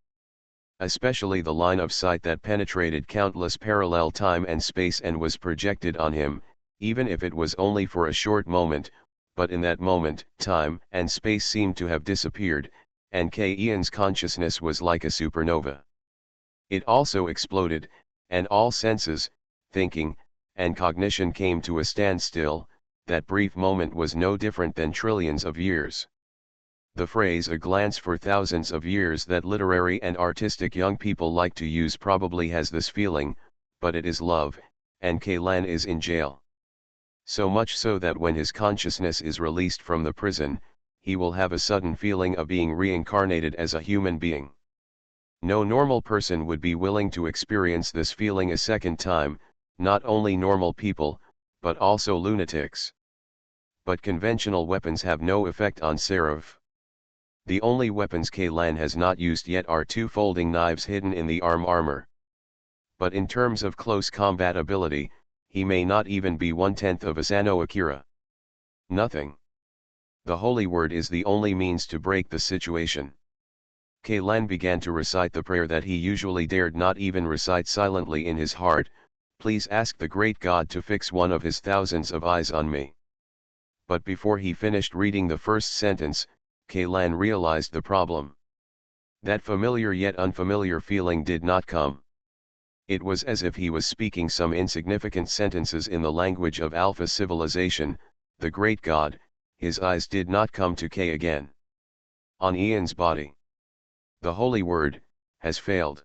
Especially the line of sight that penetrated countless parallel time and space and was projected on him, even if it was only for a short moment, but in that moment, time and space seemed to have disappeared, and Ian's consciousness was like a supernova. It also exploded, and all senses, thinking, and cognition came to a standstill. That brief moment was no different than trillions of years. The phrase "a glance for thousands of years" that literary and artistic young people like to use probably has this feeling, but it is love, and Kaylan is in jail. So much so that when his consciousness is released from the prison, he will have a sudden feeling of being reincarnated as a human being. No normal person would be willing to experience this feeling a second time, not only normal people, but also lunatics. But conventional weapons have no effect on Seraph. The only weapons Kaylan has not used yet are 2 folding knives hidden in the armor. But in terms of close combat ability, he may not even be 1/10 of a Sano Akira. Nothing. The holy word is the only means to break the situation. Kaylan began to recite the prayer that he usually dared not even recite silently in his heart: "Please ask the great God to fix one of his thousands of eyes on me." But before he finished reading the first sentence, Kaylan realized the problem. That familiar yet unfamiliar feeling did not come. It was as if he was speaking some insignificant sentences in the language of Alpha civilization. The great God, his eyes did not come to Kay again. On Ian's body. The holy word has failed.